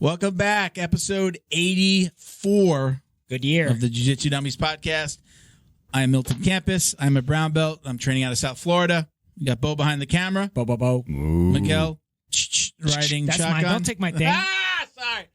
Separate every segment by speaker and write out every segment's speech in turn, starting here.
Speaker 1: Welcome back. Episode 84.
Speaker 2: Good year.
Speaker 1: Of the Jiu Jitsu Dummies Podcast. I am Milton Campus. I'm a brown belt. I'm training out of South Florida. We got Bo behind the camera.
Speaker 2: Bo.
Speaker 1: Michel riding
Speaker 2: That's
Speaker 1: shotgun.
Speaker 2: mine. Don't take my thing.
Speaker 1: Sorry.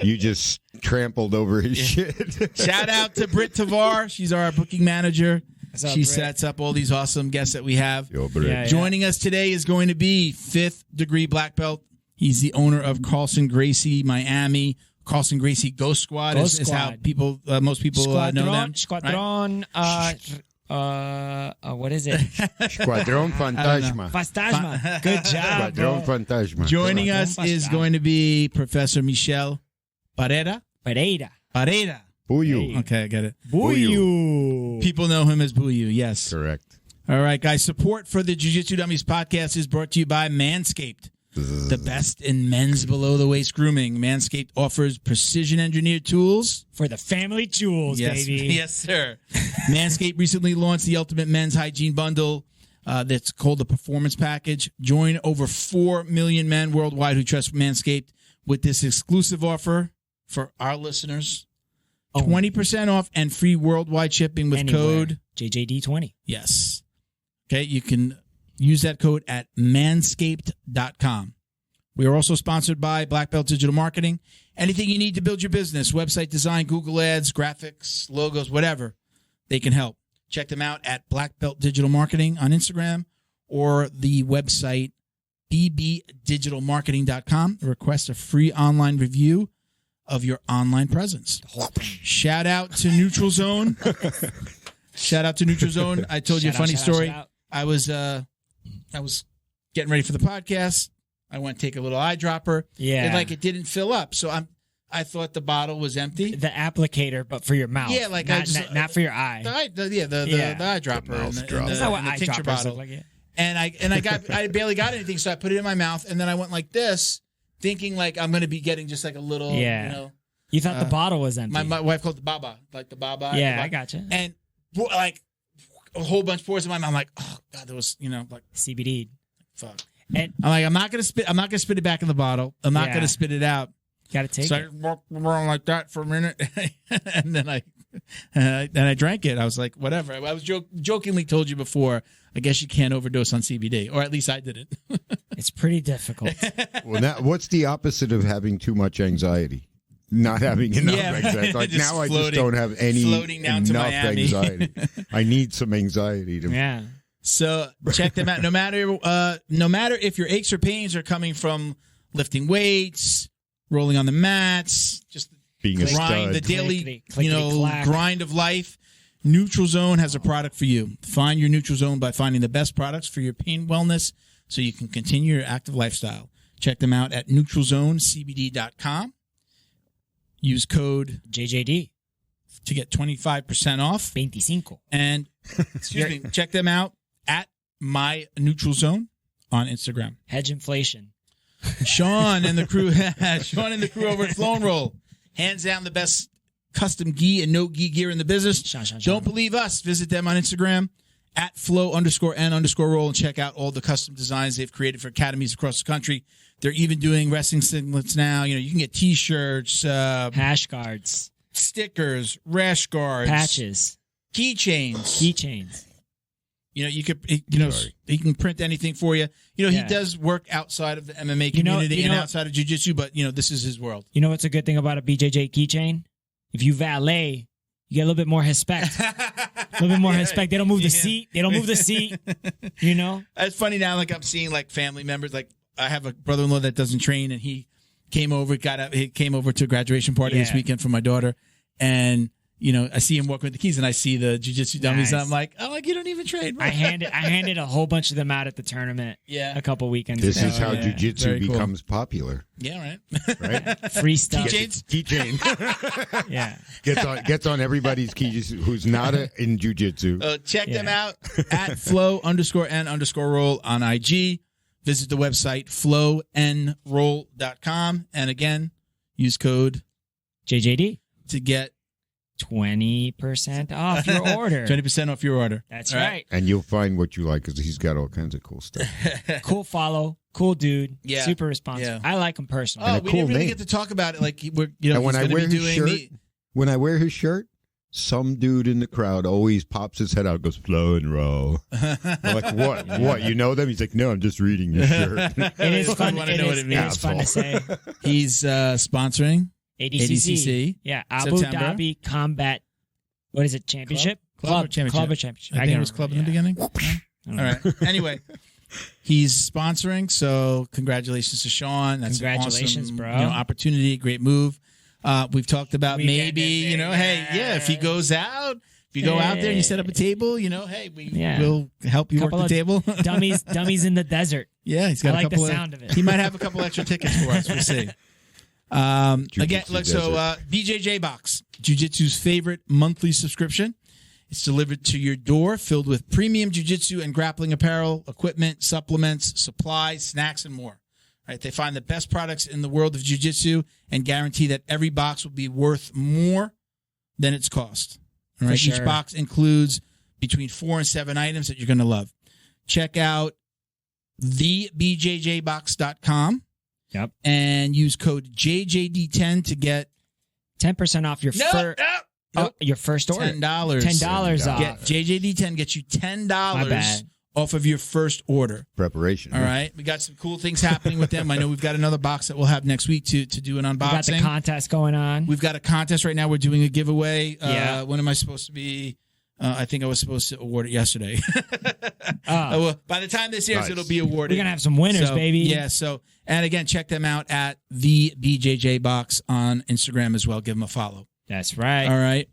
Speaker 3: You just trampled over his shit.
Speaker 1: Shout out to Britt Tavar. She's our booking manager. She
Speaker 2: Britt?
Speaker 1: sets up all these awesome guests that we have.
Speaker 3: Yo, Britt.
Speaker 2: Yeah.
Speaker 1: Joining us today is going to be 5th degree black belt. He's the owner of Carlson Gracie Miami. Carlson Gracie Ghost Squad is how people, most people know them.
Speaker 2: Squadron. What is it?
Speaker 3: Squadron Fantasma.
Speaker 2: Fantasma. Good job.
Speaker 3: Squadron Fantasma.
Speaker 1: Joining us is going to be Professor Michel Pereira.
Speaker 2: Pereira.
Speaker 3: Buyu.
Speaker 1: Okay, I get it.
Speaker 2: Buyu.
Speaker 1: People know him as Buyu, yes.
Speaker 3: Correct.
Speaker 1: All right, guys. Support for the Jiu Jitsu Dummies Podcast is brought to you by MANSCAPED. The best in men's below-the-waist grooming. MANSCAPED offers precision-engineered tools.
Speaker 2: For the family jewels, baby.
Speaker 1: Yes, sir. MANSCAPED recently launched the Ultimate Men's Hygiene Bundle that's called the Performance Package. Join over 4 million men worldwide who trust MANSCAPED with this exclusive offer for our listeners. 20% off and free worldwide shipping with code
Speaker 2: JJD20.
Speaker 1: Yes. Okay, you can use that code at manscaped.com. We are also sponsored by Black Belt Digital Marketing. Anything you need to build your business, website design, Google Ads, graphics, logos, whatever, they can help. Check them out at Black Belt Digital Marketing on Instagram or the website bbdigitalmarketing.com. Request a free online review of your online presence. Shout out to Neutral Zone. I told you a funny story. I was getting ready for the podcast. I went to take a little eyedropper.
Speaker 2: Yeah.
Speaker 1: It didn't fill up. So I thought the bottle was empty.
Speaker 2: The applicator, but for your mouth.
Speaker 1: Yeah, like
Speaker 2: not for your eye.
Speaker 1: The eyedropper.
Speaker 2: That's not what eyedroppers look like. Yeah.
Speaker 1: And I barely got anything, so I put it in my mouth, and then I went like this, thinking like I'm going to be getting just like a little,
Speaker 2: You thought the bottle was empty.
Speaker 1: My wife called it the Baba, like the Baba.
Speaker 2: Yeah, I gotcha.
Speaker 1: And like a whole bunch pours in my mouth. I'm like, oh god, there was like
Speaker 2: CBD.
Speaker 1: Fuck.
Speaker 2: And
Speaker 1: I'm like, I'm not gonna spit it back in the bottle. I'm not gonna spit it out.
Speaker 2: Gotta take
Speaker 1: so
Speaker 2: it.
Speaker 1: I walked like that for a minute, and then I drank it. I was like, whatever. I was jokingly told you before. I guess you can't overdose on CBD, or at least I didn't.
Speaker 2: It's pretty difficult.
Speaker 3: Well, what's the opposite of having too much anxiety? Not having enough anxiety. Like now, I just don't have enough anxiety. I need some anxiety to.
Speaker 2: Yeah.
Speaker 1: So check them out. No matter if your aches or pains are coming from lifting weights, rolling on the mats, just
Speaker 3: being a stud,
Speaker 1: the daily
Speaker 2: clickety-clack.
Speaker 1: grind of life. Neutral Zone has a product for you. Find your Neutral Zone by finding the best products for your pain wellness so you can continue your active lifestyle. Check them out at neutralzonecbd.com. Use code
Speaker 2: JJD
Speaker 1: to get 25% off.
Speaker 2: 25.
Speaker 1: And check them out at My Neutral Zone on Instagram.
Speaker 2: Hedge inflation.
Speaker 1: Sean and the crew over at Flow and Roll. Hands down the best custom gi and no gi gear in the business.
Speaker 2: Sean.
Speaker 1: Don't believe us. Visit them on Instagram at flow_n_roll and check out all the custom designs they've created for academies across the country. They're even doing wrestling singlets now. You can get T-shirts,
Speaker 2: hash guards,
Speaker 1: stickers, rash guards,
Speaker 2: patches,
Speaker 1: keychains. You could, he can print anything for you. He does work outside of the MMA community and outside of jiu-jitsu, but this is his world.
Speaker 2: You know what's a good thing about a BJJ keychain? If you valet, you get a little bit more respect. A little bit more respect. They don't move the seat.
Speaker 1: It's funny now. Like I'm seeing like family members. Like I have a brother-in-law that doesn't train, and he came over. He came over to a graduation party this weekend for my daughter, and I see him walking with the keys, and I see the Jiu-Jitsu Dummies.
Speaker 2: Nice.
Speaker 1: And I'm like, you don't even train. Bro.
Speaker 2: I handed a whole bunch of them out at the tournament. A couple weekends
Speaker 3: This
Speaker 2: ago.
Speaker 3: is how Jiu-Jitsu becomes popular.
Speaker 1: Yeah,
Speaker 3: right.
Speaker 2: Free stuff.
Speaker 3: Keychain.
Speaker 2: Yeah.
Speaker 3: Gets on everybody's keys who's not in Jiu-Jitsu.
Speaker 1: Check them out at flow_n_roll on IG. Visit the website flownroll.com. And again, use code
Speaker 2: JJD
Speaker 1: to get
Speaker 2: 20% off your order.
Speaker 1: 20% off your order.
Speaker 2: That's right.
Speaker 3: And you'll find what you like because he's got all kinds of cool stuff.
Speaker 2: Cool follow. Cool dude.
Speaker 1: Yeah.
Speaker 2: Super responsive. Yeah. I like him personally.
Speaker 1: Oh,
Speaker 3: And
Speaker 1: we
Speaker 3: cool
Speaker 1: didn't really
Speaker 3: name.
Speaker 1: get to talk about it. Like, we're, you know,
Speaker 3: And when
Speaker 1: he's
Speaker 3: I
Speaker 1: gonna
Speaker 3: wear
Speaker 1: be
Speaker 3: his
Speaker 1: doing
Speaker 3: shirt, when I wear his shirt, some dude in the crowd always pops his head out and goes, flow and roll. I'm like, what? What? You know them? He's like, no, I'm just reading your shirt.
Speaker 2: It is fun.
Speaker 1: I know what it means.
Speaker 2: It is fun to say.
Speaker 1: He's sponsoring
Speaker 2: ADCC. Yeah. Abu
Speaker 1: September.
Speaker 2: Dhabi Combat, what is it, championship?
Speaker 1: Club or championship?
Speaker 2: Club or championship.
Speaker 1: I think it was club in the beginning. No? All right. Anyway, he's sponsoring, so congratulations to Sean. That's
Speaker 2: Congratulations,
Speaker 1: an awesome,
Speaker 2: bro.
Speaker 1: Opportunity, great move. We've talked about
Speaker 2: We
Speaker 1: maybe,
Speaker 2: get this
Speaker 1: hey, if he goes out, if you go out there and you set up a table, hey, we'll help you work the table.
Speaker 2: dummies in the desert.
Speaker 1: Yeah, he's got
Speaker 2: I
Speaker 1: a
Speaker 2: like
Speaker 1: couple
Speaker 2: the sound of it.
Speaker 1: He might have a couple extra tickets for us. We'll see. Again, look, so BJJ Box, Jiu-Jitsu's favorite monthly subscription. It's delivered to your door, filled with premium jiu-jitsu and grappling apparel, equipment, supplements, supplies, snacks, and more. Right? They find the best products in the world of jiu-jitsu and guarantee that every box will be worth more than its cost. All right?
Speaker 2: Sure.
Speaker 1: Each box includes between 4 and 7 items that you're going to love. Check out thebjjbox.com.
Speaker 2: Yep.
Speaker 1: And use code JJD10 to get
Speaker 2: 10% off your your first order.
Speaker 1: $10.
Speaker 2: $10 off.
Speaker 1: Get JJD10 gets you $10 off of your first order.
Speaker 3: Preparation.
Speaker 1: All right. We got some cool things happening with them. I know we've got another box that we'll have next week to do an unboxing.
Speaker 2: We got the contest going on.
Speaker 1: We've got a contest right now. We're doing a giveaway. When am I supposed to be? I think I was supposed to award it yesterday. Well, by the time this airs, it'll be awarded.
Speaker 2: We're going to have some winners, baby.
Speaker 1: Yeah. So, and again, check them out at the BJJ Box on Instagram as well. Give them a follow.
Speaker 2: That's right.
Speaker 1: All right.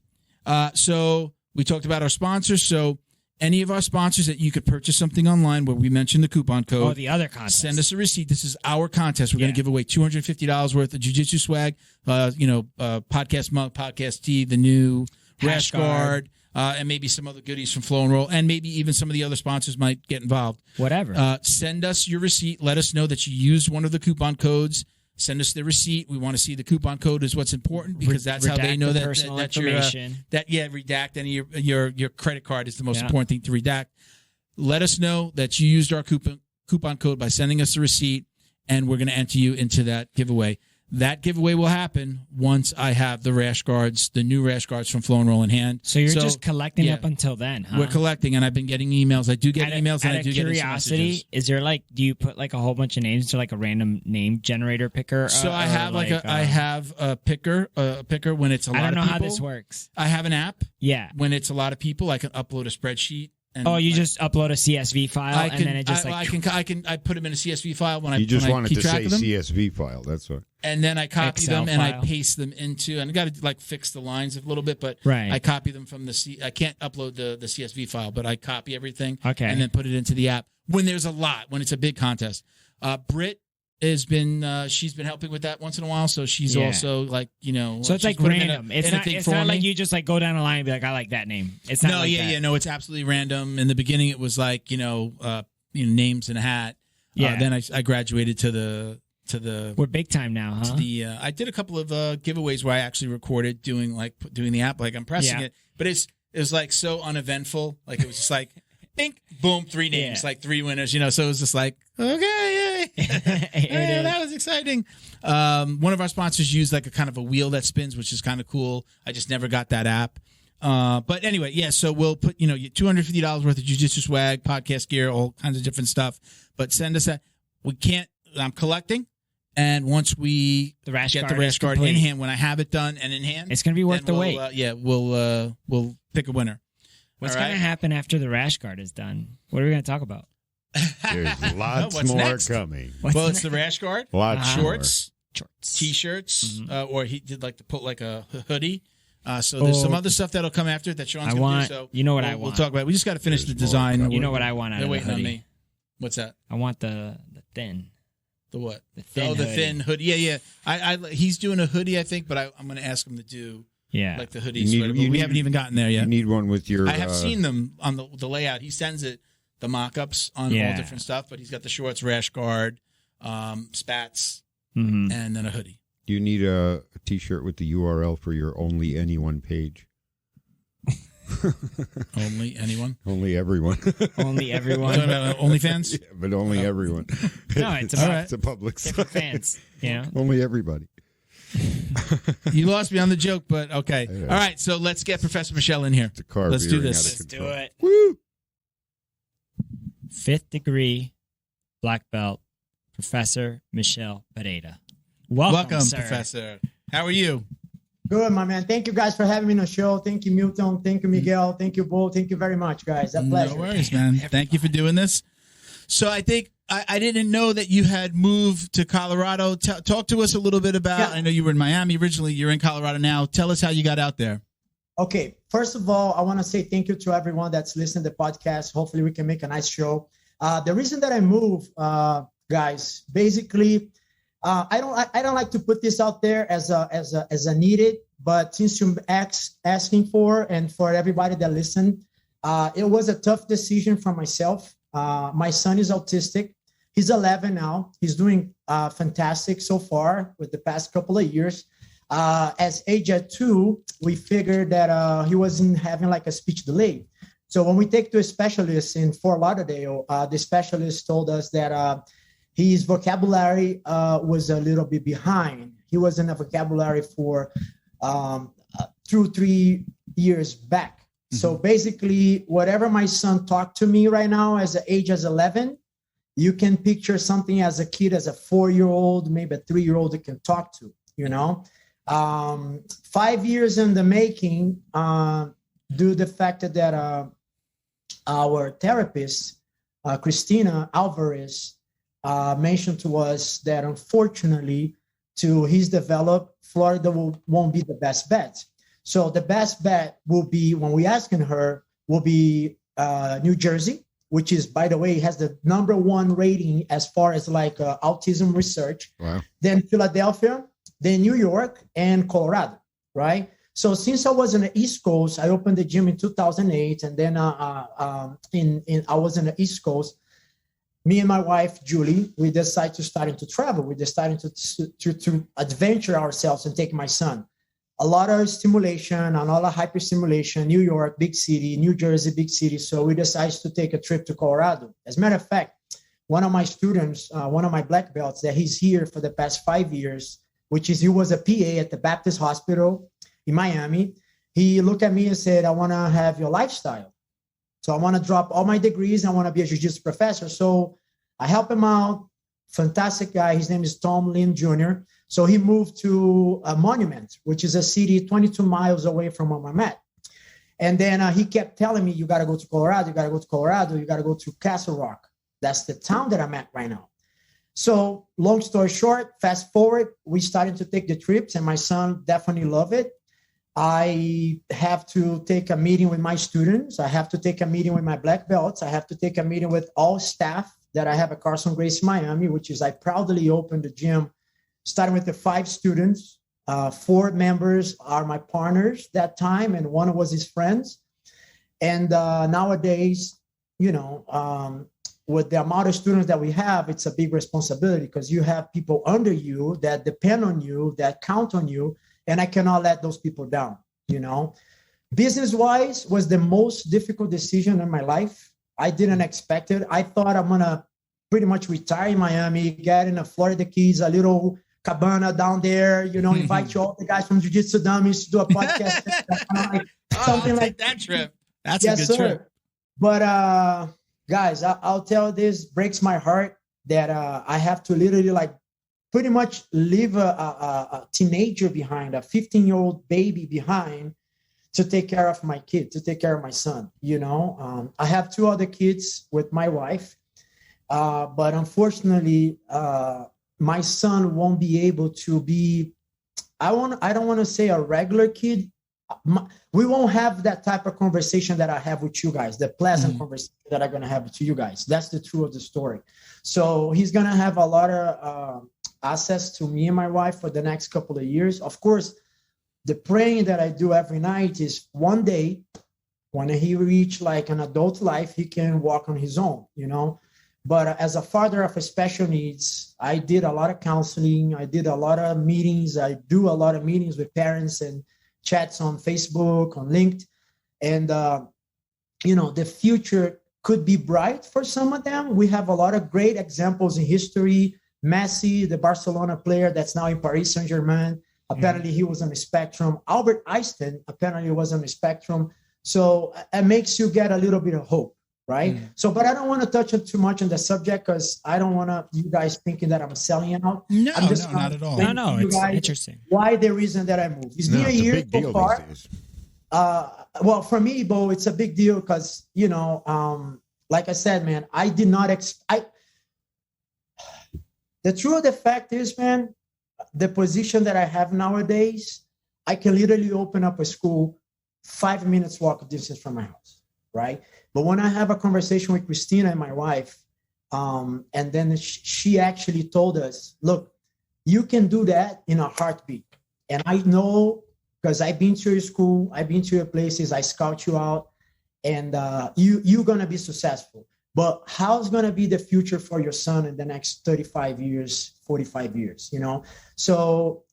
Speaker 1: So we talked about our sponsors. So any of our sponsors that you could purchase something online where we mentioned the coupon code.
Speaker 2: Oh, the other contest.
Speaker 1: Send us a receipt. This is our contest. We're going to give away $250 worth of jiu-jitsu swag, podcast mug, podcast tee, the new rash guard, and maybe some other goodies from Flow and Roll, and maybe even some of the other sponsors might get involved.
Speaker 2: Whatever.
Speaker 1: Send us your receipt. Let us know that you used one of the coupon codes. Send us the receipt. We want to see the coupon code is what's important because that's how they know that
Speaker 2: information.
Speaker 1: Redact any of your credit card is the most important thing to redact. Let us know that you used our coupon code by sending us the receipt, and we're going to enter you into that giveaway. That giveaway will happen once I have the rash guards, the new rash guards from Flow and Roll in hand.
Speaker 2: So you're just collecting up until then, huh?
Speaker 1: We're collecting, and I've been getting emails. I do get emails, and I do get
Speaker 2: curiosity, is there do you put a whole bunch of names to a random name generator picker?
Speaker 1: So I have I have a picker when it's a lot of people.
Speaker 2: I don't know how this works.
Speaker 1: I have an app.
Speaker 2: Yeah.
Speaker 1: When it's a lot of people, I can upload a spreadsheet. And
Speaker 2: you just upload a CSV file and then it just
Speaker 1: I put them in a CSV file when I
Speaker 3: wanted to say CSV file. That's what.
Speaker 1: And then I copy
Speaker 2: Excel
Speaker 1: them and
Speaker 2: file.
Speaker 1: I paste them into, and I got to fix the lines a little bit, but
Speaker 2: right.
Speaker 1: I copy them from I can't upload the CSV file, but I copy everything and then put it into the app when there's a lot, when it's a big contest. Britt has been she's been helping with that once in a while, so she's also
Speaker 2: so it's random. It's not like you just go down the line and be like, I like that name. It's not
Speaker 1: no, it's absolutely random. In the beginning it was names in a hat. Then I graduated to the
Speaker 2: we're big time now, huh?
Speaker 1: I did a couple of giveaways where I actually recorded doing the app, I'm pressing it, but it was so uneventful. It was just bink, boom, 3 names, 3 winners, so it was just okay, yay. Hey, that was exciting. One of our sponsors used a kind of a wheel that spins, which is kind of cool. I just never got that app. But anyway, so we'll put, $250 worth of jiu-jitsu swag, podcast gear, all kinds of different stuff. But send us that. I'm collecting. And once we get the rash guard in hand, when I have it done and in hand,
Speaker 2: it's going to be worth the wait.
Speaker 1: We'll pick a winner.
Speaker 2: What's going to happen after the rash guard is done? What are we going to talk about?
Speaker 3: There's lots more coming.
Speaker 1: It's the rash guard.
Speaker 3: Lots
Speaker 1: shorts, T-shirts, or he did to put a hoodie. So there's some other stuff that'll come after that Sean's going to do. So
Speaker 2: you know what I want.
Speaker 1: We'll talk about it. We just got to finish the design.
Speaker 2: You know what I want out of the hoodie.
Speaker 1: They're waiting on me. What's that?
Speaker 2: I want the thin.
Speaker 1: The what?
Speaker 2: The thin
Speaker 1: the
Speaker 2: hoodie.
Speaker 1: thin hoodie. Yeah. He's doing a hoodie, I think, but I'm going to ask him to do the hoodies. We haven't even gotten there yet.
Speaker 3: You need one with your...
Speaker 1: I have seen them on the layout. He sends it, the mock-ups on all different stuff, but he's got the shorts, rash guard, spats, and then a hoodie.
Speaker 3: Do you need a T-shirt with the URL for your Only Anyone page?
Speaker 1: Only anyone?
Speaker 3: Only everyone.
Speaker 2: Only everyone.
Speaker 1: Talking about OnlyFans?
Speaker 3: Yeah, but only everyone.
Speaker 2: No, it's about
Speaker 3: It's a public
Speaker 2: different
Speaker 3: site.
Speaker 2: fans. You know?
Speaker 3: Only everybody.
Speaker 1: You lost me on the joke, but okay.
Speaker 3: Yeah.
Speaker 1: All right, so let's get Professor Michel in here.
Speaker 3: The car
Speaker 1: Let's do
Speaker 3: veering
Speaker 1: this.
Speaker 3: out of
Speaker 2: Let's do
Speaker 3: control.
Speaker 2: it.
Speaker 3: Woo!
Speaker 2: 5th degree black belt, Professor Michel Pereira. Welcome, sir.
Speaker 1: Professor. How are you?
Speaker 4: Good, my man. Thank you guys for having me on the show. Thank you, Milton. Thank you, Miguel. Thank you, Bo. Thank you very much, guys. A pleasure.
Speaker 1: No worries, man. Thank you for doing this. So I think I didn't know that you had moved to Colorado. Talk to us a little bit about,
Speaker 4: Yeah.
Speaker 1: I know you were in Miami originally. You're in Colorado now. Tell us how you got out there.
Speaker 4: Okay. First of all, I want to say thank you to everyone that's listening to the podcast. Hopefully we can make a nice show. The reason that I moved, guys, basically, I don't like to put this out there as a needed, but since you're asking for and for everybody that listen, it was a tough decision for myself. My son is autistic. He's 11 now. He's doing fantastic so far with the past couple of years. As age at 2, we figured that he wasn't having like a speech delay. So when we take to a specialist in Fort Lauderdale, the specialist told us that his vocabulary was a little bit behind. He was in a vocabulary for 2-3 years back. Mm-hmm. So basically, whatever my son talked to me right now as age as 11, you can picture something as a kid, as a 4-year-old, maybe a 3-year-old that can talk to, you know. 5 years in the making, due to the fact that our therapist, Christina Alvarez, mentioned to us that unfortunately, to his develop, Florida won't be the best bet. So the best bet will be, when we asking her, will be New Jersey, which is, by the way, has the #1 rating as far as like autism research. Wow. Then Philadelphia, then New York, and Colorado, right? So since I was on the East Coast, I opened the gym in 2008, and then I was on the East Coast. Me and my wife, Julie, we decided to start to travel. We decided to adventure ourselves and take my son. A lot of stimulation, a lot of hyperstimulation, New York, big city, New Jersey, big city. So we decided to take a trip to Colorado. As a matter of fact, one of my students, one of my black belts, that he's here for the past 5 years, he was a PA at the Baptist Hospital in Miami. He looked at me and said, I want to have your lifestyle. So I want to drop all my degrees. I want to be a jiu-jitsu professor. So I help him out. Fantastic guy. His name is Tom Lin Jr. So he moved to Monument, which is a city 22 miles away from where I'm at. And then he kept telling me, you got to go to Colorado. You got to go to Colorado. You got to go to Castle Rock. That's the town that I'm at right now. So long story short, fast forward, we started to take the trips, and my son definitely loved it. I have to take a meeting with my students. I have to take a meeting with my black belts. I have to take a meeting with all staff that I have at Carlson Gracie Miami, which is I proudly opened the gym, starting with the 5 students. 4 members are my partners that time, and one was his friends. And nowadays, you know, with the amount of students that we have, it's a big responsibility because you have people under you that depend on you, that count on you, and I cannot let those people down, you know. Business-wise was the most difficult decision in my life. I didn't expect it. I thought I'm going to pretty much retire in Miami, get in a Florida Keys, a little cabana down there, you know, invite you all the guys from Jiu Jitsu Dummies to do a podcast. Something like
Speaker 1: that trip. That's
Speaker 4: yes,
Speaker 1: a good
Speaker 4: sir.
Speaker 1: trip.
Speaker 4: But guys, I'll tell this, breaks my heart that I have to literally like pretty much leave a teenager behind, a 15-year-old baby behind to take care of my kid, to take care of my son, you know. I have 2 other kids with my wife, but unfortunately, my son won't be able to be, I don't want to say a regular kid. We won't have that type of conversation that I have with you guys, the pleasant conversation that I'm going to have with you guys. That's the truth of the story. So he's going to have a lot of access to me and my wife for the next couple of years. Of course, the praying that I do every night is one day when he reach like an adult life, he can walk on his own, you know. But as a father of special needs, I did a lot of counseling. I did a lot of meetings. I do a lot of meetings with parents and chats on Facebook, on LinkedIn. And, the future could be bright for some of them. We have a lot of great examples in history. Messi, the Barcelona player that's now in Paris Saint-Germain, apparently he was on the spectrum. Albert Einstein apparently was on the spectrum. So it makes you get a little bit of hope, right? So, but I don't want to touch on too much on the subject because I don't want you guys thinking that I'm selling out.
Speaker 1: No,
Speaker 4: I'm just
Speaker 1: not at all.
Speaker 2: No, it's interesting.
Speaker 4: Why the reason that I moved? It's been a year so far. Well, for me, Bo, it's a big deal because, like I said, man, I did not the truth of the fact is, man, the position that I have nowadays, I can literally open up a school 5 minutes walk distance from my house, right? But when I have a conversation with Christina and my wife, and then she actually told us, look, you can do that in a heartbeat. And I know because I've been to your school, I've been to your places, I scout you out, and you're going to be successful. But how's going to be the future for your son in the next 35 years, 45 years, So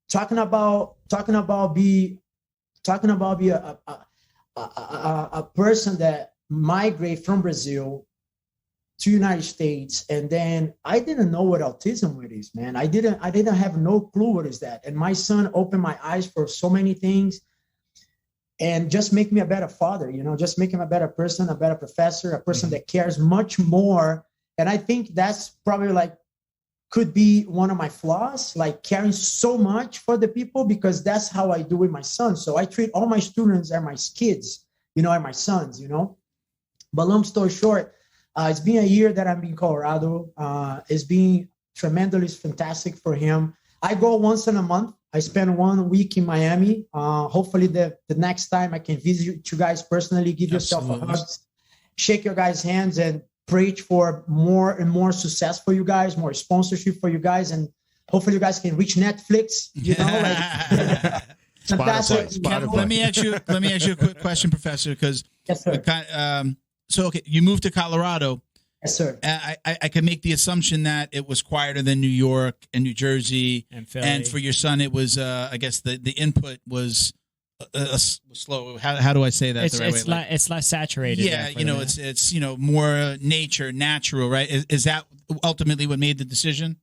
Speaker 4: talking about be a person that migrate from Brazil to United States, and then I didn't know what autism is, man. I didn't have no clue what is that. And my son opened my eyes for so many things and just make me a better father, just make him a better person, a better professor, a person that cares much more. And I think that's probably could be one of my flaws, caring so much for the people, because that's how I do with my son. So I treat all my students as my kids, are my sons, But long story short, it's been a year that I'm in Colorado. It's been tremendously fantastic for him. I go once in a month. I spend 1 week in Miami. Hopefully the next time I can visit you guys personally, give yourself a hug, shake your guys' hands, and preach for more and more success for you guys, more sponsorship for you guys, and hopefully you guys can reach Netflix.
Speaker 1: Spotify. Let me ask you a quick question, Professor, because
Speaker 4: yes, sir.
Speaker 1: Okay, you moved to Colorado.
Speaker 4: Yes, sir.
Speaker 1: I can make the assumption that it was quieter than New York and New Jersey,
Speaker 2: and Philly.
Speaker 1: And for your son, it was. I guess the input was slow. How do I say that?
Speaker 2: It's less saturated.
Speaker 1: Yeah, it's more natural, right? Is that ultimately what made the decision?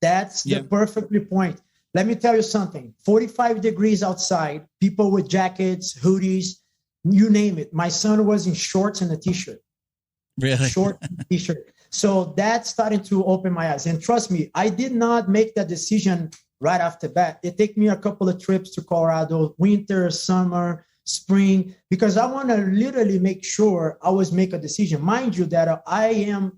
Speaker 4: That's the perfectly point. Let me tell you something. 45 degrees outside, people with jackets, hoodies, you name it. My son was in shorts and a t-shirt.
Speaker 1: Really?
Speaker 4: Short t-shirt. So that's starting to open my eyes. And trust me, I did not make that decision right off the bat. It took me a couple of trips to Colorado, winter, summer, spring, because I want to literally make sure I always make a decision. Mind you that I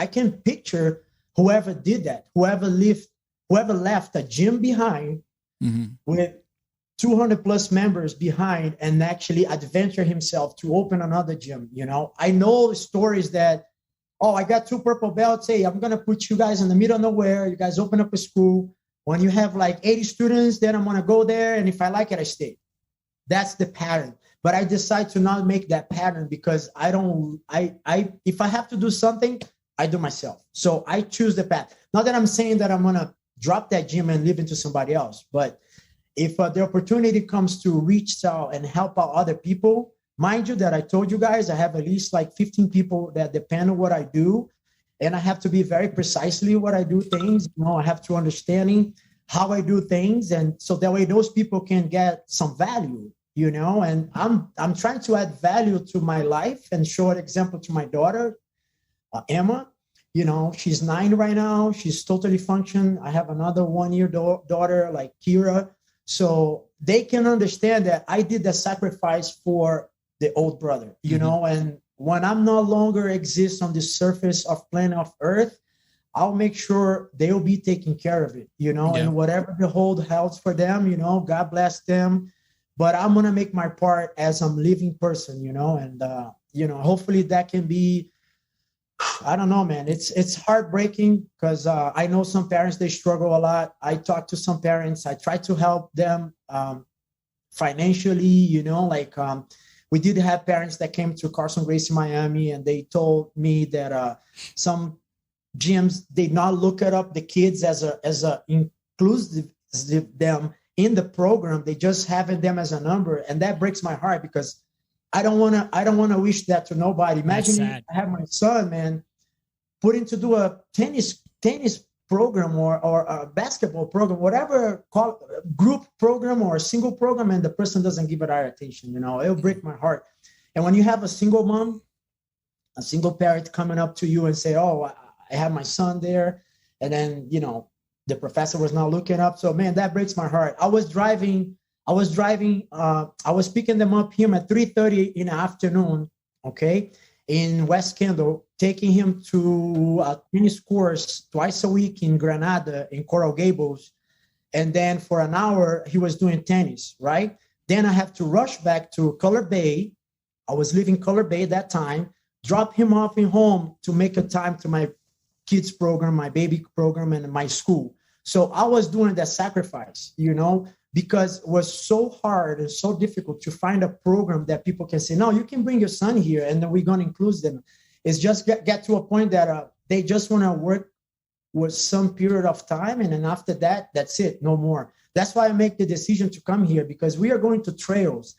Speaker 4: can picture whoever did that, whoever left a gym behind with 200 plus members behind and actually adventure himself to open another gym. I know stories that, I got 2 purple belts. Hey, I'm going to put you guys in the middle of nowhere. You guys open up a school. When you have 80 students, then I'm going to go there. And if I like it, I stay. That's the pattern. But I decide to not make that pattern because if I have to do something, I do myself. So I choose the path. Not that I'm saying that I'm going to drop that gym and live into somebody else, but if the opportunity comes to reach out and help out other people, mind you that I told you guys, I have at least 15 people that depend on what I do. And I have to be very precisely what I do things. I have to understanding how I do things. And so that way those people can get some value, and I'm trying to add value to my life and show an example to my daughter, Emma. She's 9 right now. She's totally functioning. I have another 1-year daughter like Kira. So they can understand that I did the sacrifice for the old brother, and when I'm no longer exist on the surface of planet of Earth, I'll make sure they'll be taken care of it, and whatever the hold holds for them, God bless them. But I'm going to make my part as a living person, and, hopefully that can be, I don't know, man. It's heartbreaking because I know some parents, they struggle a lot. I talk to some parents. I try to help them financially, we did have parents that came to Carlson Gracie Miami, and they told me that some gyms did not look at up the kids as a inclusive them in the program, they just have them as a number, and that breaks my heart because I don't want to wish that to nobody. Imagine I have my son, man, put him to do a tennis program or a basketball program, whatever group program or a single program, and the person doesn't give it our attention. It'll break my heart. And when you have a single mom, a single parent coming up to you and say, "Oh, I have my son there," and then the professor was not looking up. So man, that breaks my heart. I was picking them up here at 3:30 in the afternoon, okay, in West Kendall, taking him to a tennis course twice a week in Granada, in Coral Gables. And then for an hour, he was doing tennis, right? Then I have to rush back to Color Bay. I was living Color Bay at that time, drop him off in home to make a time to my kids program, my baby program, and my school. So I was doing that sacrifice, because it was so hard and so difficult to find a program that people can say, no, you can bring your son here and then we're going to include them. It's just get to a point that they just want to work with some period of time. And then after that, that's it, no more. That's why I make the decision to come here, because we are going to trails.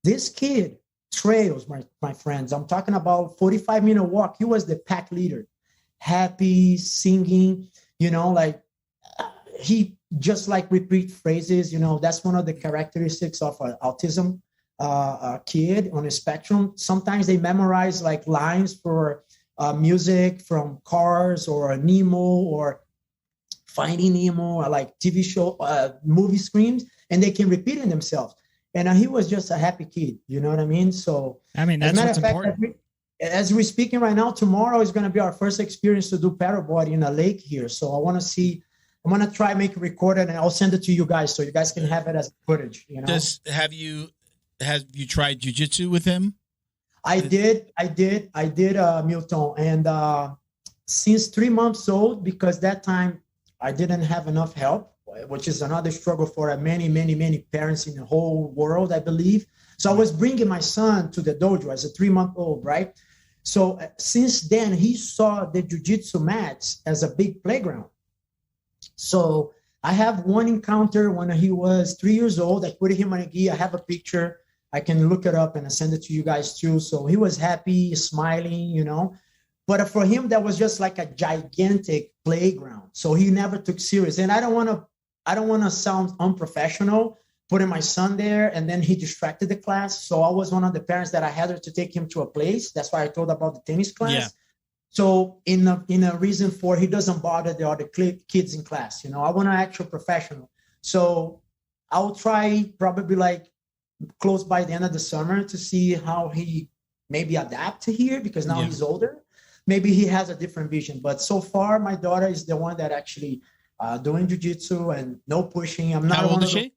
Speaker 4: This kid, trails, my friends, I'm talking about 45-minute walk. He was the pack leader, happy, singing, he just repeat phrases, that's one of the characteristics of an autism kid on a spectrum. Sometimes they memorize lines for music from Cars or Nemo or Finding Nemo, or TV show, movie screams, and they can repeat it themselves. And he was just a happy kid, you know what I mean? So,
Speaker 2: that's what's important.
Speaker 4: As we're speaking right now, tomorrow is going to be our first experience to do paddleboard in a lake here. So I'm going to try make a recorder, and I'll send it to you guys so you guys can have it as footage.
Speaker 1: Have you tried jiu-jitsu with him?
Speaker 4: I did, Milton. And since 3 months old, because that time I didn't have enough help, which is another struggle for many, many, many parents in the whole world, I believe. So I was bringing my son to the dojo as a 3-month-old, right? So since then, he saw the jiu-jitsu mats as a big playground. So I have one encounter when he was 3 years old. I put him on a gi. I have a picture. I can look it up and I send it to you guys too. So he was happy, smiling, But for him, that was just like a gigantic playground. So he never took serious. And I don't want to sound unprofessional, putting my son there, and then he distracted the class. So I was one of the parents that I had to take him to a place. That's why I told about the tennis class. Yeah. So in a reason for he doesn't bother the other kids in class, I want an actual professional. So I'll try probably close by the end of the summer to see how he maybe adapt to here, because now he's older. Maybe he has a different vision. But so far, my daughter is the one that actually doing jiu-jitsu and no pushing. I'm not.
Speaker 1: How old is she?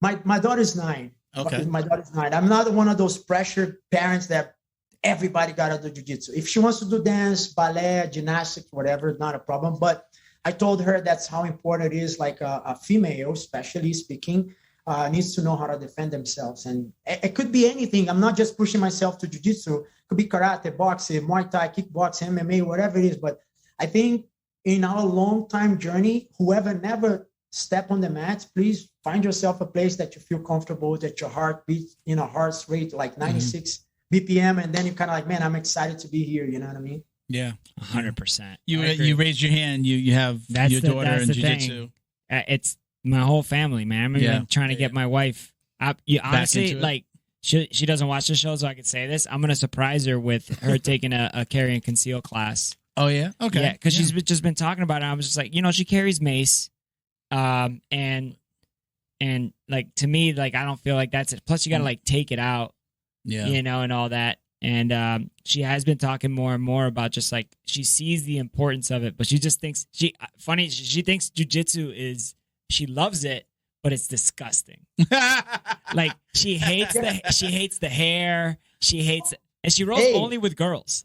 Speaker 4: My daughter is 9.
Speaker 1: Okay.
Speaker 4: My daughter is 9. I'm not one of those pressured parents that everybody got to do jiu-jitsu. If she wants to do dance, ballet, gymnastics, whatever, not a problem. But I told her that's how important it is, a female, especially speaking, needs to know how to defend themselves. And it could be anything. I'm not just pushing myself to jiu-jitsu. It could be karate, boxing, Muay Thai, kickboxing, MMA, whatever it is. But I think in our long time journey, whoever never step on the mats, please find yourself a place that you feel comfortable, that your heart beats, heart rate 96 BPM. And then you're kind of man, I'm excited to be here. You know what I mean?
Speaker 1: Yeah.
Speaker 2: 100%.
Speaker 1: You raised your hand. You have your daughter in jiu-jitsu.
Speaker 2: It's my whole family, man. I'm even trying to get my wife. Honestly, she doesn't watch the show, so I could say this. I'm gonna surprise her with her taking a carry and conceal class.
Speaker 1: Oh yeah, okay.
Speaker 2: Yeah, because she's just been talking about it. I was just she carries mace, and to me, I don't feel like that's it. Plus, you gotta take it out, and all that. And she has been talking more and more about just she sees the importance of it, but she just thinks she thinks jiu-jitsu is. She loves it, but it's disgusting. She hates the hair. She hates it. And she rolls only with girls.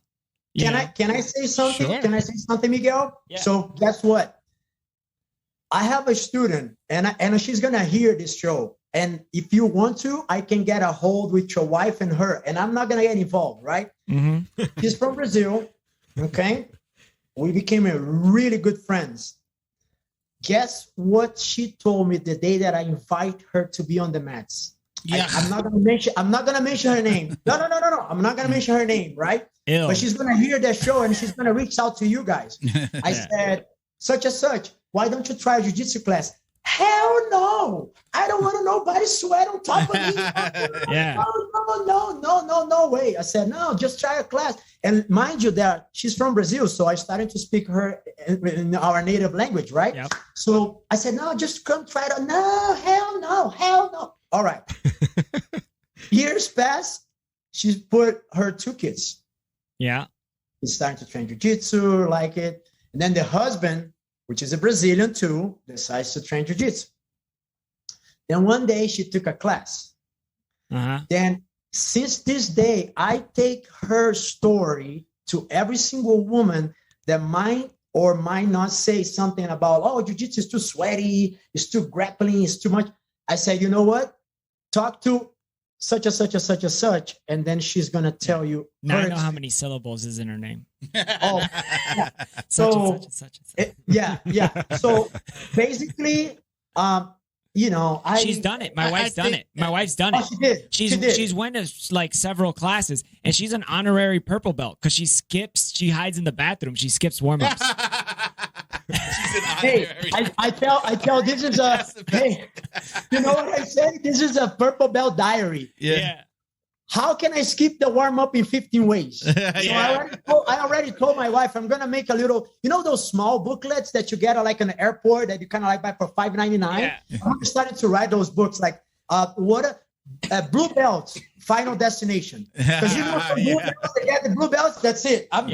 Speaker 4: Can I say something? Sure. Can I say something, Miguel?
Speaker 2: Yeah.
Speaker 4: So guess what? I have a student and she's gonna hear this show. And if you want to, I can get a hold with your wife and her, and I'm not gonna get involved, right? Mm-hmm. She's from Brazil. Okay. We became really good friends. Guess what she told me the day that I invite her to be on the mats?
Speaker 1: Yeah.
Speaker 4: I'm not gonna mention her name. No. I'm not gonna mention her name, right?
Speaker 2: Ew.
Speaker 4: But she's gonna hear that show and she's gonna reach out to you guys. I said, such and such, why don't you try a jiu-jitsu class? Hell no. I don't want nobody sweat on top of me.
Speaker 2: Yeah.
Speaker 4: No way. I said, no, just try a class. And mind you that she's from Brazil, so I started to speak her in our native language, right?
Speaker 2: Yep.
Speaker 4: So I said, no, just come try it. No, hell no. All right. Years passed. She's put her 2 kids.
Speaker 2: Yeah.
Speaker 4: He's starting to train jiu-jitsu, like it. And then the husband, which is a Brazilian too, decides to train jiu-jitsu. Then one day she took a class. Then since this day, I take her story to every single woman that might or might not say something about, oh, jiu-jitsu is too sweaty, it's too grappling, it's too much. I said, you know what? Talk to such and such and such and such, and then she's gonna tell you.
Speaker 2: Now I know how many syllables is in her name.
Speaker 4: Oh, yeah.
Speaker 2: Such and such.
Speaker 4: Yeah. So basically,
Speaker 2: she's done it. My wife's done it.
Speaker 4: Oh, she did.
Speaker 2: She's went to like several classes, and she's an honorary purple belt because she hides in the bathroom. She skips warm-ups.
Speaker 4: Hey, I tell this is hey, you know what I say? This is a purple belt diary.
Speaker 2: Yeah.
Speaker 4: How can I skip the warm-up in 15 ways? So I already told my wife I'm gonna make a little, those small booklets that you get like in an airport that you kind of like buy for $5.99. Yeah. I'm starting to write those books like blue belts, final destination. Because they get the blue belts, that's it. I'm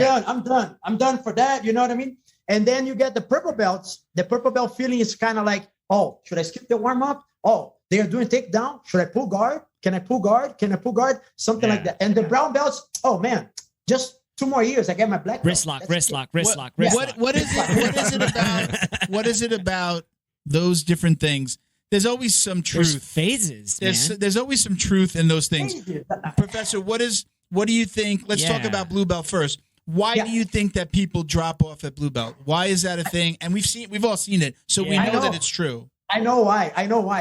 Speaker 4: done for that. You know what I mean? And then you get the purple belts. The purple belt feeling is kind of like, oh, should I skip the warm-up? Oh, they are doing takedown. Should I pull guard? Can I pull guard? Something like that. And the brown belts, oh man, just 2 more years. I get my black belt.
Speaker 2: Wrist lock.
Speaker 1: What is it about those different things? There's always some truth.
Speaker 2: There's phases.
Speaker 1: There's always some truth in those things. Professor, what do you think? Let's talk about blue belt first. Why do you think that people drop off at blue belt? Why is that a thing? And we've all seen it, so we know that it's true.
Speaker 4: I know why.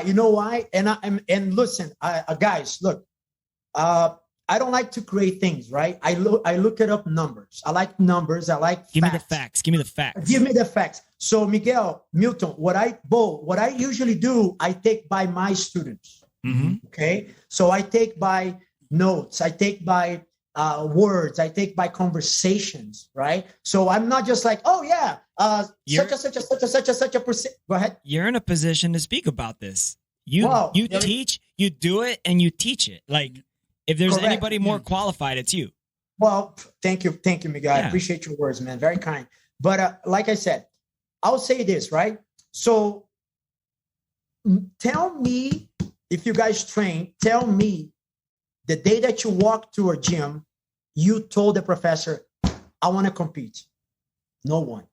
Speaker 4: You know why? And listen, guys, look. I don't like to create things, right? I look it up numbers. I like numbers. I like
Speaker 2: Give
Speaker 4: facts.
Speaker 2: me the facts.
Speaker 4: So Miguel, Milton, what I usually do, I take by my students.
Speaker 2: Mm-hmm.
Speaker 4: Okay. So I take by notes. I take by words. I take by conversations, right? So I'm not just like, oh yeah, such a percent. Go ahead.
Speaker 2: You're in a position to speak about this. You teach, you do it, and you teach it. Like, if there's anybody more qualified, it's you. Well,
Speaker 4: thank you, Miguel. I appreciate your words, man. Very kind. But like I said, I'll say this, right? So tell me, if you guys train, tell me the day that you walked to a gym, you told the professor, I want to compete. No one.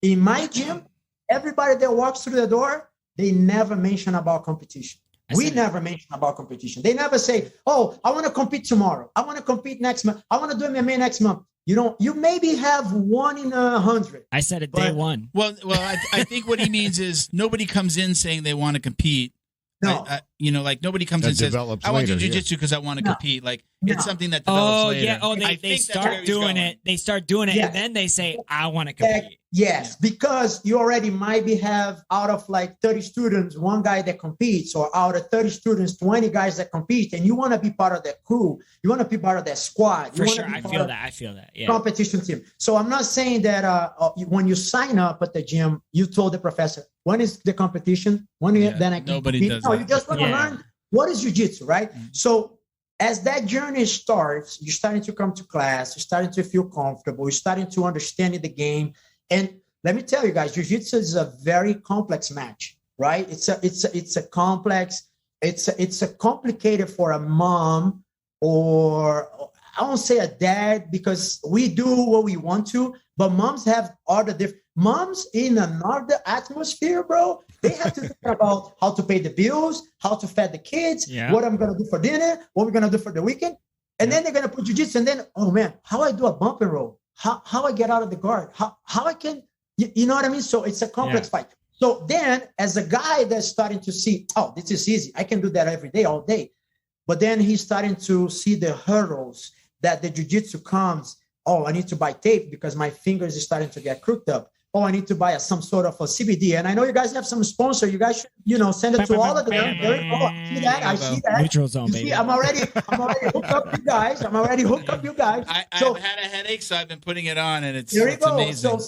Speaker 4: In my gym, everybody that walks through the door, they never mention about competition. We never mention about competition. They never say, oh, I want to compete tomorrow. I want to compete next month. I want to do MMA next month. You maybe have 1 in 100.
Speaker 2: I said it day one.
Speaker 1: Well, I think what he means is nobody comes in saying they want to compete.
Speaker 4: No.
Speaker 1: Like nobody comes in and says, I want to do jiu-jitsu because I want to compete. Like, it's something that develops later.
Speaker 2: Yeah. Oh, they start doing it. They start doing it, and then they say, I want to compete.
Speaker 4: Yes, because you already maybe have out of like 30 students, 1 guy that competes, or out of 30 students, 20 guys that compete, and you want to be part of that crew. You want to be part of that squad.
Speaker 2: For sure, I feel that. Yeah.
Speaker 4: Competition team. So I'm not saying that when you sign up at the gym, you told the professor, when is the competition? Then I can
Speaker 1: nobody
Speaker 4: compete.
Speaker 1: does
Speaker 4: No,
Speaker 1: that.
Speaker 4: you just want to learn what is jiu-jitsu, right? Mm-hmm. So as that journey starts, you're starting to come to class, you're starting to feel comfortable, you're starting to understand the game. And let me tell you guys, jiu-jitsu is a very complex match, right? It's complicated for a mom, or I won't say a dad, because we do what we want to, but moms have all the different moms in another atmosphere, bro. They have to think about how to pay the bills, how to feed the kids, what I'm going to do for dinner, what we're going to do for the weekend. And then they're going to put jiu-jitsu, and then, oh man, how I do a bump and roll, how I get out of the guard, how I can, You know what I mean? So it's a complex fight. So then as a guy that's starting to see, oh, this is easy. I can do that every day, all day. But then he's starting to see the hurdles that the jiu-jitsu comes. Oh, I need to buy tape because my fingers are starting to get crooked up. Oh, I need to buy some sort of a CBD. And I know you guys have some sponsor. You guys should, send it to all of them. There you go. I see that.
Speaker 2: Neutral zone, baby.
Speaker 4: I'm already hooked up you guys.
Speaker 1: I've had a headache, so I've been putting it on, and it's
Speaker 4: So
Speaker 1: amazing.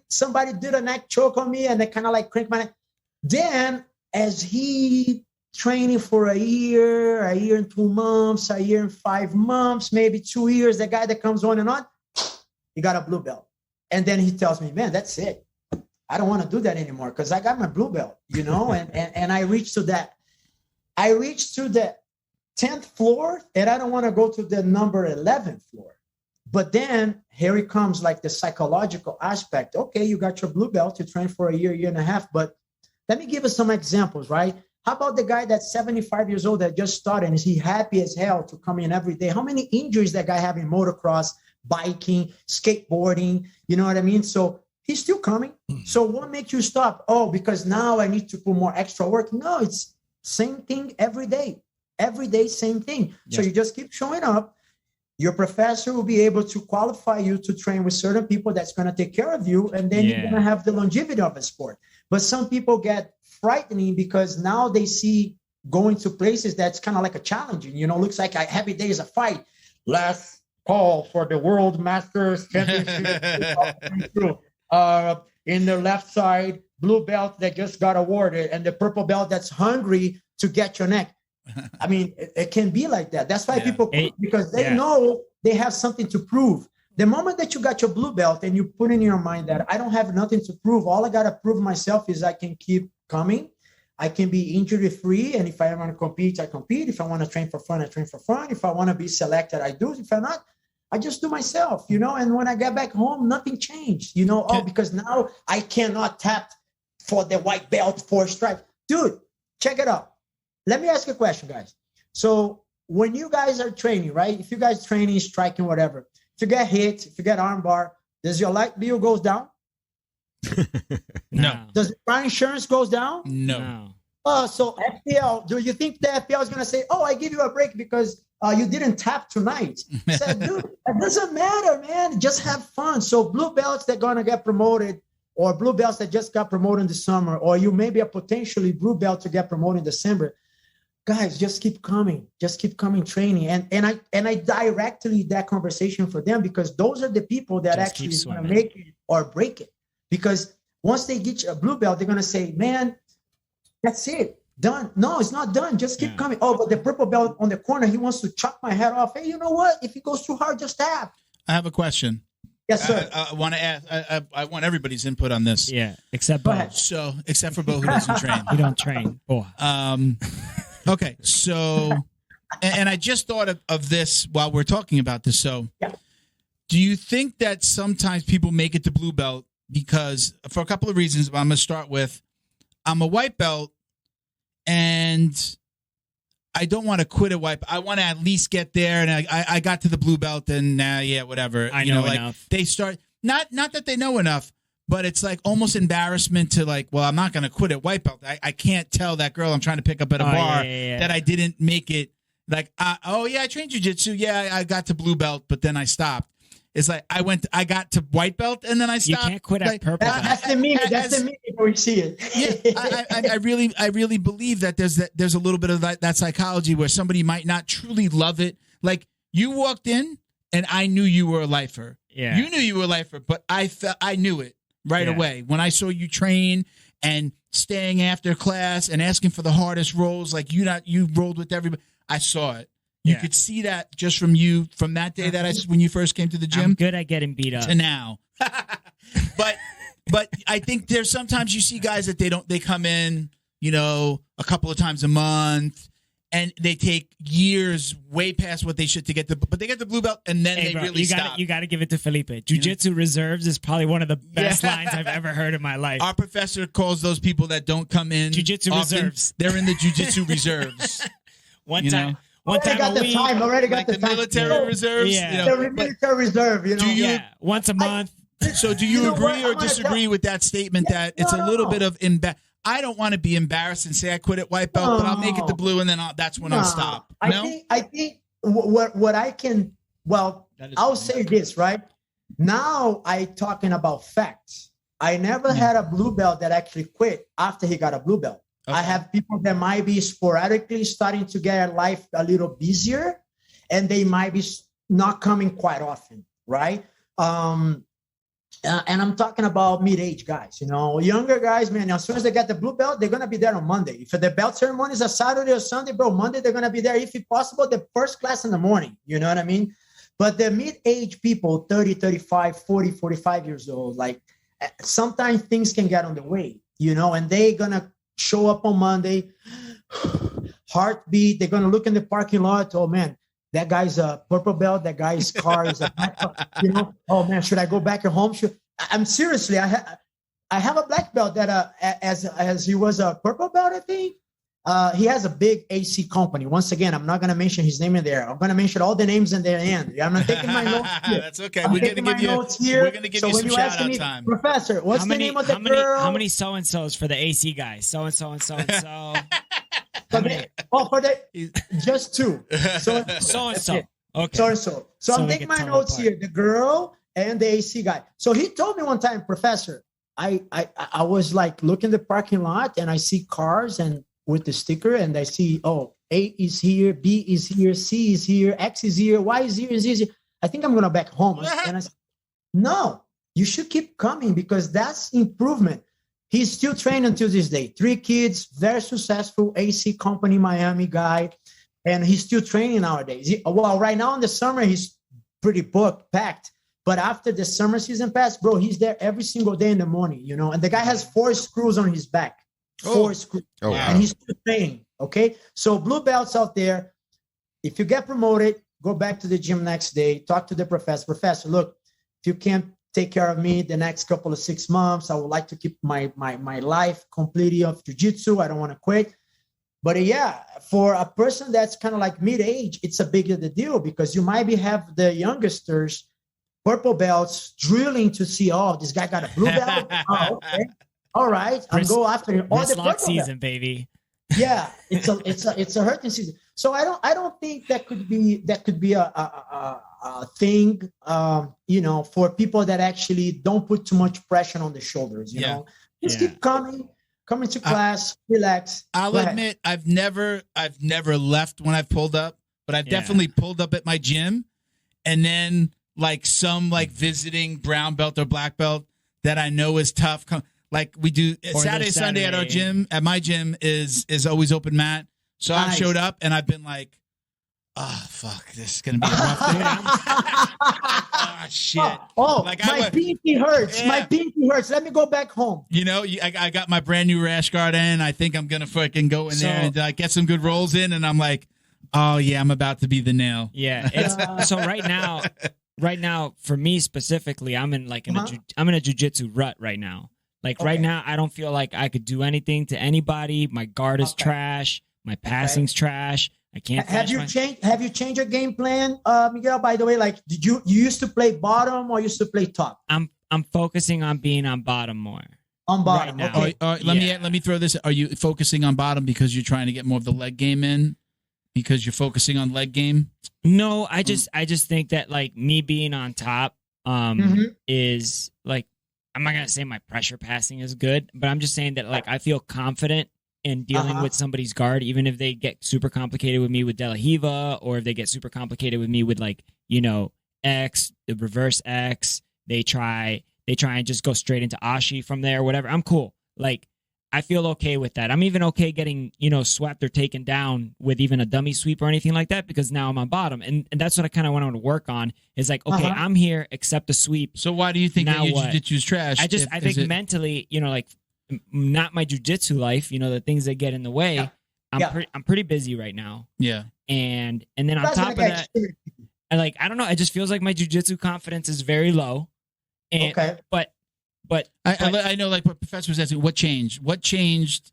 Speaker 4: somebody did a neck choke on me, and they kind of like cranked my neck. Then as he training for a year and 2 months, a year and 5 months, maybe 2 years, the guy that comes on and on, he got a blue belt. And then he tells me, man, that's it. I don't want to do that anymore because I got my blue belt, and I reached to that. I reached to the 10th floor, and I don't want to go to the number 11th floor. But then here it comes like the psychological aspect. Okay, you got your blue belt, you trained for a year and a half, but let me give us some examples, right? How about the guy that's 75 years old that just started? Is he happy as hell to come in every day? How many injuries that guy have in motocross, biking, skateboarding? You know what I mean? So he's still coming. So what makes you stop? Oh, because now I need to put more extra work. No, it's same thing every day. Every day, same thing. Yes. So you just keep showing up. Your professor will be able to qualify you to train with certain people that's going to take care of you. And then you're going to have the longevity of a sport. But some people get frightening because now they see going to places that's kind of like a challenging, looks like every day is a fight. Last call for the World Masters Championship. In the left side, blue belt that just got awarded, and the purple belt that's hungry to get your neck. I mean, it can be like that. That's why people, because they know they have something to prove. The moment that you got your blue belt and you put in your mind that I don't have nothing to prove, all I got to prove myself is I can keep coming. I can be injury free. And if I want to compete, I compete. If I want to train for fun, I train for fun. If I want to be selected, I do. If I'm not, I just do myself, and when I get back home, nothing changed, because now I cannot tap for the white belt 4 stripes. Dude, check it out. Let me ask you a question, guys. So when you guys are training, right? If you guys training, striking, whatever, if you get hit, if you get arm bar, does your light bill goes down?
Speaker 1: No.
Speaker 4: Does your insurance goes down?
Speaker 1: No.
Speaker 4: So FPL, do you think the FPL is going to say, oh, I give you a break because you didn't tap tonight? Said, dude, it doesn't matter, man. Just have fun. So blue belts that are going to get promoted, or blue belts that just got promoted in the summer, or you may be a potentially blue belt to get promoted in December. Guys, just keep coming. Just keep coming training. And I directly that conversation for them because those are the people that just actually going to make it or break it. Because once they get you a blue belt, they're going to say, man, that's it. Done. No, it's not done. Just keep coming. Oh, but the purple belt on the corner, he wants to chop my head off. Hey, you know what? If he goes too hard, just tap.
Speaker 1: I have a question.
Speaker 4: Yes, sir.
Speaker 1: I want to ask. I want everybody's input on this.
Speaker 2: Yeah, except Bo.
Speaker 1: So, except for Bo, who doesn't train.
Speaker 2: You don't train. Bo.
Speaker 1: Okay, so, and I just thought of this while we're talking about this. So, do you think that sometimes people make it to blue belt because, for a couple of reasons, but I'm going to start with, I'm a white belt, and I don't want to quit a white. I want to at least get there, and I got to the blue belt, and whatever.
Speaker 2: I know enough.
Speaker 1: They start not that they know enough, but it's like almost embarrassment to like, well, I'm not going to quit at white belt. I can't tell that girl I'm trying to pick up at a bar that I didn't make it. Like, I trained jiu-jitsu. Yeah, I got to blue belt, but then I stopped. It's like I got to white belt and then I stopped.
Speaker 2: You can't quit at purple belt.
Speaker 4: That's the meaning. That's the meaning before we see it.
Speaker 1: Yeah, I really believe that there's a little bit of that psychology where somebody might not truly love it. Like you walked in and I knew you were a lifer.
Speaker 2: Yeah,
Speaker 1: you knew you were a lifer, but I knew it right away when I saw you train and staying after class and asking for the hardest rolls. Like you rolled with everybody. I saw it. You could see that just from that day that when you first came to the gym.
Speaker 2: I'm good at getting beat up.
Speaker 1: To now. But I think there's sometimes you see guys that they come in, a couple of times a month and they take years way past what they should to get but they get the blue belt and then really stop.
Speaker 2: You got to give it to Felipe. Jiu-jitsu reserves is probably one of the best lines I've ever heard in my life.
Speaker 1: Our professor calls those people that don't come in
Speaker 2: Jiu-jitsu reserves.
Speaker 1: They're in the Jiu-Jitsu reserves.
Speaker 2: One time
Speaker 4: already got the time.
Speaker 1: Military reserves.
Speaker 2: Yeah.
Speaker 4: The military reserve,
Speaker 2: once a month.
Speaker 1: So do you agree or disagree with that statement that it's a little bit of I don't want to be embarrassed and say I quit at white belt, but I'll make it to blue, and then that's when I'll stop. No?
Speaker 4: I think what I can, I'll say this, right? Now I talking about facts. I never had a blue belt that actually quit after he got a blue belt. Okay. I have people that might be sporadically starting to get life a little busier, and they might be not coming quite often, right? And I'm talking about mid-age guys, younger guys, man. As soon as they get the blue belt, they're going to be there on Monday. If the belt ceremony is a Saturday or Sunday, bro, Monday, they're going to be there. If possible, the first class in the morning, you know what I mean? But the mid-age people, 30, 35, 40, 45 years old, like sometimes things can get on the way, and they're going to show up on Monday, heartbeat. They're going to look in the parking lot. Oh, man. That guy's a purple belt. That guy's car is a black belt. Oh man, should I go back at home? I'm seriously. I have a black belt that as he was a purple belt. I think he has a big AC company. Once again, I'm not going to mention his name in there. I'm going to mention all the names in their end. I'm not taking my notes here.
Speaker 1: That's okay. We're going to give you. We're going to give you some shout out time,
Speaker 4: Professor. What's the name of the girl?
Speaker 2: How many so and so's for the AC guys? So and so and so and so.
Speaker 4: Just two. So and so. Okay. So I'm taking my notes here. The girl and the AC guy. So he told me one time, Professor, I was like looking the parking lot and I see cars and with the sticker and I see, A is here, B is here, C is here, X is here, Y is here, Z is here. I think I'm gonna back home. And I said, no, you should keep coming because that's improvement. He's still training until this day. 3 kids, very successful AC company, Miami guy. And he's still training nowadays. Right now in the summer, he's pretty packed. But after the summer season passed, bro, he's there every single day in the morning, And the guy has 4 screws on his back. 4 screws. Oh, wow. And he's still training, okay? So blue belts out there, if you get promoted, go back to the gym next day, talk to the professor. Professor, look, if you can't take care of me the next couple of 6 months. I would like to keep my life completely of jiu-jitsu. I don't want to quit. But yeah, for a person that's kind of like mid-age, it's a bigger the deal because you might have the youngsters, purple belts, drilling to see, this guy got a blue belt. Okay. All right. I'll go after him.
Speaker 2: This lock season, baby.
Speaker 4: Yeah, it's a hurting season. So I don't think that could be a thing, for people that actually don't put too much pressure on the shoulders. You know, just keep coming to class, relax.
Speaker 1: I'll admit, I've never left when I've pulled up, but I've definitely pulled up at my gym, and then some visiting brown belt or black belt that I know is tough. Like we do Saturday, Sunday at our gym, at my gym is always open mat. So I've showed up and I've been like, oh, fuck, this is going to be a rough day. Oh, shit.
Speaker 4: My pinky hurts. Yeah. My pinky hurts. Let me go back home.
Speaker 1: I got my brand new rash guard in. I think I'm going to fucking go in there and get some good rolls in. And I'm like, oh, yeah, I'm about to be the nail.
Speaker 2: Yeah. So right now, for me specifically, I'm in I'm in a jiu-jitsu rut right now. Right now, I don't feel like I could do anything to anybody. My guard is trash. My passing's trash. I can't.
Speaker 4: Have you changed your game plan, Miguel? By the way, did you used to play bottom or used to play top?
Speaker 2: I'm focusing on being on bottom more.
Speaker 4: On bottom,
Speaker 2: right now.
Speaker 4: Okay.
Speaker 1: Let me throw this. Are you focusing on bottom because you're trying to get more of the leg game in? Because you're focusing on leg game?
Speaker 2: No, I just think that me being on top is I'm not gonna say my pressure passing is good, but I'm just saying that I feel confident in dealing with somebody's guard, even if they get super complicated with me with De La Hiva, or if they get super complicated with me with X, the reverse X. They try and just go straight into Ashi from there, whatever. I'm cool. I feel okay with that. I'm even okay getting, swept or taken down with even a dummy sweep or anything like that because now I'm on bottom. And that's what I kind of want to work on is I'm here, accept the sweep.
Speaker 1: So why do you think that your jiu-jitsu's trash?
Speaker 2: I think mentally, not my jiu-jitsu life, the things that get in the way. I'm pretty busy right now.
Speaker 1: Yeah.
Speaker 2: And then on top of that, I don't know. It just feels like my jiu-jitsu confidence is very low. And, But
Speaker 1: I know, what Professor was asking, what changed? What changed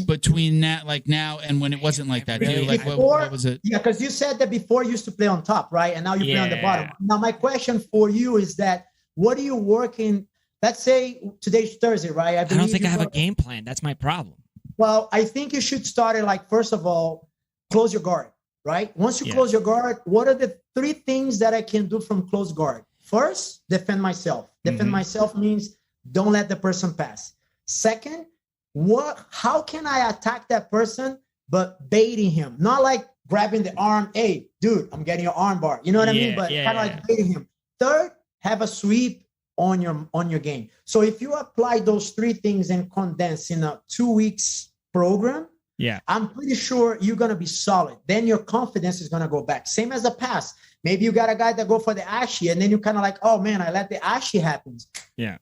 Speaker 1: between that, now and when it wasn't like that?
Speaker 2: Really?
Speaker 1: What was it?
Speaker 4: Yeah, because you said that before you used to play on top, right? And now you play on the bottom. Now, my question for you is that what are you working? Let's say today's Thursday, right?
Speaker 2: I don't think I have a game plan. That's my problem.
Speaker 4: Well, I think you should start it like, first of all, close your guard, right? Once you close your guard, what are the 3 things that I can do from close guard? First, defend myself. Defend myself means don't let the person pass. Second, how can I attack that person but baiting him? Not like grabbing the arm, hey, dude, I'm getting your arm bar. You know what I mean? But kind of like baiting him. Third, have a sweep on your game. So if you apply those 3 things and condense in a 2 weeks program, I'm pretty sure you're going to be solid. Then your confidence is going to go back. Same as the pass. Maybe you got a guy that go for the ashi, and then you kind of like, oh man, I let the ashi happen.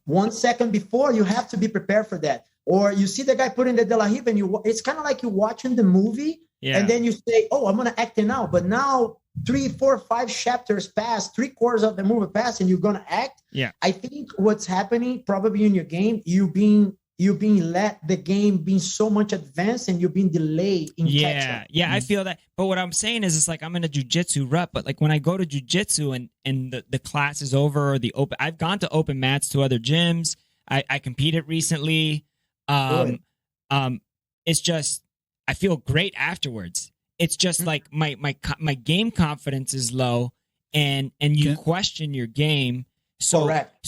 Speaker 4: 1 second before, you have to be prepared for that. Or you see the guy putting the de la riva, and it's kind of like you're watching the movie, and then you say, oh, I'm going to act it now. But now 3, 4, 5 chapters pass, 3/4 of the movie pass, and you're going to act. I think what's happening probably in your game, you being let the game being so much advanced, and you're being delayed in catch-up.
Speaker 2: I feel that. But what I'm saying is, it's like I'm in a jiu-jitsu rep, but like when I go to jiu-jitsu and the class is over, or I've gone to open mats to other gyms. I competed recently. It's just, I feel great afterwards. It's just like my game confidence is low, and you question your game. So
Speaker 4: correct.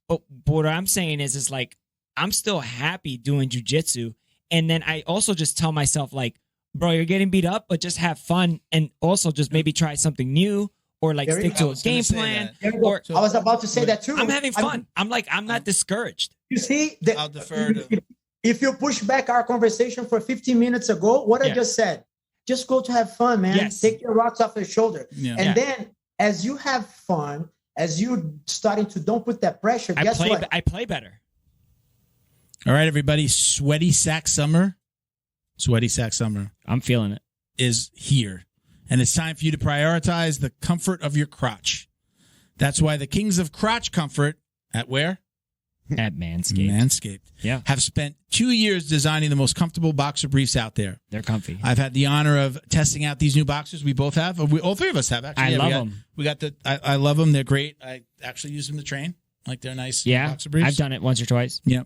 Speaker 2: But what I'm saying is like, I'm still happy doing jiu-jitsu. And then I also just tell myself, like, bro, you're getting beat up, but just have fun. And also just maybe try something new, or like stick to a game plan. Or
Speaker 4: I was about to say that too.
Speaker 2: I'm having fun. I'm not discouraged.
Speaker 4: You see,
Speaker 1: I'll defer to...
Speaker 4: if you push back our conversation for 15 minutes ago, what I just said, just go to have fun, man.
Speaker 2: Yes.
Speaker 4: Take your rocks off your shoulder. And then as you have fun, as you starting to don't put that pressure, guess what?
Speaker 2: I play better.
Speaker 1: All right, everybody. Sweaty Sack Summer
Speaker 2: I'm feeling it.
Speaker 1: is here. And it's time for you to prioritize the comfort of your crotch. That's why the kings of crotch comfort at where?
Speaker 2: At MANSCAPED.
Speaker 1: Yeah. Have spent 2 years designing the most comfortable boxer briefs out there.
Speaker 2: They're comfy.
Speaker 1: I've had the honor of testing out these new boxers. We both have. All 3 of us have, actually.
Speaker 2: I love them.
Speaker 1: I love them. They're great. I actually use them to train. Like, they're nice boxer briefs.
Speaker 2: I've done it once or twice.
Speaker 1: Yeah.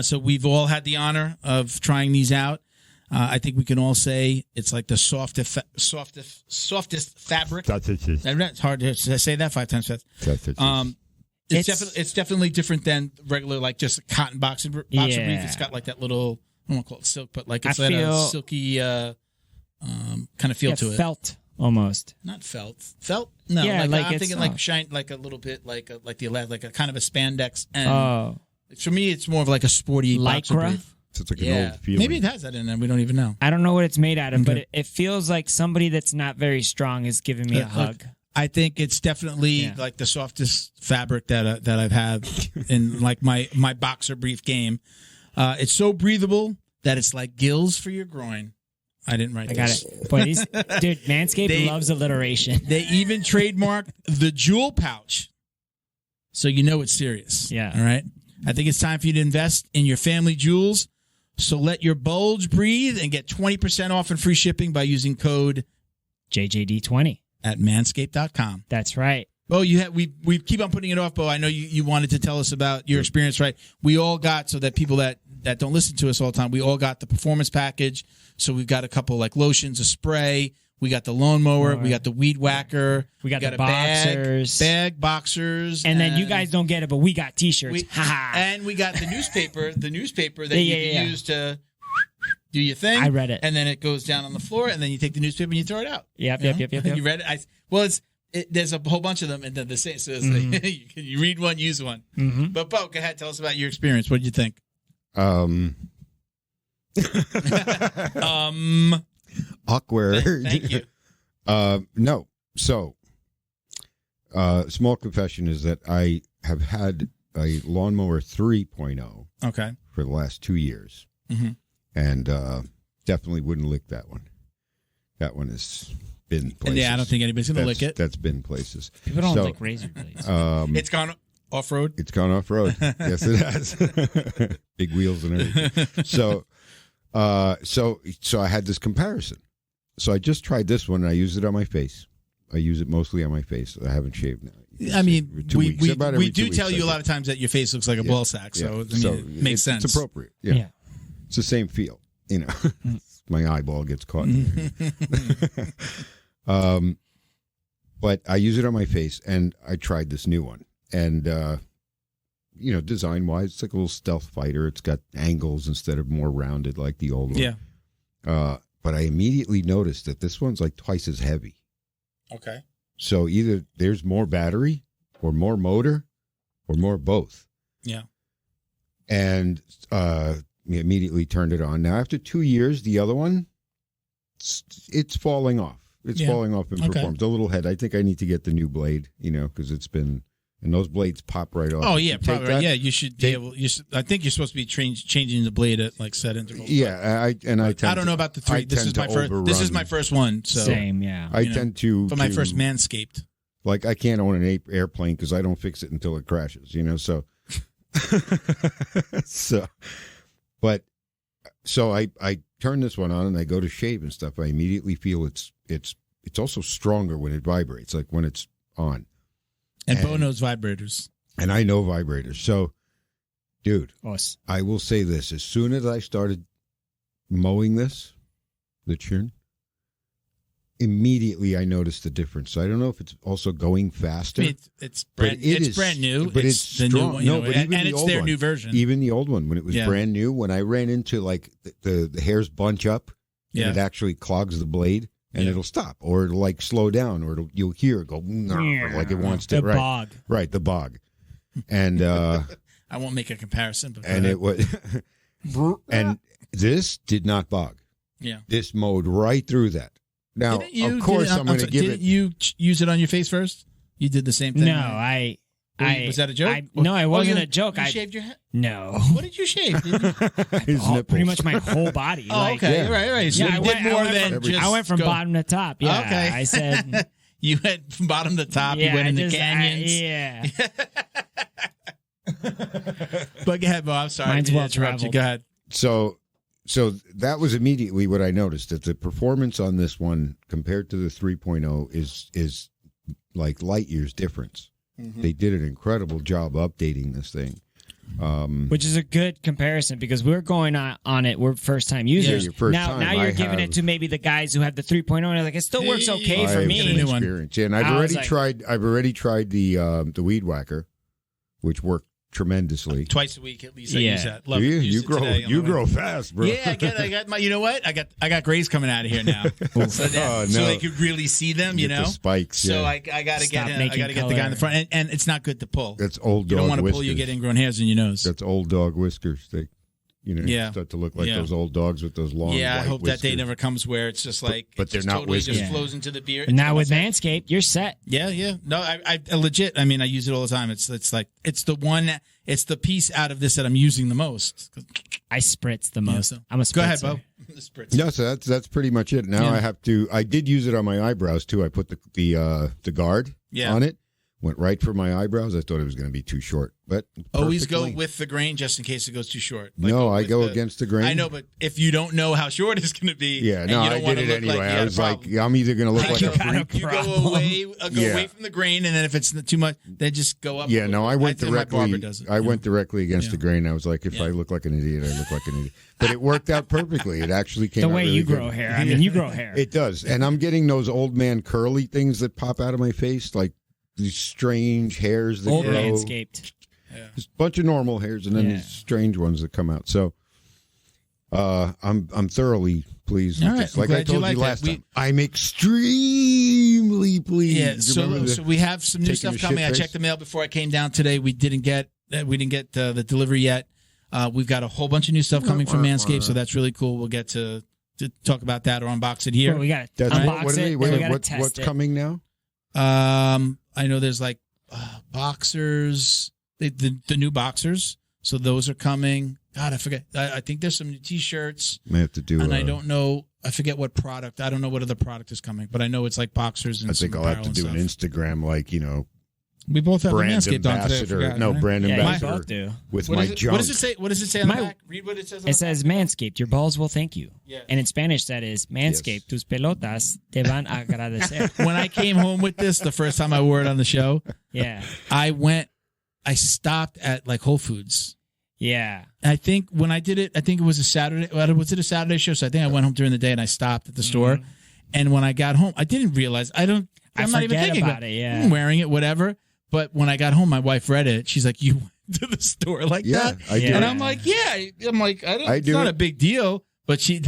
Speaker 1: So we've all had the honor of trying these out. I think we can all say it's like the softest fabric. It's hard to say that 5 times fast. It's definitely different than regular, like just a cotton boxer brief. It's got like that little, I don't want to call it silk, but like it's a silky kind of feel to it.
Speaker 2: Felt almost.
Speaker 1: Not felt. Felt? No.
Speaker 2: Yeah,
Speaker 1: like I'm thinking like shine, like a little bit like a kind of a spandex. And for me, it's more of like a sporty boxer brief.
Speaker 3: So it's like an old feeling.
Speaker 1: Maybe it has that in there. We don't even know.
Speaker 2: I don't know what it's made out of, but it feels like somebody that's not very strong is giving me a hug.
Speaker 1: I think it's definitely like the softest fabric that I've had in like my boxer brief game. It's so breathable that it's like gills for your groin. I didn't write this.
Speaker 2: I got it. Boy, dude, Manscaped loves alliteration.
Speaker 1: They even trademarked the jewel pouch. So you know it's serious.
Speaker 2: Yeah.
Speaker 1: All right. I think it's time for you to invest in your family jewels. So let your bulge breathe and get 20% off and free shipping by using code
Speaker 2: JJD20
Speaker 1: at manscaped.com.
Speaker 2: That's right.
Speaker 1: Bo, we keep on putting it off, Bo. I know you wanted to tell us about your experience, right? We all got, so that people that don't listen to us all the time, we all got the performance package. So we've got a couple like lotions, a spray. We got the lawnmower. We got the weed whacker.
Speaker 2: We got the
Speaker 1: a
Speaker 2: boxers.
Speaker 1: Bag, boxers.
Speaker 2: And then you guys don't get it, but we got T-shirts.
Speaker 1: And we got the newspaper that you can use to do your thing.
Speaker 2: I read it.
Speaker 1: And then it goes down on the floor, and then you take the newspaper and you throw it out.
Speaker 2: Yep.
Speaker 1: You read it? There's a whole bunch of them, and then the same. So it's like, you read one, use one. Mm-hmm. But Bo, go ahead, tell us about your experience. What did you think?
Speaker 3: Awkward.
Speaker 1: Thank you.
Speaker 3: No. So, small confession is that I have had a lawnmower 3.0.
Speaker 1: Okay.
Speaker 3: For the last 2 years, and definitely wouldn't lick that one. That one has been places.
Speaker 1: Yeah, I don't think anybody's gonna lick it.
Speaker 3: That's been places.
Speaker 2: People don't lick razor blades.
Speaker 1: It's gone off road.
Speaker 3: It's gone off road. Yes, it has. Big wheels and everything. So I had this comparison. So I just tried this one, and I used it on my face. I use it mostly on my face. I haven't shaved now.
Speaker 1: I mean, we do
Speaker 3: 2 weeks,
Speaker 1: tell you a lot of times that your face looks like a ball sack, so, it makes sense.
Speaker 3: It's appropriate. Yeah. It's the same feel, My eyeball gets caught in there. But I use it on my face, and I tried this new one. And, design-wise, it's like a little stealth fighter. It's got angles instead of more rounded like the old one.
Speaker 1: Yeah.
Speaker 3: But I immediately noticed that this one's like twice as heavy.
Speaker 1: Okay.
Speaker 3: So either there's more battery or more motor or more both.
Speaker 1: Yeah.
Speaker 3: And we immediately turned it on. Now, after 2 years, the other one, it's falling off. It's falling off in performance. A little head. I think I need to get the new blade, because it's been... And those blades pop right off.
Speaker 1: Oh yeah, probably. Right. Yeah, you should be able. I think you're supposed to be changing the blade at like set intervals.
Speaker 3: Yeah, I
Speaker 1: don't know about the 3. This is my first. This is my first one. So
Speaker 2: same. Yeah.
Speaker 3: I tend to
Speaker 1: for my first MANSCAPED.
Speaker 3: Like I can't own an airplane because I don't fix it until it crashes. So. So I turn this one on and I go to shave and stuff. I immediately feel it's also stronger when it vibrates, like when it's on.
Speaker 1: And Bo knows vibrators.
Speaker 3: And I know vibrators. So, dude, I will say this. As soon as I started mowing the chin, immediately I noticed the difference. So I don't know if it's also going faster.
Speaker 1: It's brand new.
Speaker 3: But it's the
Speaker 1: strong.
Speaker 3: New one.
Speaker 1: And it's their new version.
Speaker 3: Even the old one, when it was brand new, when I ran into like the hairs bunch up, and it actually clogs the blade. And it'll stop, or it'll like slow down, or you'll hear it go like it wants to.
Speaker 2: The bog,
Speaker 3: right? The bog, and
Speaker 1: I won't make a comparison, but
Speaker 3: it was, and this did not bog.
Speaker 1: Yeah,
Speaker 3: this mowed right through that. Now, of course, I'm going to give it.
Speaker 1: Didn't you use it on your face first? You did the same thing.
Speaker 2: No,
Speaker 1: was that a joke?
Speaker 2: No, it wasn't a joke.
Speaker 1: You shaved your head?
Speaker 2: No.
Speaker 1: What did you shave?
Speaker 2: Pretty much my whole body.
Speaker 1: Okay, right. So you did more than just.
Speaker 2: I went from bottom to top. Yeah,
Speaker 1: okay.
Speaker 2: I said
Speaker 1: you went from bottom to top. You went in the canyons.
Speaker 2: Yeah.
Speaker 1: But go ahead, Bo. I'm sorry.
Speaker 2: Mine's well traveled.
Speaker 1: Go ahead.
Speaker 3: So that was immediately what I noticed, that the performance on this one compared to the 3.0 is like light years difference. Mm-hmm. They did an incredible job updating this thing.
Speaker 2: Which is a good comparison because we're going on it. We're first time users.
Speaker 3: Yeah, your first
Speaker 2: now you're giving it to maybe the guys who have the 3.0 and they're like, it still works okay for me.
Speaker 3: Experience. Yeah, and I've already tried the weed whacker, which worked tremendously.
Speaker 1: Twice a week at least. I use that. Love
Speaker 3: you grow fast, bro.
Speaker 1: Yeah, I got my. You know what? I got grays coming out of here now, so they could really see them. The
Speaker 3: spikes.
Speaker 1: So I got to get the guy in the front, and it's not good to pull.
Speaker 3: That's old dog.
Speaker 1: You don't want to
Speaker 3: whiskers.
Speaker 1: pull. You get ingrown hairs in your nose.
Speaker 3: That's old dog whiskers. They. Start to look like those old dogs with those long.
Speaker 1: Yeah,
Speaker 3: white
Speaker 1: I hope
Speaker 3: whiskers.
Speaker 1: that day never comes where it's just like,
Speaker 3: but they're not
Speaker 1: totally
Speaker 3: whiskers.
Speaker 1: just flows into the beard.
Speaker 2: And now with MANSCAPED, you're set.
Speaker 1: Yeah. No, I legit. I mean, I use it all the time. It's the piece out of this that I'm using the most.
Speaker 2: I spritz the most.
Speaker 1: Yeah, so.
Speaker 2: I'm a spritzer.
Speaker 1: Go ahead, Bo.
Speaker 3: No, so that's pretty much it. Now I did use it on my eyebrows too. I put the guard on it. Went right for my eyebrows. I thought it was going to be too short, but
Speaker 1: always go with the grain just in case it goes too short.
Speaker 3: I go against the grain.
Speaker 1: I know, but if you don't know how short it's going to be,
Speaker 3: I did it anyway. I was like, I'm either going to look like a freak.
Speaker 1: You go away from the grain, and then if it's too much, then just go up.
Speaker 3: Yeah, no, I went directly. I went directly against the grain. I was like, if I look like an idiot, I look like an idiot. But it worked out perfectly. It actually came out
Speaker 2: the way
Speaker 3: really
Speaker 2: you
Speaker 3: good.
Speaker 2: grow hair. I mean, you grow hair.
Speaker 3: It does, and I'm getting those old man curly things that pop out of my face, like these strange hairs that
Speaker 2: old
Speaker 3: grow.
Speaker 2: MANSCAPED.
Speaker 3: Just a bunch of normal hairs and then these strange ones that come out. So I'm thoroughly pleased with this. Like I told you last time, I'm extremely pleased.
Speaker 1: Yeah, so we have some new stuff coming. I checked the mail before I came down today. We didn't get the delivery yet. We've got a whole bunch of new stuff coming from MANSCAPED, so that's really cool. We'll get to talk about that or unbox it here.
Speaker 2: Well, we got to unbox it.
Speaker 3: What's coming now?
Speaker 1: I know there's like boxers, the new boxers. So those are coming. God, I forget. I think there's some new T-shirts.
Speaker 3: May have to do.
Speaker 1: And I don't know. I forget what product. I don't know what other product is coming, but I know it's like boxers and.
Speaker 3: I think I'll have to do an Instagram,
Speaker 1: We both have
Speaker 3: brand
Speaker 1: the Manscaped on today.
Speaker 3: Brand ambassador.
Speaker 2: Both do.
Speaker 3: With my junk.
Speaker 1: What does it say? What does it say on the back? Read what it says.
Speaker 2: It says Manscaped. Your balls will thank you.
Speaker 1: Yeah.
Speaker 2: And in Spanish, that is Manscaped. Tus pelotas te van a agradecer.
Speaker 1: When I came home with this, the first time I wore it on the show, I stopped at like Whole Foods.
Speaker 2: Yeah.
Speaker 1: I think when I did it, I think it was a Saturday. Was it a Saturday show? So I think I went home during the day and I stopped at the store. And when I got home, I didn't realize. I'm not even thinking about it.
Speaker 2: Yeah.
Speaker 1: I'm wearing it, whatever. But when I got home, my wife read it. She's like, "You went to the store like that?"
Speaker 3: I do.
Speaker 1: And I'm like, "Yeah." I'm like, "It's not a big deal." But she,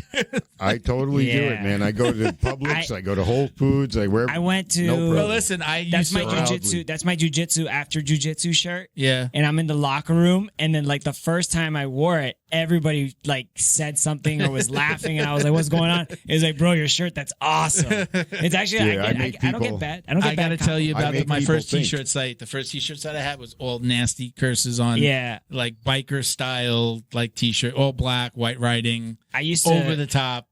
Speaker 3: I totally do it, man. I go to Publix, I go to Whole Foods, I went to.
Speaker 1: Well, listen,
Speaker 2: that's my jiu-jitsu. That's my jiu-jitsu after jiu-jitsu shirt.
Speaker 1: Yeah.
Speaker 2: And I'm in the locker room, and then like the first time I wore it, everybody like said something or was laughing, and I was like, "What's going on?" It was like, "Bro, your shirt, that's awesome." It's actually I don't get bad. I
Speaker 1: got to tell you about my first T-shirt site. The first T-shirt site I had was all nasty curses on.
Speaker 2: Yeah.
Speaker 1: Like biker style, like T-shirt, all black, white writing.
Speaker 2: I used to
Speaker 1: over the top,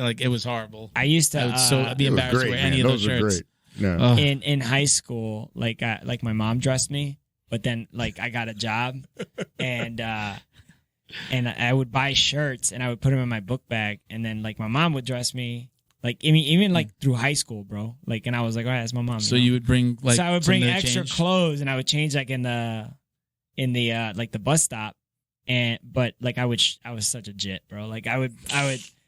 Speaker 1: like it was horrible.
Speaker 2: I used to
Speaker 1: I'd be embarrassed to wear any of those shirts.
Speaker 3: No.
Speaker 2: In high school, like my mom dressed me, but then like I got a job, and I would buy shirts and I would put them in my book bag, and then like my mom would dress me. Like even like through high school, bro. Like, and I was like, all right, that's my mom.
Speaker 1: So you would bring like.
Speaker 2: So I would bring extra clothes, and I would change like in the like the bus stop. But like I was such a jit, bro. Like I would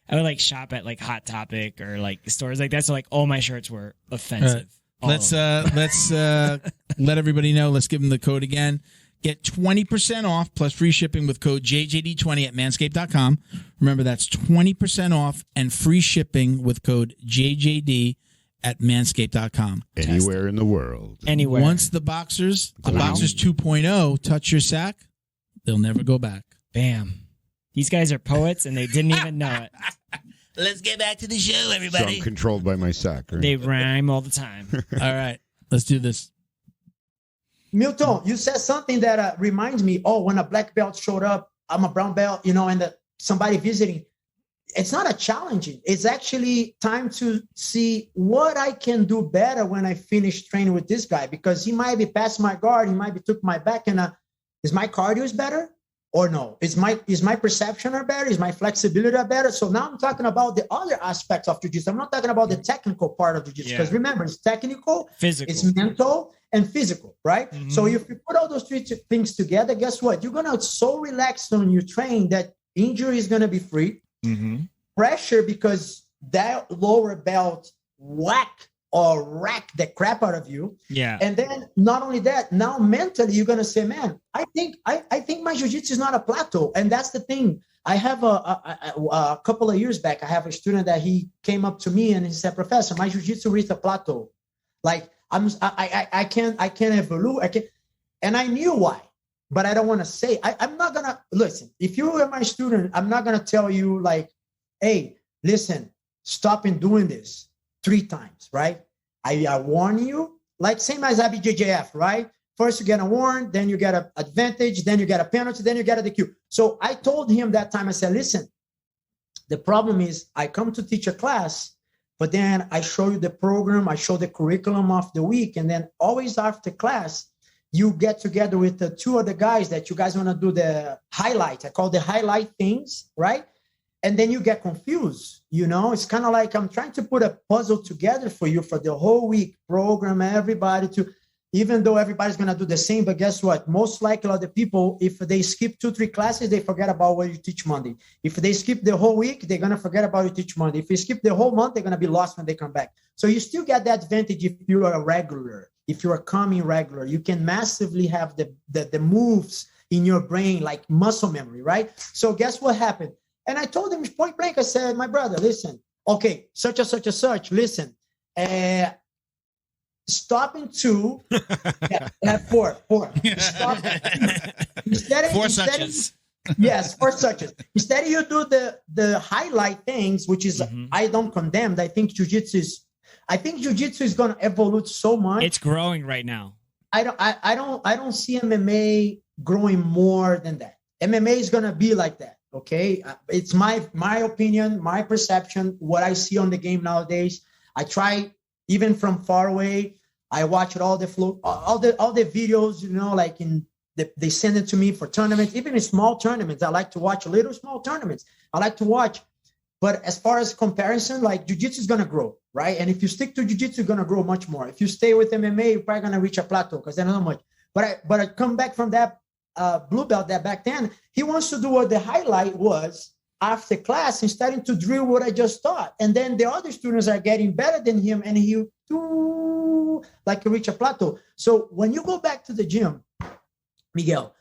Speaker 2: like shop at like Hot Topic or like stores like that. So like all my shirts were offensive.
Speaker 1: Let's let everybody know. Let's give them the code again. Get 20% off plus free shipping with code JJD20 at manscaped.com. Remember, that's 20% off and free shipping with code JJD at manscaped.com.
Speaker 3: Anywhere in the world.
Speaker 2: Anywhere.
Speaker 1: Once the Boxers 2.0 touch your sack, they'll never go back.
Speaker 2: Bam. These guys are poets, and they didn't even know it.
Speaker 1: Let's get back to the show, everybody.
Speaker 3: So I'm controlled by my sack. Right?
Speaker 2: They rhyme all the time.
Speaker 1: All right. Let's do this.
Speaker 4: Milton, you said something that reminds me, when a black belt showed up, I'm a brown belt, and somebody visiting. It's not a challenging. It's actually time to see what I can do better when I finish training with this guy, because he might be past my guard. He might be took my back, and is my cardio is better or no? Is my perception are better? Is my flexibility are better? So now I'm talking about the other aspects of jiu-jitsu. I'm not talking about the technical part of jiu-jitsu, because remember, it's technical,
Speaker 2: physical,
Speaker 4: it's mental, and physical, right? Mm-hmm. So if you put all those three things together, guess what? You're gonna so relaxed on your train that injury is gonna be free.
Speaker 2: Mm-hmm.
Speaker 4: Pressure, because that lower belt rack the crap out of you.
Speaker 2: Yeah.
Speaker 4: And then not only that, now mentally you're gonna say, man, I think my jiu-jitsu is not a plateau. And that's the thing. I have a couple of years back, I have a student that he came up to me and he said, "Professor, my jiu-jitsu reached a plateau. Like I can't evolve. I can't." And I knew why, but I don't want to say. I'm not gonna listen. If you were my student, I'm not gonna tell you like, "Hey, listen, stop in doing this 3 times," right? I warn you, like same as IBJJF, right? First you get a warn, then you get an advantage, then you get a penalty, then you get a DQ. So I told him that time, I said, listen, the problem is I come to teach a class, but then I show you the program, I show the curriculum of the week, and then always after class, you get together with the 2 other guys that you guys want to do the highlight. I call the highlight things, right? And then you get confused, It's kind of like I'm trying to put a puzzle together for you for the whole week, program everybody to, even though everybody's going to do the same, but guess what? Most likely other people, if they skip 2-3 classes, they forget about what you teach Monday. If they skip the whole week, they're going to forget about what you teach Monday. If you skip the whole month, they're going to be lost when they come back. So you still get that advantage if you are a regular, if you are coming regular. You can massively have the moves in your brain, like muscle memory, right? So guess what happened? And I told him point blank, I said, my brother, listen, okay, such and such, listen, stop in 2, four. Stop. Instead
Speaker 1: 4 suches.
Speaker 4: Yes, 4 suches. Instead you do the highlight things, which is, I don't condemn. I think jiu-jitsu is going to evolve so much.
Speaker 2: It's growing right now.
Speaker 4: I don't see MMA growing more than that. MMA is going to be like that. Okay, it's my opinion, my perception, what I see on the game nowadays. I try, even from far away, I watched all the videos, you know, like they send it to me for tournaments, even in small tournaments. I like to watch little small tournaments. I like to watch. But as far as comparison, like jiu-jitsu is going to grow, right? And if you stick to jiu-jitsu, you're going to grow much more. If you stay with MMA, you're probably going to reach a plateau because there's not much. But I come back from that blue belt that back then, he wants to do what the highlight was after class and starting to drill what I just taught. And then the other students are getting better than him and he like reach a plateau. So when you go back to the gym, Miguel,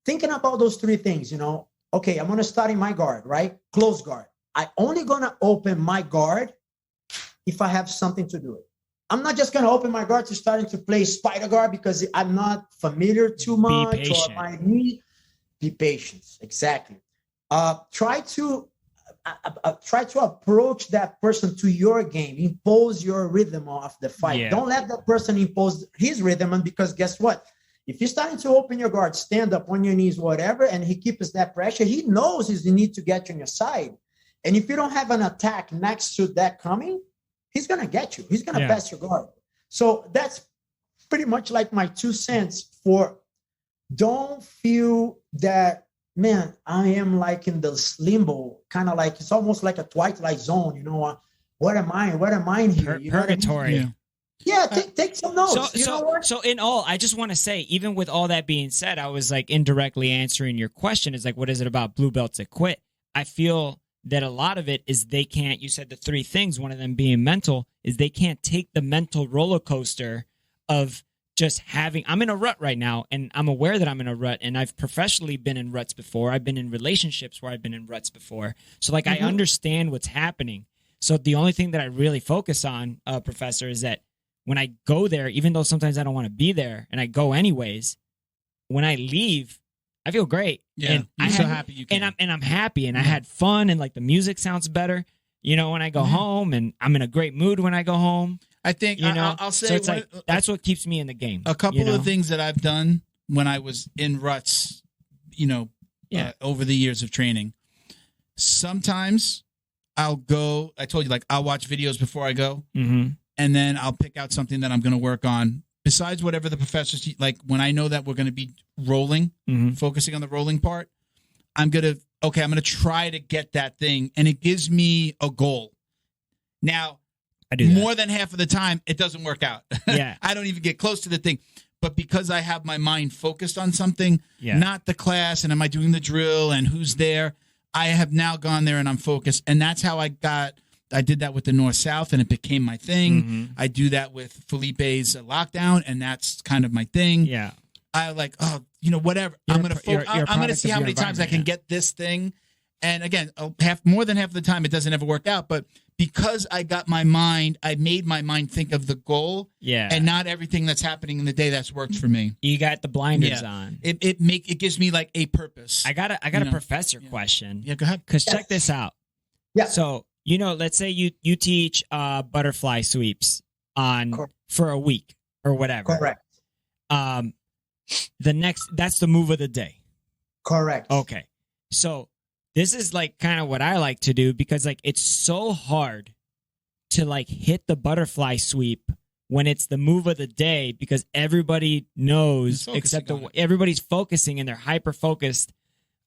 Speaker 4: thinking about those three things, you know, okay, I'm going to start in my guard, right? Close guard. I only going to open my guard if I have something to do it. I'm not just going to open my guard to starting to play spider guard because I'm not familiar too much. Or my knee. Be patient. Exactly. Try to approach that person to your game. Impose your rhythm of the fight. Yeah. Don't let that person impose his rhythm. Because guess what? If you're starting to open your guard, stand up on your knees, whatever, and he keeps that pressure, he knows he's the need to get you on your side. And if you don't have an attack next to that coming, he's going to get you. He's going to pass your guard. So that's pretty much like my 2 cents for don't feel that, man, I am like in this limbo, kind of like, it's almost like a twilight zone, you know, what am I here? You
Speaker 2: Purgatory.
Speaker 4: Know what I mean? Yeah, take some notes.
Speaker 2: So in all, I just want to say, even with all that being said, I was like indirectly answering your question is like, what is it about blue belts that quit? I feel that a lot of it is they can't, you said the 3 things, one of them being mental, is they can't take the mental roller coaster of just having, I'm in a rut right now, and I'm aware that I'm in a rut, and I've professionally been in ruts before. I've been in relationships where I've been in ruts before. So like I understand what's happening. So the only thing that I really focus on, Professor, is that when I go there, even though sometimes I don't want to be there, and I go anyways, when I leave, I feel great.
Speaker 1: Yeah,
Speaker 2: and
Speaker 1: I'm so happy you came.
Speaker 2: And I'm happy, and I had fun, and like the music sounds better, you know, when I go home, and I'm in a great mood when I go home.
Speaker 1: I think, you know, I'll say,
Speaker 2: so it's like that's what keeps me in the game.
Speaker 1: A couple of things that I've done when I was in ruts, you know, over the years of training. Sometimes I'll go. I told you, like, I'll watch videos before I go, and then I'll pick out something that I'm going to work on. Besides whatever the professors, like when I know that we're going to be rolling, focusing on the rolling part, I'm going to try to get that thing. And it gives me a goal. Now,
Speaker 2: I do that.
Speaker 1: More than half of the time, it doesn't work out.
Speaker 2: Yeah.
Speaker 1: I don't even get close to the thing. But because I have my mind focused on something, not the class and am I doing the drill and who's there, I have now gone there and I'm focused. And that's how I did that with the North-South, and it became my thing. I do that with Felipe's lockdown, and that's kind of my thing.
Speaker 2: Yeah.
Speaker 1: I like, whatever. I'm going to see how many times I can get this thing. And again, more than half of the time, it doesn't ever work out. But because I made my mind think of the goal, and not everything that's happening in the day that's worked for me.
Speaker 2: You got the blinders on.
Speaker 1: It gives me like a purpose.
Speaker 2: I got a professor question.
Speaker 1: Yeah, go ahead.
Speaker 2: Because check this out.
Speaker 4: Yeah.
Speaker 2: So, you know, let's say you teach butterfly sweeps for a week or whatever.
Speaker 4: Correct.
Speaker 2: That's the move of the day.
Speaker 4: Correct.
Speaker 2: Okay. So this is like kind of what I like to do because like it's so hard to like hit the butterfly sweep when it's the move of the day because everybody knows everybody's focusing and they're hyper focused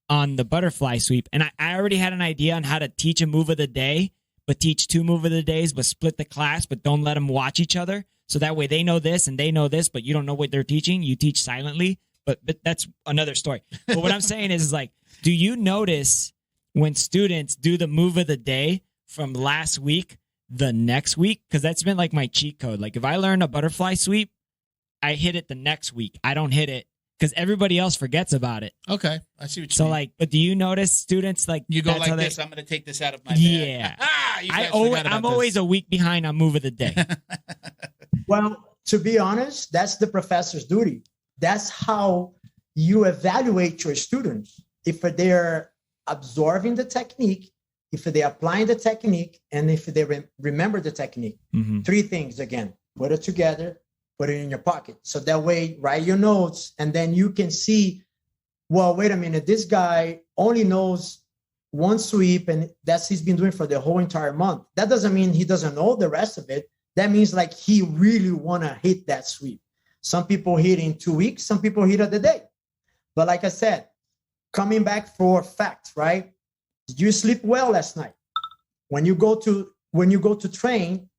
Speaker 2: on the butterfly sweep. And I already had an idea on how to teach a move of the day, but teach 2 move of the days, but split the class, but don't let them watch each other. So that way they know this and they know this, but you don't know what they're teaching. You teach silently, but that's another story. But what I'm saying is like, do you notice when students do the move of the day from last week, the next week? Because that's been like my cheat code. Like if I learn a butterfly sweep, I hit it the next week. I don't hit it because everybody else forgets about it.
Speaker 1: Okay, I see what you mean.
Speaker 2: So like, but do you notice students like
Speaker 1: you go like this? I'm going to take this out of my bag.
Speaker 2: Yeah. I'm always a week behind on move of the day.
Speaker 4: Well, to be honest, that's the professor's duty. That's how you evaluate your students. If they're absorbing the technique, if they're applying the technique, and if they remember the technique. 3 things again: put it together, put it in your pocket. So that way, write your notes, and then you can see, well, wait a minute, this guy only knows one sweep, and that's he's been doing for the whole entire month. That doesn't mean he doesn't know the rest of it. that means like he really want to hit that sweep. Some people hit in 2 weeks, some people hit at the day. But like I said, coming back for facts, right? Did you sleep well last night? When you go to train,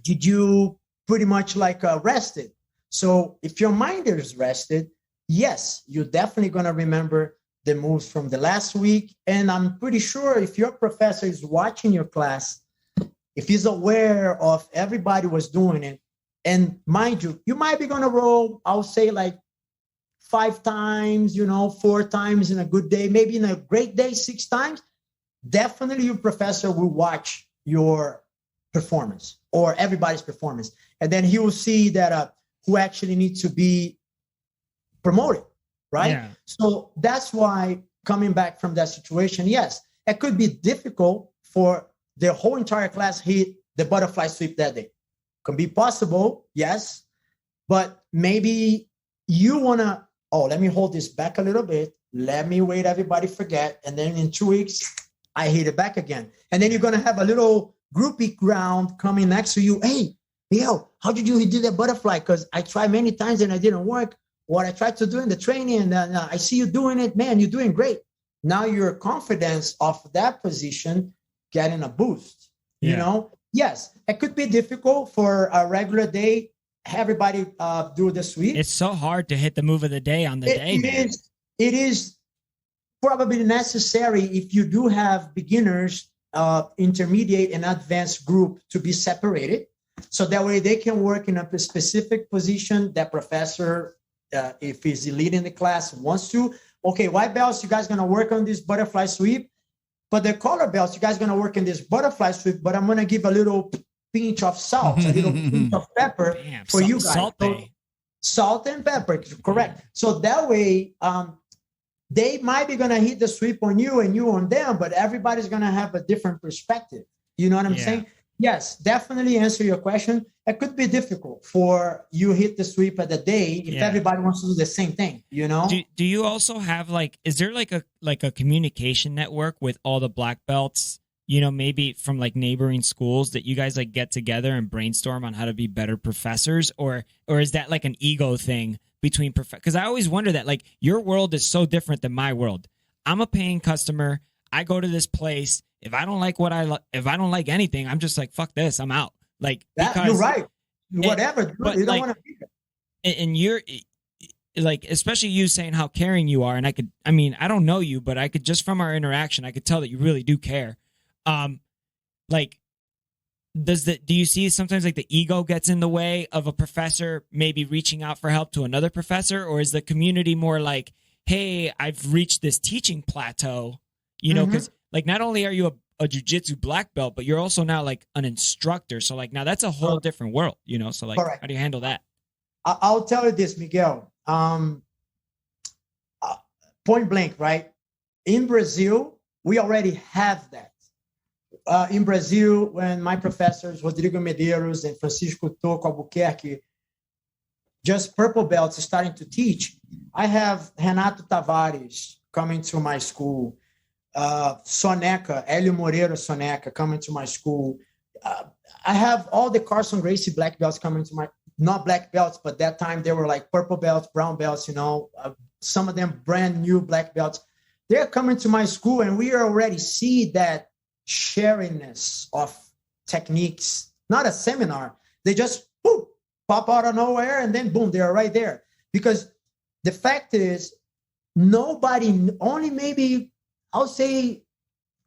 Speaker 4: did you pretty much like rested? So if your mind is rested, yes, you're definitely going to remember the moves from the last week. And I'm pretty sure if your professor is watching your class, if he's aware of everybody was doing it, and mind you, you might be going to roll, I'll say like 5 times, 4 times in a good day, maybe in a great day, 6 times. Definitely your professor will watch your performance or everybody's performance. And then he will see that who actually needs to be promoted, right? Yeah. So that's why coming back from that situation, yes, it could be difficult for the whole entire class hit the butterfly sweep that day. Can be possible, yes, but maybe you want to, let me hold this back a little bit. Let me wait, everybody forget. And then in 2 weeks, I hit it back again. And then you're going to have a little groupie round coming next to you. Hey, Michel, how did you do that butterfly? Because I tried many times and it didn't work. What I tried to do in the training, and I see you doing it. Man, you're doing great. Now your confidence of that position getting a boost, Yes, it could be difficult for a regular day. Everybody do the sweep.
Speaker 2: It's so hard to hit the move of the day on the day, man.
Speaker 4: It is probably necessary if you do have beginners, intermediate, and advanced group to be separated. So that way they can work in a specific position that professor, if he's leading the class, wants to. Okay, white belts, you guys going to work on this butterfly sweep. But the color belts, you guys going to work in this butterfly sweep, but I'm going to give a little pinch of salt, a little pinch of pepper for you guys. Salt and pepper, correct. So that way, they might be going to hit the sweep on you and you on them, but everybody's going to have a different perspective. You know what I'm saying? Yes, definitely answer your question. It could be difficult for you hit the sweep of the day if everybody wants to do the same thing,
Speaker 2: Do you also have is there like a communication network with all the black belts, maybe from like neighboring schools that you guys like get together and brainstorm on how to be better professors, or is that like an ego thing between because I always wonder that like your world is so different than my world. I'm a paying customer. I go to this place. If I don't like if I don't like anything, I'm just like, fuck this, I'm out. Like
Speaker 4: that, you're right. Whatever, but you don't want to be there.
Speaker 2: And you're like, especially you saying how caring you are, and I don't know you, but I could just from our interaction, I could tell that you really do care. Like, do you see sometimes like the ego gets in the way of a professor maybe reaching out for help to another professor, or is the community more like, hey, I've reached this teaching plateau, because like not only are you a jiu-jitsu black belt, but you're also now like an instructor. So like now that's a whole different world, so like how do you handle that?
Speaker 4: I'll tell you this, Miguel, point blank, right? In Brazil, we already have that. In Brazil, when my professors, Rodrigo Medeiros and Francisco Toco Albuquerque, just purple belts starting to teach, I have Renato Tavares coming to my school, Soneca, Hélio Moreira Soneca coming to my school. I have all the Carlson Gracie black belts coming to not black belts, but that time they were like purple belts, brown belts, some of them brand new black belts. They're coming to my school and we already see that sharingness of techniques, not a seminar. They just pop out of nowhere and then boom, they're right there. Because the fact is nobody, only maybe I'll say,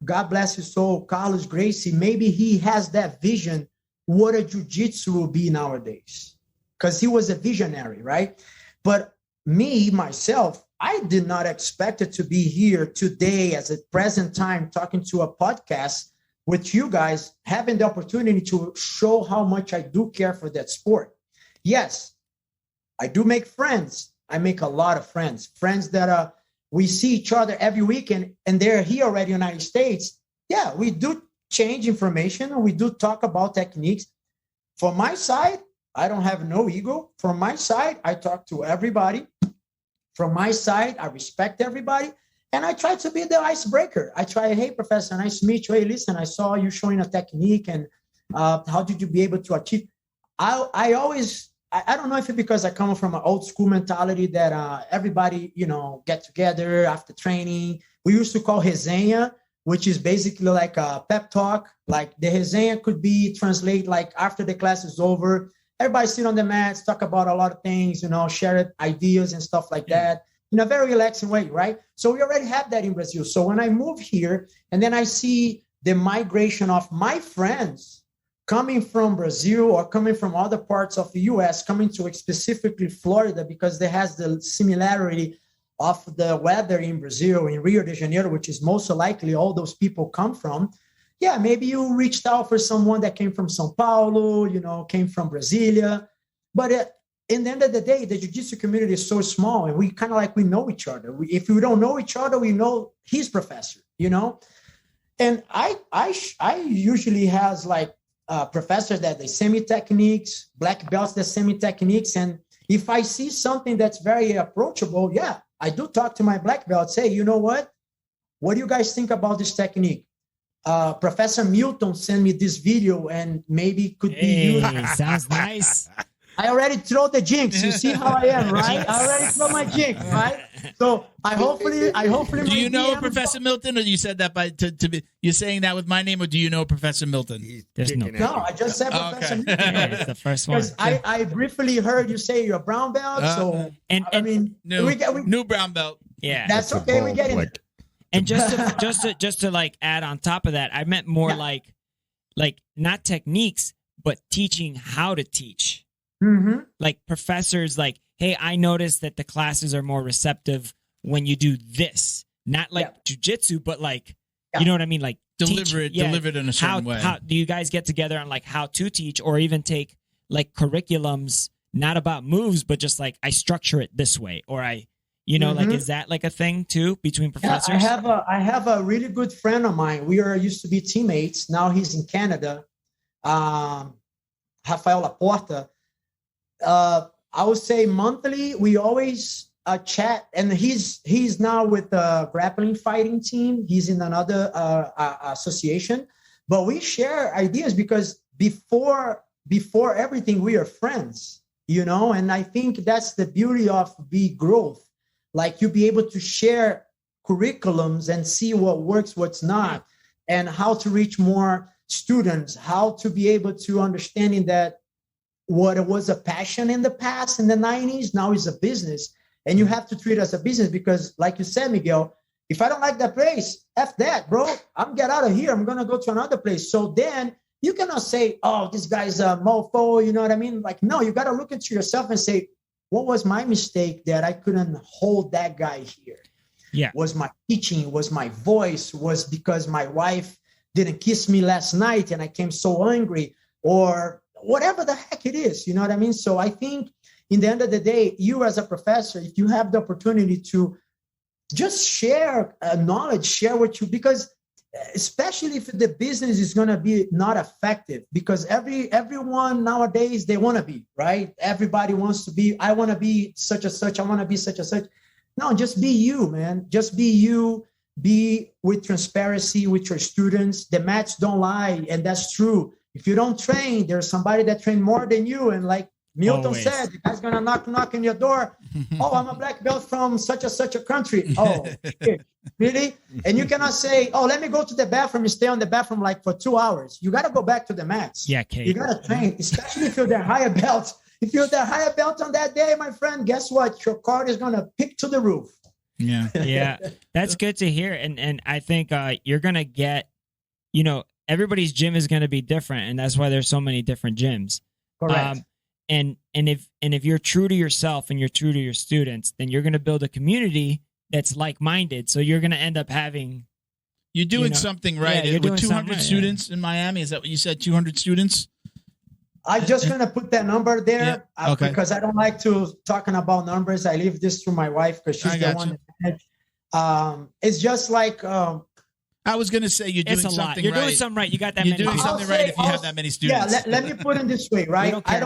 Speaker 4: God bless his soul, Carlos Gracie, maybe he has that vision what a jiu-jitsu will be nowadays. Because he was a visionary, right? But me, myself, I did not expect it to be here today as a present time talking to a podcast with you guys, having the opportunity to show how much I do care for that sport. Yes, I do make friends. I make a lot of friends that we see each other every weekend, and they're here already in the United States. Yeah, we do change information, and we do talk about techniques. From my side, I don't have no ego. From my side, I talk to everybody. From my side, I respect everybody, and I try to be the icebreaker. I try, hey, professor, nice to meet you. Hey, listen, I saw you showing a technique, and How did you be able to achieve? I don't know if it's because I come from an old school mentality that everybody, get together after training. We used to call resenha, which is basically like a pep talk. Like the resenha could be translate like after the class is over, everybody sit on the mats, talk about a lot of things, share ideas and stuff like that in a very relaxing way, right? So we already have that in Brazil. So when I move here and then I see the migration of my friends coming from Brazil or coming from other parts of the U.S., coming to specifically Florida because there has the similarity of the weather in Brazil, in Rio de Janeiro, which is most likely all those people come from. Yeah, maybe you reached out for someone that came from São Paulo, came from Brasilia. But in the end of the day, the jiu-jitsu community is so small and we kind of we know each other. If we don't know each other, we know his professor, And I usually has professors that they send me techniques, black belts that send me techniques. And if I see something that's very approachable, yeah, I do talk to my black belt, say, you know what do you guys think about this technique? Professor Milton sent me this video and maybe it could be you.
Speaker 2: Sounds nice.
Speaker 4: I already throw the jinx. You see how I am, right? I already throw my jinx, right? So I hopefully.
Speaker 1: Do you know Professor Milton, or you said that to be? You're saying that with my name, or do you know Professor Milton?
Speaker 4: No, I just said Professor Milton.
Speaker 2: It's the first one.
Speaker 4: Because I briefly heard you say you're a brown belt, so
Speaker 1: new brown belt.
Speaker 2: Yeah,
Speaker 4: that's okay. We get it.
Speaker 2: And just to add on top of that, I meant more like not techniques, but teaching how to teach.
Speaker 4: Mm-hmm.
Speaker 2: Like professors, hey, I noticed that the classes are more receptive when you do this. Not jiu-jitsu, but you know what I mean?
Speaker 1: Deliver it in a certain way.
Speaker 2: How do you guys get together on how to teach, or even take curriculums, not about moves, but just I structure it this way, or is that a thing too between professors?
Speaker 4: Yeah, I have a really good friend of mine. We used to be teammates. Now he's in Canada. Rafael Laporta. I would say monthly we always chat, and he's now with the grappling fighting team. He's in another association, but we share ideas because before everything we are friends, and I think that's the beauty of growth. You be able to share curriculums and see what works, what's not, and how to reach more students, how to be able to understanding that what was a passion in the past, in the 90s, now is a business. And you have to treat it as a business because, like you said, Miguel, if I don't like that place, F that, bro. I'm get out of here. I'm going to go to another place. So then you cannot say, oh, this guy's a mofo. You know what I mean? No, you got to look into yourself and say, what was my mistake that I couldn't hold that guy here?
Speaker 2: Yeah.
Speaker 4: Was my teaching, was my voice, was because my wife didn't kiss me last night and I came so angry, or whatever the heck it is, you know what I mean? So I think in the end of the day, you as a professor, if you have the opportunity to just share knowledge, share what you, because especially if the business is going to be not effective, because everyone nowadays, they want to be, right? Everybody wants to be, I want to be such and such. I want to be such and such. No, just be you, man. Just be you. Be with transparency with your students. The mats don't lie, and that's true. If you don't train, there's somebody that trained more than you. And like Milton said, the guy's going to knock on your door. Oh, I'm a black belt from such a country. Oh, really? And you cannot say, oh, let me go to the bathroom and stay on the bathroom for 2 hours. You got to go back to the mats.
Speaker 2: Yeah, Kate.
Speaker 4: You got to train, especially if you're the higher belt. If you're the higher belt on that day, my friend, guess what? Your card is going to pick to the roof.
Speaker 1: Yeah.
Speaker 2: Yeah. That's good to hear. And I think you're going to get, everybody's gym is going to be different, and that's why there's so many different gyms.
Speaker 4: Correct.
Speaker 2: And if you're true to yourself and you're true to your students, then you're going to build a community that's like-minded. So you're going to end up having.
Speaker 1: You're doing something right.
Speaker 2: Yeah,
Speaker 1: with 200 students in Miami, is that what you said? 200 students.
Speaker 4: I'm just going to put that number there because I don't like to talking about numbers. I leave this to my wife because she's the one that it's just
Speaker 1: I was going to say you're doing something right.
Speaker 2: You're doing something right. You got that many.
Speaker 1: You're doing something right if you have that many students.
Speaker 4: Yeah, let me put it this way, right? I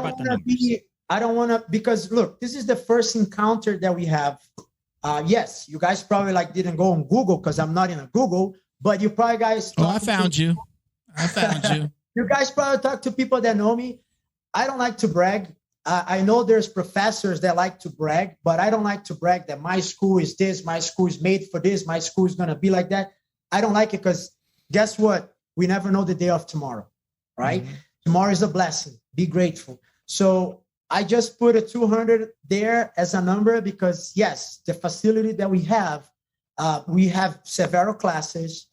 Speaker 4: don't want to because look, this is the first encounter that we have. Yes, you guys probably didn't go on Google because I'm not in a Google, but you probably guys.
Speaker 1: Oh, I found you.
Speaker 4: You guys probably talk to people that know me. I don't like to brag. I know there's professors that like to brag, but I don't like to brag that my school is this, my school is made for this, my school is going to be like that. I don't like it because guess what? We never know the day of tomorrow, right? Mm-hmm. Tomorrow is a blessing. Be grateful. So I just put a 200 there as a number because, yes, the facility that we have several classes.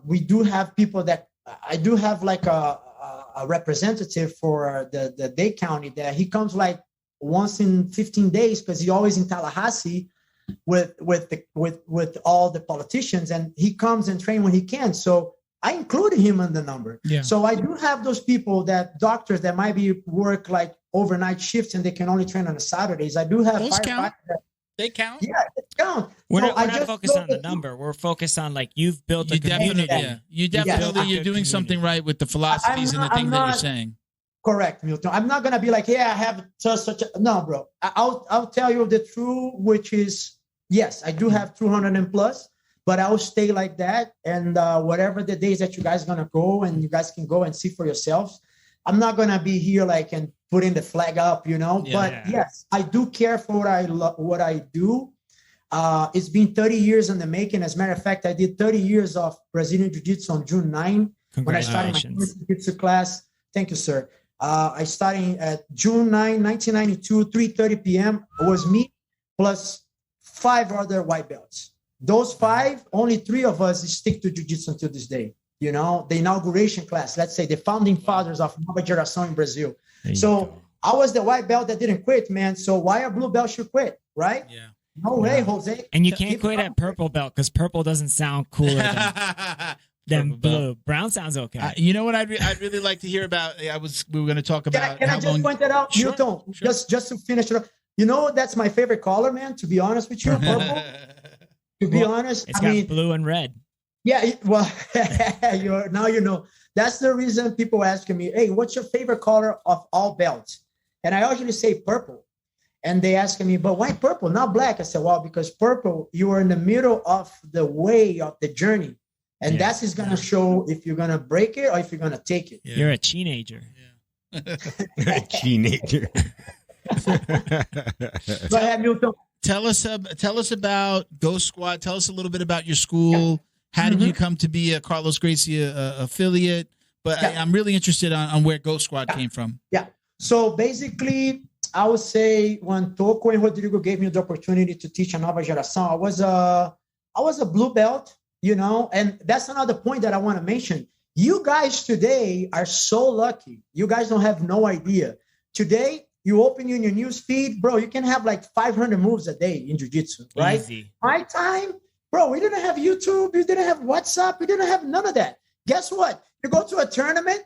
Speaker 4: We do have people that I do have like a representative for the Dade County that he comes like once in 15 days because he's always in Tallahassee with all the politicians, and he comes and train when he can. So I included him in the number. Yeah. So I do have those people doctors that might be work like overnight shifts and they can only train on the Saturdays. I do have firefighters.
Speaker 1: They count?
Speaker 4: Yeah, they count.
Speaker 2: We're not focused on the number. We're focused on like you've built a community.
Speaker 1: You definitely you're doing something right with the philosophies and the things that you're saying.
Speaker 4: Correct, Milton. I'm not gonna be like, I have such a no, bro. I'll tell you the truth, which is yes, I do have 200 and plus, but I'll stay like that. And whatever the days that you guys gonna go and you guys can go and see for yourselves. I'm not gonna be here like and putting the flag up, but yes, I do care for what I do. It's been 30 years in the making. As a matter of fact, I did 30 years of Brazilian Jiu-Jitsu on June 9 when I started my Jiu-Jitsu class. Thank you, sir. I started at June 9, 1992, 3:30 p.m. It was me plus 5 other white belts. Those 5, only 3 of us stick to Jiu-Jitsu until this day. The inauguration class, let's say the founding fathers of Nova Geração in Brazil. So I was the white belt that didn't quit, man. So why a blue belt should quit, right? Yeah. No way, Jose.
Speaker 2: And you can't quit at purple belt because purple doesn't sound cooler than blue. Brown sounds okay.
Speaker 1: You know what I'd really like to hear about? We were going to talk about.
Speaker 4: Can I just point that out, sure, Milton? Sure. Just to finish it up. That's my favorite color, man. To be honest with you, purple. To be honest,
Speaker 2: it's got blue and red.
Speaker 4: Yeah, well, now you know. That's the reason people asking me, hey, what's your favorite color of all belts? And I usually say purple. And they asking me, but why purple, not black? I said, well, because purple, you are in the middle of the way of the journey. And that is going to show if you're going to break it or if you're going to take it.
Speaker 2: Yeah. You're a teenager.
Speaker 3: Yeah. A teenager.
Speaker 4: Go ahead, Milton.
Speaker 1: Tell us about Ghost Squad. Tell us a little bit about your school. Yeah. How did you come to be a Carlos Gracie affiliate? But I'm really interested on where Ghost Squad came from. Yeah.
Speaker 4: So basically, I would say when Toco and Rodrigo gave me the opportunity to teach a Nova Geração, I was a blue belt, and that's another point that I want to mention. You guys today are so lucky. You guys don't have no idea. Today, you open in your news feed, bro, you can have like 500 moves a day in Jiu-Jitsu, right?
Speaker 2: Easy.
Speaker 4: My time, bro, we didn't have YouTube. We didn't have WhatsApp. We didn't have none of that. Guess what? You go to a tournament,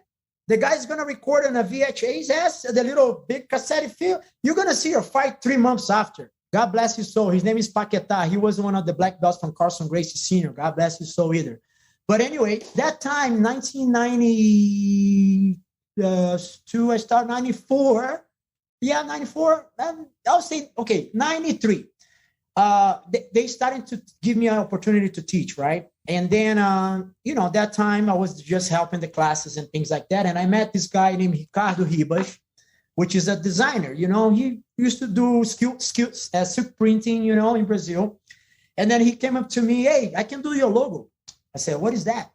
Speaker 4: the guy's going to record on a VHS, the little big cassette film. You're going to see your fight 3 months after. God bless his soul. His name is Paquetá. He was one of the black belts from Carlson Gracie Sr. God bless his soul either. But anyway, that time, 1992, I started 94. Yeah, 94. I'll say, 93. They started to give me an opportunity to teach, right? And then, that time I was just helping the classes and things like that. And I met this guy named Ricardo Ribas, which is a designer. He used to do silk printing, in Brazil. And then he came up to me, hey, I can do your logo. I said, what is that?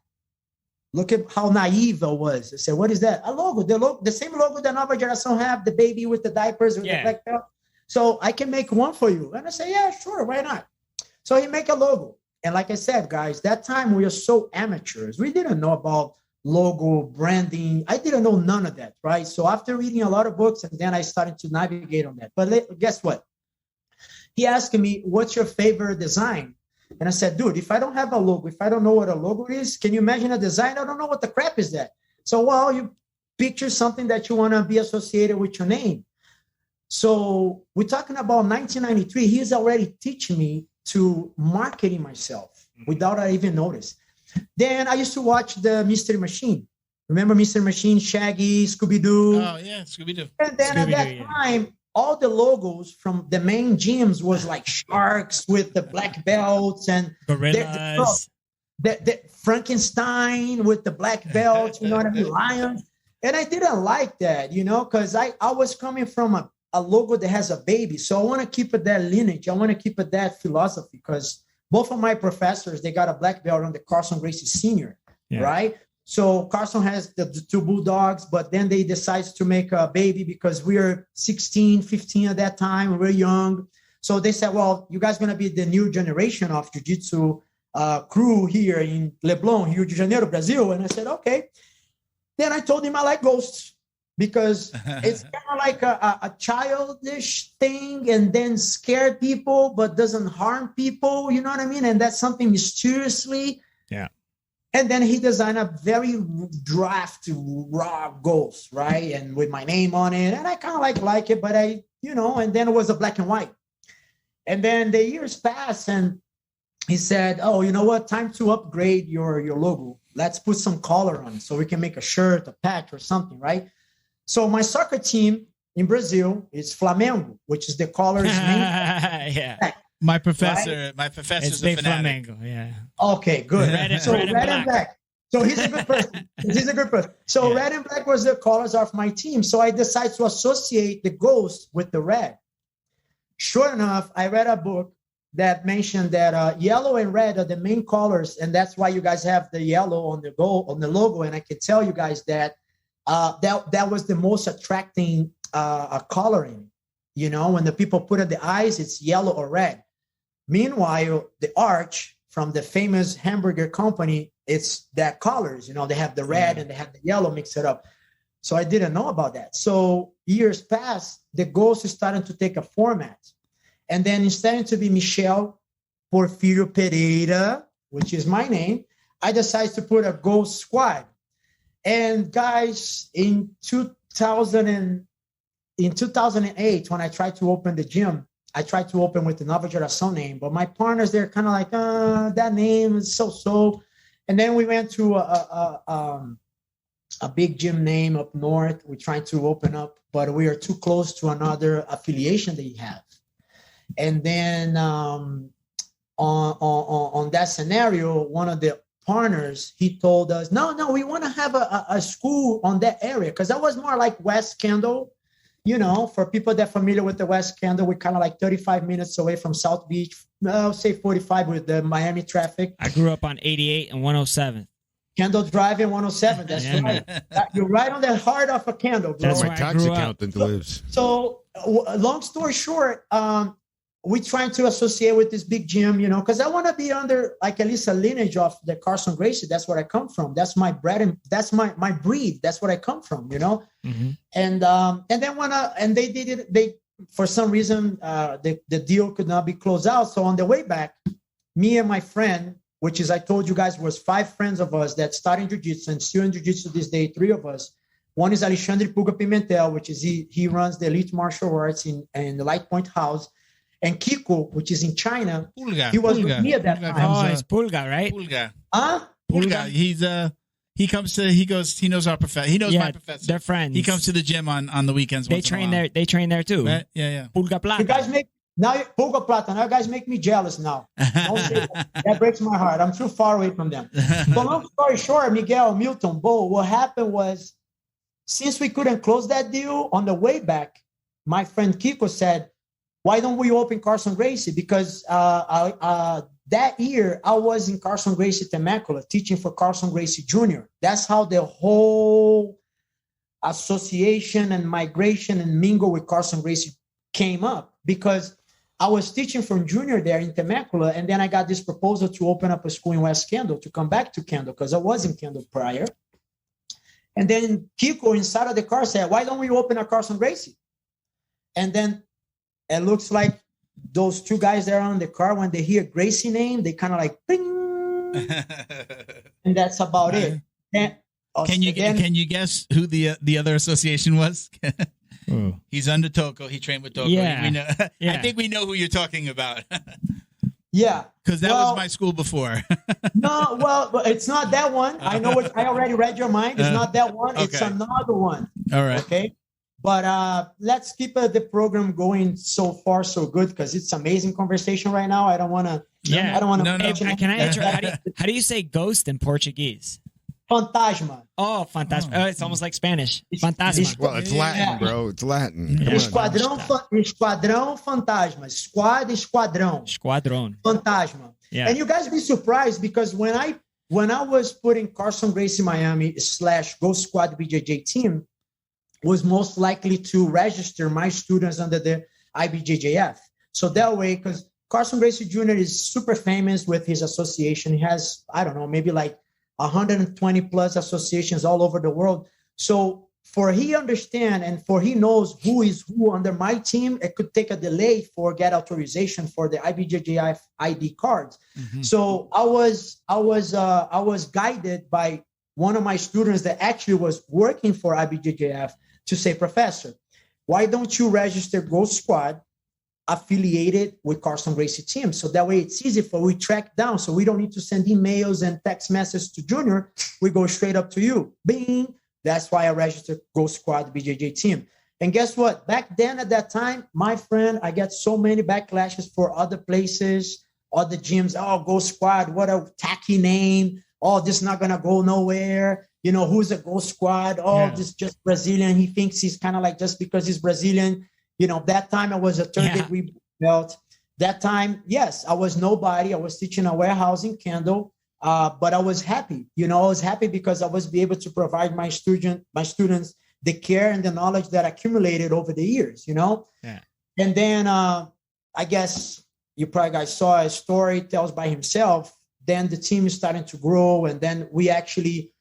Speaker 4: Look at how naive I was. I said, what is that? A logo, the same logo that Nova Geração have, the baby with the diapers with the black belt. So I can make one for you. And I say, yeah, sure, why not? So he make a logo. And like I said, guys, that time we were so amateurs. We didn't know about logo, branding. I didn't know none of that, right? So after reading a lot of books, and then I started to navigate on that. But guess what? He asked me, what's your favorite design? And I said, dude, if I don't have a logo, if I don't know what a logo is, can you imagine a design? I don't know what the crap is that. So, well, you picture something that you want to be associated with your name. So we're talking about 1993. He's already teaching me to marketing myself without I even notice. Then I used to watch the Mystery Machine. Remember Mystery Machine, Shaggy, Scooby-Doo?
Speaker 1: Oh, yeah, Scooby-Doo.
Speaker 4: And then at that time, all the logos from the main gyms was like sharks with the black belts and
Speaker 2: gorillas.
Speaker 4: the Frankenstein with the black belt, you know what I mean? Lions. And I didn't like that, you know, because I was coming from a logo that has a baby. So I want to keep it that lineage. I want to keep it that philosophy, because both of my professors, they got a black belt on the Carlson Gracie Senior, right? So Carlson has the two bulldogs, but then they decide to make a baby because we were 16, 15 at that time. We were young. So they said, well, you guys going to be the new generation of jiu-jitsu crew here in Leblon, Rio de Janeiro, Brazil. And I said, okay. Then I told him I like ghosts, because it's kind of like a childish thing, and then scare people, but doesn't harm people. You know what I mean? And that's something mysteriously. Yeah. And then he designed a very draft raw ghost, right? And with my name on it. And I kind of like it, but and then it was a black and white. And then the years passed, and he said, oh, you know what? Time to upgrade your logo. Let's put some color on it so we can make a shirt, a patch, or something, right? So my soccer team in Brazil is Flamengo, which is the colors.
Speaker 2: Yeah.
Speaker 1: My professor's a fanatic.
Speaker 2: Flamengo, yeah.
Speaker 4: Okay, good. Red and black. So he's a good person. So red and black was the colors of my team. So I decided to associate the ghost with the red. Sure enough, I read a book that mentioned that yellow and red are the main colors, and that's why you guys have the yellow on the logo. And I can tell you guys that that was the most attracting coloring. You know, when the people put in the eyes, it's yellow or red. Meanwhile, the arch from the famous hamburger company, it's that colors. You know, they have the red and they have the yellow mixed it up. So I didn't know about that. So years passed, the ghost is starting to take a format. And then instead to be Michel Porfirio Pereira, which is my name, I decided to put a ghost squad. And guys, in 2008, when I tried to open the gym, I tried to open with the Nova Geração name, but my partners, they're kind of like, that name is so. And then we went to a big gym name up north. We're trying to open up, but we are too close to another affiliation that you have. And then on that scenario, one of the partners, he told us, no, we want to have a school on that area, because that was more like West Kendall. You know, for people that are familiar with the West Kendall, we're kind of like 35 minutes away from South Beach. I'll say 45 with the Miami traffic.
Speaker 2: I grew up on 88 and 107.
Speaker 4: Kendall Drive and 107. That's right. You're right on the heart of a Kendall.
Speaker 3: That's where my tax accountant lives.
Speaker 4: So long story short, we're trying to associate with this big gym, you know, because I want to be under like at least a lineage of the Carlson Gracie. That's where I come from. That's my bread and that's my breed. That's where I come from, you know. Mm-hmm. And then they did it. They for some reason the deal could not be closed out. So on the way back, me and my friend, which is I told you guys was 5 friends of us that started jiu-jitsu and still in jiu-jitsu this day, 3 of us. One is Alexandre Pulga Pimentel, which is he runs the elite martial arts in the Light Point House. And Kiko, which is in China, he was with me at that time.
Speaker 2: Oh, it's Pulga, right?
Speaker 1: Pulga.
Speaker 4: Pulga.
Speaker 1: He knows our professor. He knows my professor.
Speaker 2: They're friends.
Speaker 1: He comes to the gym on the weekends.
Speaker 2: They train there. They train there too.
Speaker 1: Right? Yeah.
Speaker 2: Pulga Plata.
Speaker 4: You guys Pulga Plata. Now you guys make me jealous now. Don't say that breaks my heart. I'm too far away from them. But long story short, Miguel, Milton, Bo, what happened was, since we couldn't close that deal on the way back, my friend Kiko said, why don't we open Carlson Gracie? Because that year, I was in Carlson Gracie Temecula teaching for Carlson Gracie Jr. That's how the whole association and migration and mingle with Carlson Gracie came up, because I was teaching from junior there in Temecula, and then I got this proposal to open up a school in West Kendall, to come back to Kendall, because I was in Kendall prior. And then Kiko inside of the car said, why don't we open a Carlson Gracie? And then it looks like those 2 guys that are on the car, when they hear Gracie name, they kind of like, bing, and that's about it. And,
Speaker 1: can you guess who the other association was? He's under Toko. He trained with Toko.
Speaker 2: Yeah.
Speaker 1: We know. Yeah. I think we know who you're talking about.
Speaker 4: Yeah,
Speaker 1: because that was my school before.
Speaker 4: No, well, it's not that one. I know what. I already read your mind. It's not that one. Okay. It's another one.
Speaker 1: All right.
Speaker 4: Okay. But let's keep the program going so far so good, because it's amazing conversation right now. I don't want to
Speaker 2: Yeah.
Speaker 4: I don't want to.
Speaker 1: No.
Speaker 2: Can I interrupt? How do you say ghost in Portuguese?
Speaker 4: Fantasma.
Speaker 2: Oh, fantasma. Oh, it's almost like Spanish. Fantasma.
Speaker 3: Well, it's Latin, bro. It's Latin.
Speaker 2: Yeah.
Speaker 4: Esquadrão Fantasma. Squad, esquadrão.
Speaker 2: Esquadrón.
Speaker 4: Fantasma.
Speaker 2: Yeah.
Speaker 4: And you guys be surprised because when I was putting Carlson Gracie Miami / Ghost Squad BJJ team, was most likely to register my students under the IBJJF. So that way, because Carlson Gracie Jr. is super famous with his association. He has, I don't know, maybe like 120 plus associations all over the world. So for he understand and for he knows who is who under my team, it could take a delay for get authorization for the IBJJF ID cards. Mm-hmm. So I was guided by one of my students that actually was working for IBJJF to say, Professor, why don't you register Ghost Squad affiliated with Carlson Gracie team? So that way it's easy for we track down. So we don't need to send emails and text messages to Junior. We go straight up to you. Bing. That's why I registered Ghost Squad BJJ team. And guess what? Back then at that time, my friend, I get so many backlashes for other places, other gyms. Oh, Ghost Squad, what a tacky name. Oh, this is not going to go nowhere. You know, who's a Ghost Squad? Oh, yeah. This just Brazilian. He thinks he's kind of like just because he's Brazilian. You know, that time I was a third degree belt. That time, yes, I was nobody. I was teaching a warehouse in Kendall, but I was happy. You know, I was happy because I was be able to provide my students the care and the knowledge that accumulated over the years, you know?
Speaker 2: Yeah.
Speaker 4: And then I guess you probably guys saw a story tells by himself. Then the team is starting to grow. And then we actually,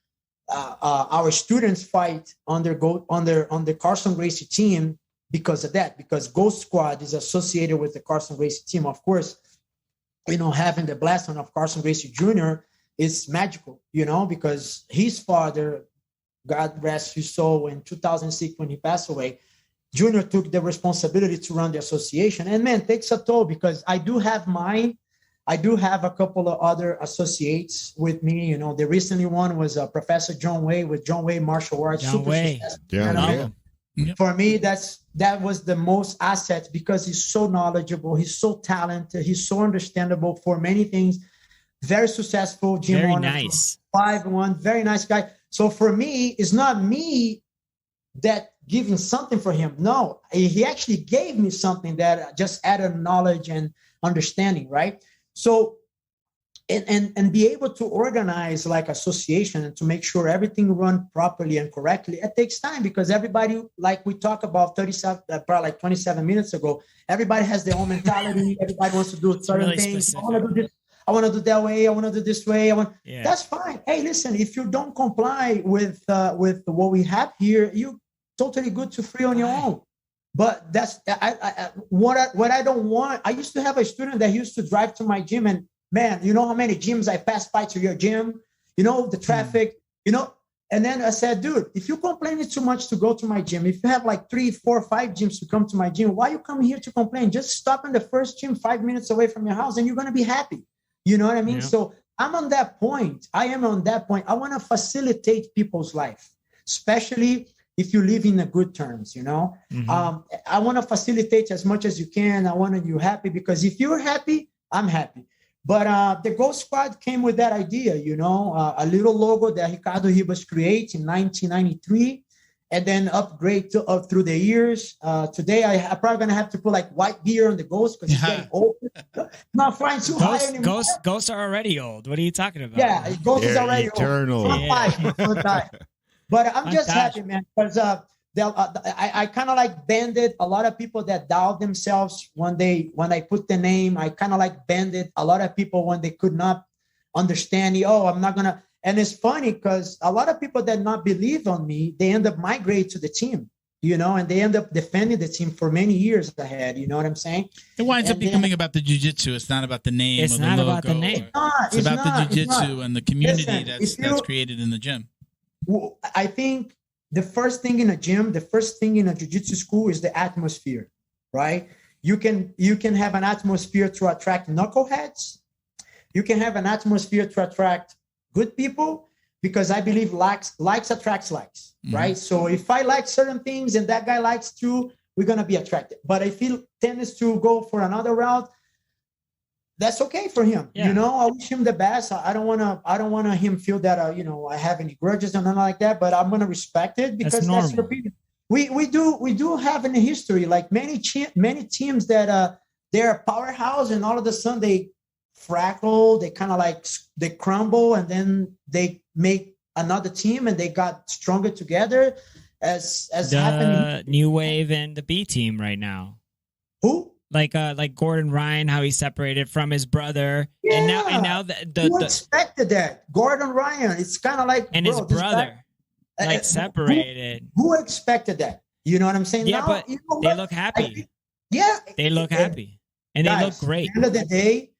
Speaker 4: our students fight on the Carlson Gracie team because of that, because Ghost Squad is associated with the Carlson Gracie team. Of course, you know, having the blessing of Carlson Gracie Jr. is magical, you know, because his father, God rest his soul, in 2006 when he passed away, Junior took the responsibility to run the association. And man, takes a toll because I do have mine. I do have a couple of other associates with me. You know, the recently one was Professor John Way with John Way Martial Arts.
Speaker 2: John Way.
Speaker 3: Yeah.
Speaker 4: For me, that was the most asset because he's so knowledgeable. He's so talented. He's so understandable for many things. Very successful. Gym
Speaker 2: very
Speaker 4: owner,
Speaker 2: nice.
Speaker 4: 5'1", very nice guy. So for me, it's not me that giving something for him. No, he actually gave me something that just added knowledge and understanding, right? So, and be able to organize like association and to make sure everything run properly and correctly, it takes time because everybody, like we talked about 27 minutes ago, everybody has their own mentality. Everybody wants to do certain
Speaker 2: really
Speaker 4: things.
Speaker 2: specific.
Speaker 4: I want to do this. I want to do that way. I want to do this way.
Speaker 2: Yeah.
Speaker 4: That's fine. Hey, listen, if you don't comply with what we have here, you totally good to free on your own. But that's what I don't want. I used to have a student that used to drive to my gym and man, you know how many gyms I passed by to your gym, you know, the traffic, you know, and then I said, dude, if you complain too much to go to my gym, if you have like 3, 4, 5 gyms to come to my gym, why you come here to complain? Just stop in the first gym 5 minutes away from your house and you're going to be happy. You know what I mean? Yeah. So I'm on that point. I am on that point. I want to facilitate people's life, especially if you live in the good terms, you know. Mm-hmm. I want to facilitate as much as you can. I want you happy because if you're happy, I'm happy. But the Ghost Squad came with that idea, you know, a little logo that Ricardo Ribas created in 1993 and then upgrade through the years. Today, I'm probably going to have to put like white gear on the Ghost because it's getting old. Not flying too high anymore.
Speaker 2: Ghosts are already old. What are you talking about?
Speaker 4: Yeah, Ghost is already
Speaker 3: eternal.
Speaker 4: Old. Yeah. But I'm just happy, man, because I kind of like banded a lot of people that doubt themselves when I put the name. I kind of like banded a lot of people when they could not understand me. Oh, I'm not going to. And it's funny because a lot of people that not believe on me, they end up migrate to the team, you know, and they end up defending the team for many years ahead. You know what I'm saying?
Speaker 1: It winds up becoming about the jiu-jitsu. It's not about the name or the logo.
Speaker 2: It's not about the name.
Speaker 1: It's about the jiu-jitsu and the community that's created in the gym.
Speaker 4: I think the first thing in a gym, the first thing in a jiu-jitsu school is the atmosphere, right? You can have an atmosphere to attract knuckleheads. You can have an atmosphere to attract good people because I believe likes attracts likes, right? So if I like certain things and that guy likes too, we're going to be attracted. But if he tends to go for another route, that's okay for him.
Speaker 2: Yeah.
Speaker 4: You know, I wish him the best. I don't want to him feel that, I have any grudges or nothing like that, but I'm going to respect it because that's your opinion. We do have in the history, like many teams that they're a powerhouse and all of a sudden they frackle, they kind of like, they crumble, and then they make another team and they got stronger together as happening.
Speaker 2: New Wave and the B team right now.
Speaker 4: Who?
Speaker 2: Like Gordon Ryan, how he separated from his brother,
Speaker 4: yeah.
Speaker 2: and now
Speaker 4: who expected that? Gordon Ryan, it's kind of like,
Speaker 2: and his brother, separated.
Speaker 4: Who expected that? You know what I'm saying?
Speaker 2: Yeah,
Speaker 4: now,
Speaker 2: but they look happy. They look happy, and
Speaker 4: guys,
Speaker 2: they look great.
Speaker 4: At the end of the day,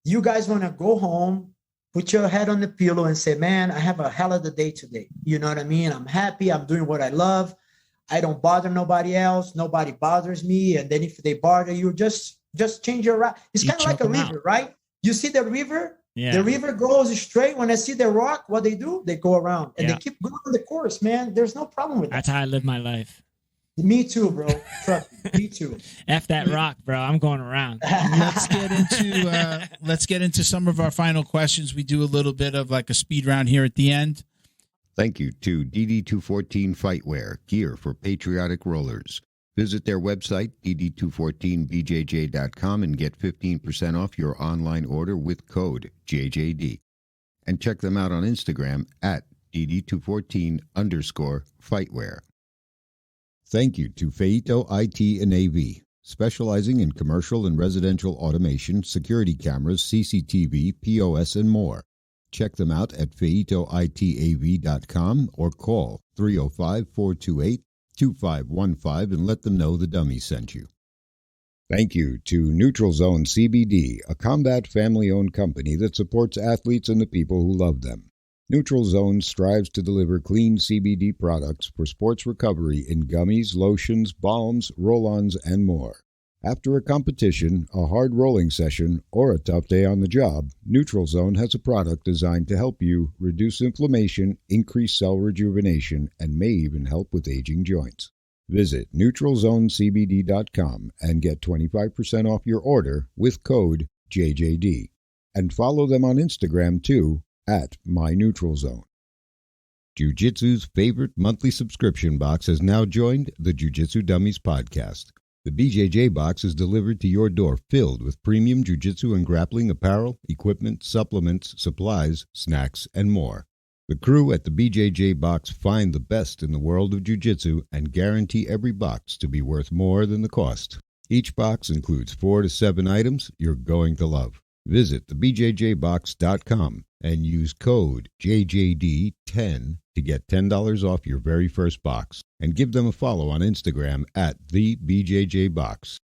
Speaker 4: you guys want to go home, put your head on the pillow, and say, "Man, I have a hell of a day today." You know what I mean? I'm happy. I'm doing what I love. I don't bother nobody else. Nobody bothers me. And then if they bother you, just change your route. It's kind of like a river, right? You see the river? Yeah. The river goes straight. When I see the rock, what they do? They go around. And they keep going on the course, man. There's no problem with that.
Speaker 2: That's how I live my life.
Speaker 4: Me too, bro. Trust me. Me too.
Speaker 2: F that rock, bro. I'm going around.
Speaker 1: Let's get into some of our final questions. We do a little bit of like a speed round here at the end.
Speaker 3: Thank you to DD214 Fightwear, gear for patriotic rollers. Visit their website, DD214BJJ.com, and get 15% off your online order with code JJD. And check them out on Instagram at DD214_Fightwear. Thank you to Feito IT and AV, specializing in commercial and residential automation, security cameras, CCTV, POS, and more. Check them out at feitoitav.com or call 305-428-2515 and let them know the dummy sent you. Thank you to Neutral Zone CBD, a combat family-owned company that supports athletes and the people who love them. Neutral Zone strives to deliver clean CBD products for sports recovery in gummies, lotions, balms, roll-ons, and more. After a competition, a hard rolling session, or a tough day on the job, Neutral Zone has a product designed to help you reduce inflammation, increase cell rejuvenation, and may even help with aging joints. Visit NeutralZoneCBD.com and get 25% off your order with code JJD. And follow them on Instagram too, at MyNeutralZone. Jiu-Jitsu's favorite monthly subscription box has now joined the Jiu Jitsu Dummies Podcast. The BJJ box is delivered to your door filled with premium jiu-jitsu and grappling apparel, equipment, supplements, supplies, snacks, and more. The crew at the BJJ box find the best in the world of jiu-jitsu and guarantee every box to be worth more than the cost. Each box includes 4 to 7 items you're going to love. Visit thebjjbox.com and use code JJD10 to get $10 off your very first box. And give them a follow on Instagram at TheBJJBox.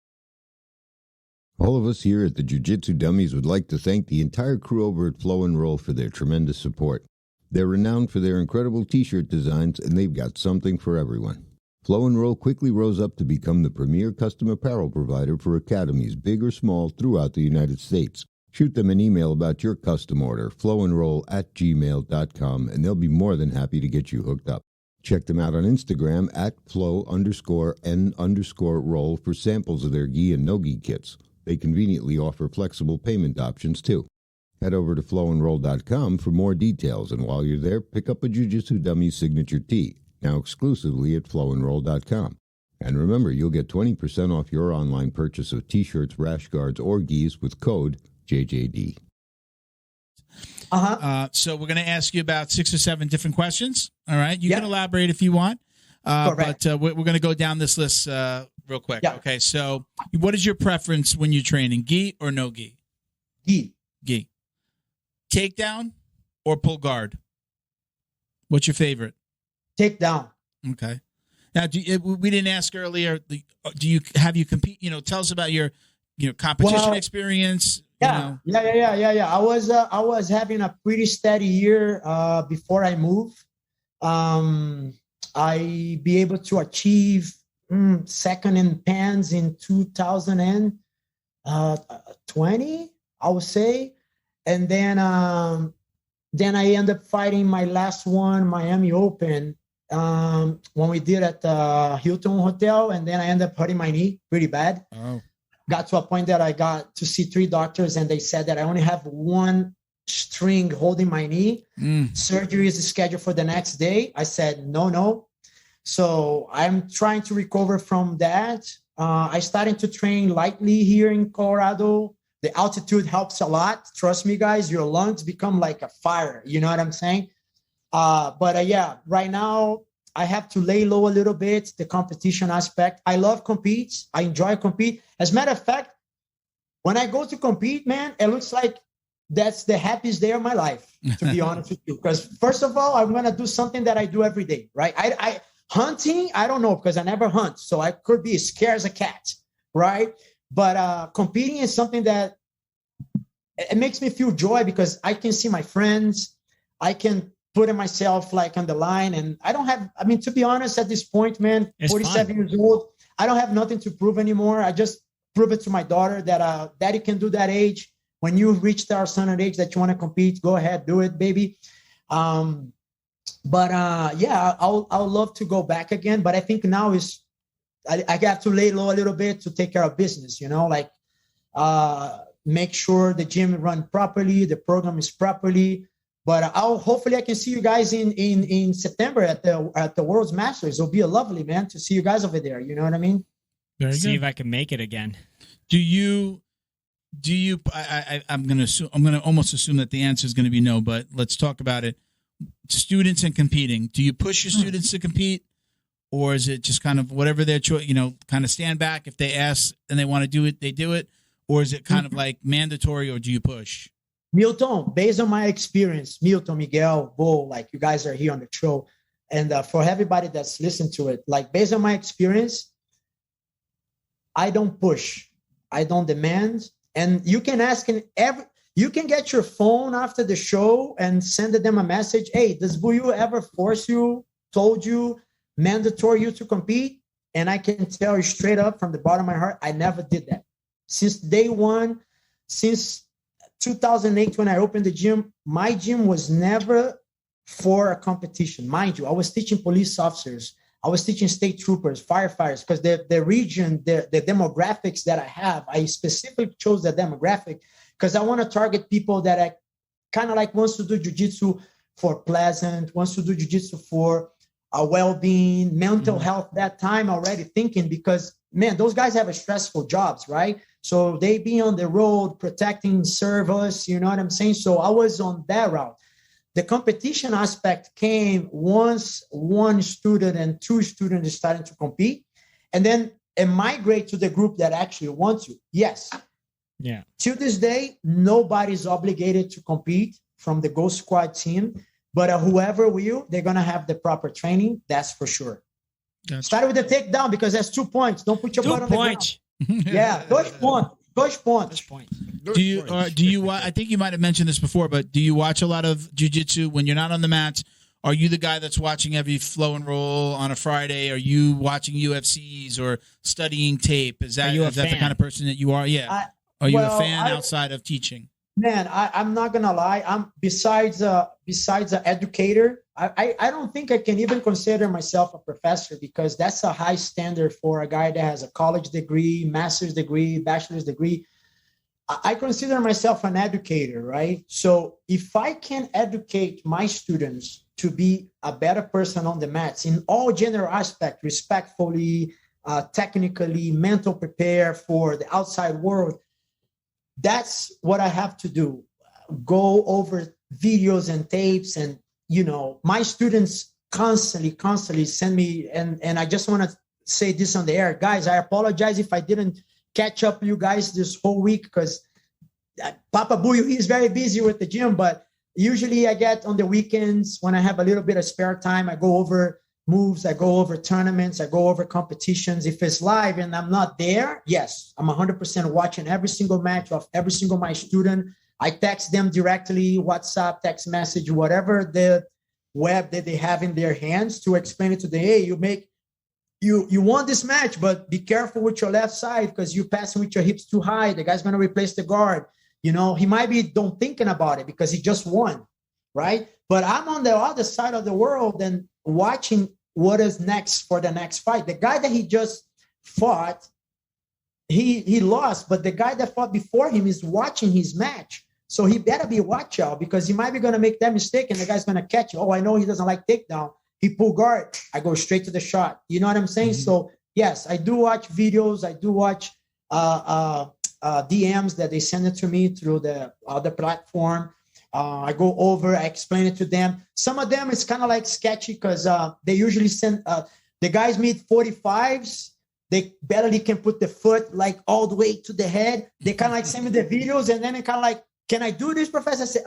Speaker 3: All of us here at the Jiu Jitsu Dummies would like to thank the entire crew over at Flow and Roll for their tremendous support. They're renowned for their incredible t-shirt designs, and they've got something for everyone. Flow and Roll quickly rose up to become the premier custom apparel provider for academies, big or small, throughout the United States. Shoot them an email about your custom order, flowandroll@gmail.com, and they'll be more than happy to get you hooked up. Check them out on Instagram at flow_n_roll for samples of their gi and no-gi kits. They conveniently offer flexible payment options too. Head over to flowandroll.com for more details, and while you're there, pick up a Jiu Jitsu Dummies signature tee, now exclusively at flowandroll.com. And remember, you'll get 20% off your online purchase of t-shirts, rash guards, or gis with code JJD.
Speaker 1: So we're going to ask you about 6 or 7 different questions. All right. You can elaborate if you want. But we're going to go down this list real quick. Yeah. Okay. So what is your preference when you're training? Gi or no gi?
Speaker 4: Gi.
Speaker 1: Gi. Takedown or pull guard? What's your favorite?
Speaker 4: Takedown.
Speaker 1: Okay. Now, we didn't ask earlier. Do you compete? Tell us about your competition experience.
Speaker 4: Yeah. I was having a pretty steady year before I moved. I be able to achieve second in pans in 2020, I would say, and then I ended up fighting my last one, Miami Open, when we did at the Hilton Hotel, and then I ended up hurting my knee pretty bad. got to a point that I got to see 3 doctors, and they said that I only have one string holding my knee. Surgery is scheduled for the next day. I said, no. So I'm trying to recover from that. I started to train lightly here in Colorado. The altitude helps a lot. Trust me, guys, your lungs become like a fire. You know what I'm saying? But yeah, right now I have to lay low a little bit, the competition aspect. I love compete. I enjoy compete. As a matter of fact, when I go to compete, man, it looks like that's the happiest day of my life, to be honest with you. Because first of all, I'm going to do something that I do every day, right? Hunting, I don't know, because I never hunt. So I could be scared as a cat, right? But competing is something that it makes me feel joy, because I can see my friends. I can put myself like on the line, and I don't have, I mean, to be honest, at this point, man, it's 47 years old, I don't have nothing to prove anymore. I just prove it to my daughter that daddy can do that age. When you reach our son at age that you want to compete, go ahead, do it, baby. Yeah, I'll love to go back again, but I think now is I have to lay low a little bit to take care of business, you know, like make sure the gym run properly, the program is properly. But hopefully I can see you guys in September at the World's Masters. It'll be a lovely, man, to see you guys over there. You know what I mean?
Speaker 2: Very good. See if I can make it again.
Speaker 1: I'm gonna almost assume that the answer is going to be no, but let's talk about it. Students and competing. Do you push your students to compete, or is it just kind of whatever their choice? You know, kind of stand back if they ask and they want to do it, they do it, or is it kind of like mandatory, or do you push?
Speaker 4: Milton, based on my experience, Milton, Miguel, Bo, like you guys are here on the show, and for everybody that's listened to it, like based on my experience, I don't push, I don't demand, and you can ask you can get your phone after the show and send them a message. Hey, does Buiu ever force you, told you, mandatory you to compete? And I can tell you straight up from the bottom of my heart, I never did that. Since day one, since 2008, when I opened the gym, my gym was never for a competition. Mind you, I was teaching police officers. I was teaching state troopers, firefighters, because the region, the demographics that I have, I specifically chose that demographic because I want to target people that I kind of like wants to do jiu-jitsu for pleasant, wants to do jiu-jitsu for well-being, mental health, that time already thinking, because, man, those guys have a stressful jobs, right? So they be on the road protecting service, you know what I'm saying? So I was on that route. The competition aspect came once one student and 2 students started to compete, and then it migrate to the group that actually wants you. Yes.
Speaker 2: Yeah.
Speaker 4: To this day, nobody's obligated to compete from the Ghost Squad team, but whoever will, they're going to have the proper training. That's for sure. Start with the takedown because that's 2 points. Don't put your butt on the ground. Yeah, 2 points. 2 points.
Speaker 1: Do you? I think you might have mentioned this before, but do you watch a lot of jiu-jitsu when you're not on the mats? Are you the guy that's watching every flow and roll on a Friday? Are you watching UFCs or studying tape? Is that the kind of person that you are? Yeah. Are you a fan outside of teaching?
Speaker 4: Man, I'm not gonna lie. I'm besides an educator. I don't think I can even consider myself a professor because that's a high standard for a guy that has a college degree, master's degree, bachelor's degree. I consider myself an educator, right? So if I can educate my students to be a better person on the mats in all general aspects, respectfully, technically, mental prepare for the outside world, that's what I have to do. Go over videos and tapes, and my students constantly send me, and I just want to say this on the air, guys. I apologize if I didn't catch up you guys this whole week because Papa Buiu, he's very busy with the gym, but usually I get on the weekends when I have a little bit of spare time, I go over moves, I go over tournaments, I go over competitions. If it's live and I'm not there, yes, I'm 100% watching every single match of every single my student. I text them directly, WhatsApp, text message, whatever the web that they have in their hands to explain it to them. Hey, you won this match, but be careful with your left side because you're passing with your hips too high. The guy's going to replace the guard. He might be don't thinking about it because he just won, right? But I'm on the other side of the world and watching what is next for the next fight. The guy that he just fought, he lost, but the guy that fought before him is watching his match. So he better be watch out, because he might be going to make that mistake and the guy's going to catch it. Oh, I know he doesn't like takedown. He pull guard. I go straight to the shot. You know what I'm saying? So yes, I do watch videos. I do watch DMs that they send it to me through the other platform. I go over, I explain it to them. Some of them it's kind of like sketchy because they usually send the guys meet 45s. They barely can put the foot like all the way to the head. They kind of like send me the videos, and then it kind of like, can I do this, Professor? I say,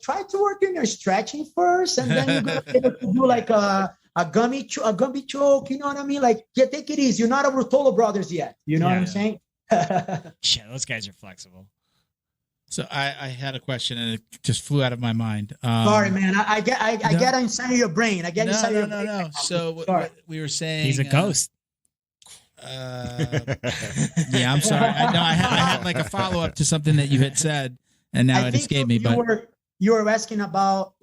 Speaker 4: try to work in your stretching first, and then you're gonna be able to do like a gummy choke. You know what I mean? Like, yeah, take it easy. You're not a Rotolo brothers yet. You know what I'm saying?
Speaker 2: Yeah, those guys are flexible.
Speaker 1: So I had a question and it just flew out of my mind.
Speaker 4: Sorry, man. I get inside of your brain. I get inside of your brain. No.
Speaker 1: So what we were saying.
Speaker 2: He's a ghost.
Speaker 1: Yeah, I'm sorry. I had like a follow up to something that you had said, and now it escaped me. But
Speaker 4: you were asking about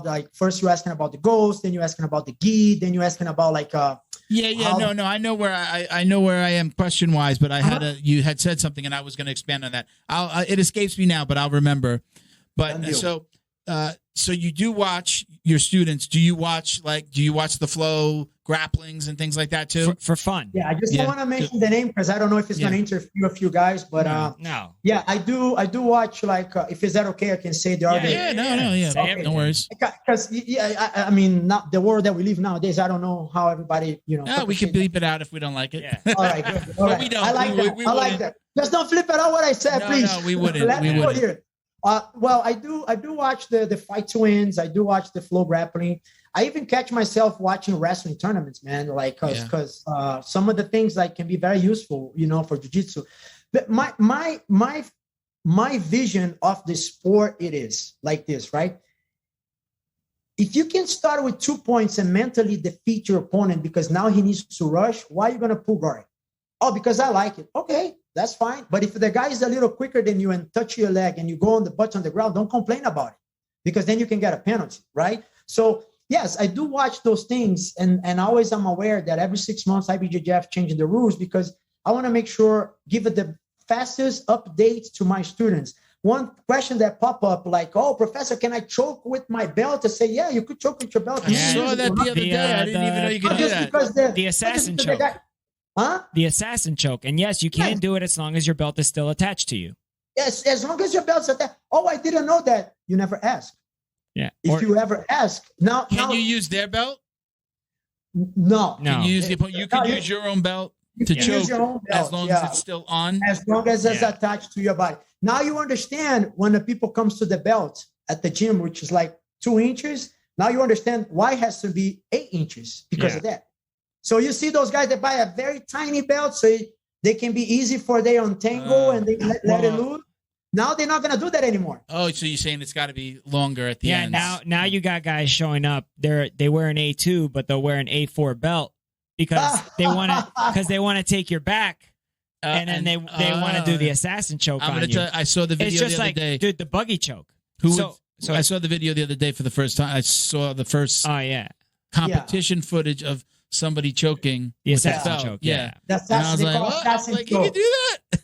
Speaker 4: like, first you were asking about the ghost, then you were asking about the gi, then you were asking about like
Speaker 1: no. I know where I am question wise, but you had said something, and I was going to expand on that. It escapes me now, but I'll remember. But so you do watch your students. Do you watch the flow grapplings and things like that too?
Speaker 2: For fun.
Speaker 4: Yeah, I just don't want to mention the name because I don't know if it's going to interfere a few guys, but
Speaker 2: no.
Speaker 4: Yeah, I do watch like if is that okay? I can say the other.
Speaker 1: Okay. No worries.
Speaker 4: Because I mean, not the world that we live nowadays. I don't know how everybody
Speaker 1: we can bleep it out if we don't like it.
Speaker 4: Yeah. All right, good. All right.
Speaker 1: We don't.
Speaker 4: I like that. Just don't flip it out what I said, please.
Speaker 1: No, we wouldn't.
Speaker 4: Let me go here. Well, I do watch the fight to wins. I do watch the flow grappling. I even catch myself watching wrestling tournaments, man. Like, cause some of the things like can be very useful, for jiu-jitsu. But my vision of the sport, it is like this, right? If you can start with 2 points and mentally defeat your opponent because now he needs to rush, why are you gonna pull guard? Oh, because I like it. Okay. That's fine. But if the guy is a little quicker than you and touch your leg and you go on the butt on the ground, don't complain about it because then you can get a penalty, right? So, yes, I do watch those things. And always I'm aware that every 6 months IBJJF changing the rules because I want to make sure, give it the fastest updates to my students. One question that pop up like, oh, Professor, can I choke with my belt? To say, yeah, you could choke with your belt.
Speaker 1: I saw that the other day. I didn't even know you could do that.
Speaker 4: Because
Speaker 2: the assassin choke.
Speaker 4: Huh?
Speaker 2: The assassin choke. And yes, you can do it as long as your belt is still attached to you.
Speaker 4: Yes, as long as your belt's attached. Oh, I didn't know that. You never ask.
Speaker 2: Yeah.
Speaker 4: If you ever ask. Now,
Speaker 1: can you use their belt?
Speaker 4: No.
Speaker 1: Can you use use your own belt to choke as long as it's still on?
Speaker 4: As long as it's attached to your body. Now you understand when the people comes to the belt at the gym, which is like 2 inches. Now you understand why it has to be 8 inches because of that. So you see those guys that buy a very tiny belt so they can be easy for they untangle and they let it loose. Now they're not going to do that anymore.
Speaker 1: Oh, so you're saying it's got to be longer at the end.
Speaker 2: Yeah, now you got guys showing up. They wear an A2, but they'll wear an A4 belt because they want to take your back. And then they want to do the assassin choke on you.
Speaker 1: I saw the video the other day.
Speaker 2: Dude, the buggy choke.
Speaker 1: So I saw the video the other day for the first time. I saw the first competition footage of somebody choking
Speaker 2: the assassin choke. Yeah.
Speaker 4: That's
Speaker 1: and I was like, you can do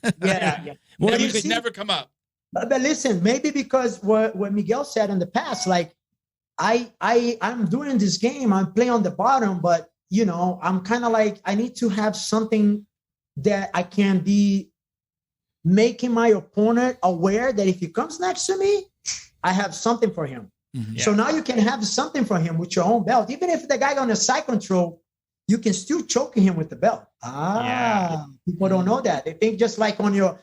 Speaker 1: that?
Speaker 4: Yeah.
Speaker 1: Well, you could never come up.
Speaker 4: But listen, maybe because what Miguel said in the past, like I'm doing this game, I'm playing on the bottom, but I'm kind of like I need to have something that I can be making my opponent aware that if he comes next to me, I have something for him. Mm-hmm. So now you can have something for him with your own belt. Even if the guy on a side control, you can still choke him with the belt. People don't know that. They think just like on your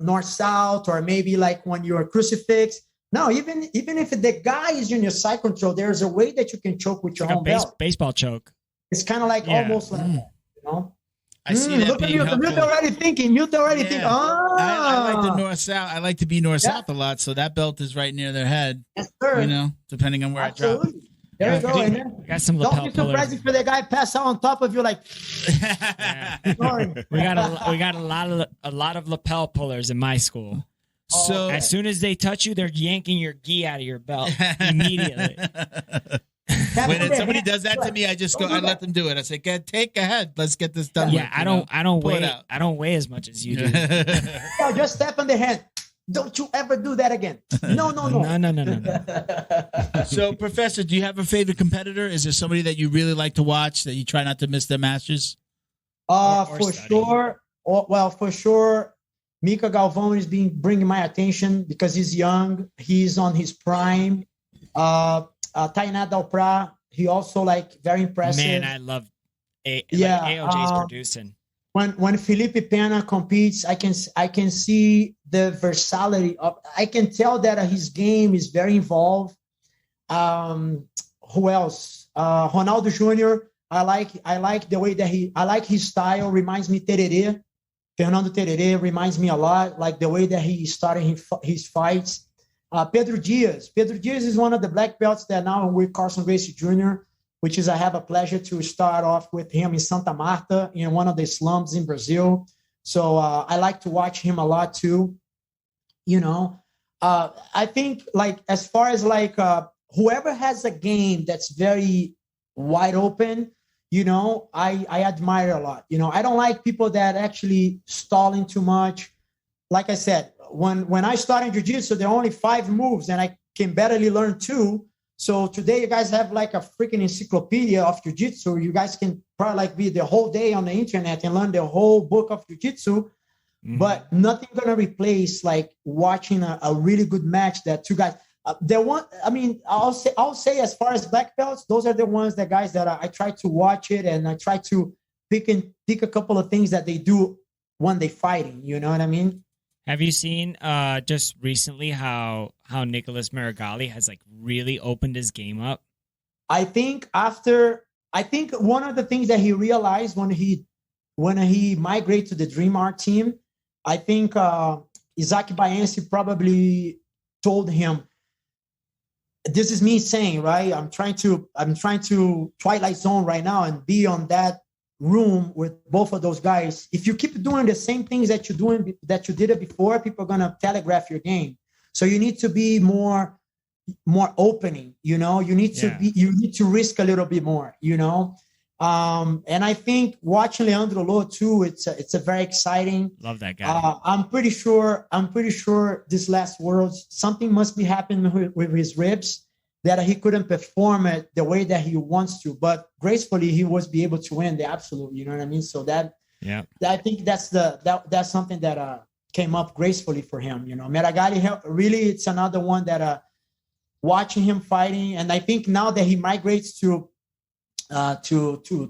Speaker 4: north-south or maybe like when you're crucifix. No, even if the guy is in your side control, there's a way that you can choke with your own belt.
Speaker 2: Baseball choke.
Speaker 4: It's kind of like almost like that,
Speaker 1: I see that being helpful.
Speaker 4: You're already thinking.
Speaker 1: I like the north-south. I like to be north-south a lot, so that belt is right near their head.
Speaker 4: Yes, sir.
Speaker 1: Depending on where I drop.
Speaker 4: There you go.
Speaker 2: Got some lapel
Speaker 4: Don't be surprised if the guy pass out on top of you like.
Speaker 2: We got a lot of lapel pullers in my school. So as soon as they touch you, they're yanking your gi out of your belt immediately.
Speaker 1: When somebody does that to me, I just go. I let them do it. I say, "Take ahead. Let's get this done."
Speaker 2: Yeah,
Speaker 1: with,
Speaker 2: I don't weigh as much as you do.
Speaker 4: Yeah, just step on the hand. Don't you ever do that again? No.
Speaker 1: So, Professor, do you have a favorite competitor? Is there somebody that you really like to watch that you try not to miss their matches?
Speaker 4: For sure. For sure. Mika Galvão is bringing my attention because he's young. He's on his prime. Tainá Dalprá, he also very impressive.
Speaker 2: Man, I love AOJ's producing.
Speaker 4: When Felipe Pena competes, I can see the versatility of. I can tell that his game is very involved. Who else? Ronaldo Jr. I like the way that I like his style. Reminds me Tererê. Fernando Tererê reminds me a lot, like the way that he started his fights. Pedro Diaz. Pedro Diaz is one of the black belts that now with Carlson Gracie Jr., which is I have a pleasure to start off with him in Santa Marta in one of the slums in Brazil. So I like to watch him a lot too. I think as far as whoever has a game that's very wide open, I admire a lot. I don't like people that actually stalling too much. Like I said, when I started jiu-jitsu, there are only 5 moves and I can barely learn 2. So today you guys have a freaking encyclopedia of jiu-jitsu. You guys can probably be the whole day on the internet and learn the whole book of jiu-jitsu, but nothing gonna replace watching a really good match that 2 guys. I'll say as far as black belts, those are the ones that guys that I try to watch it and I try to pick a couple of things that they do when they fighting. You know what I mean?
Speaker 2: Have you seen just recently how Nicholas Marigali has really opened his game up?
Speaker 4: I think one of the things that he realized when he migrated to the Dream Art team, I think Isaac Baense probably told him, this is me saying, right? I'm trying to Twilight Zone right now and be on that room with both of those guys. If you keep doing the same things that you did it before, people are gonna telegraph your game. So you need to be more opening. You need to risk a little bit more. And I think watching Leandro Lo too, it's a very exciting.
Speaker 2: Love that guy.
Speaker 4: I'm pretty sure this last Worlds something must be happening with his ribs that he couldn't perform it the way that he wants to, but gracefully he was be able to win the absolute. You know what I mean? So I think that's something that came up gracefully for him. Marigali really, it's another one that watching him fighting, and I think now that he migrates to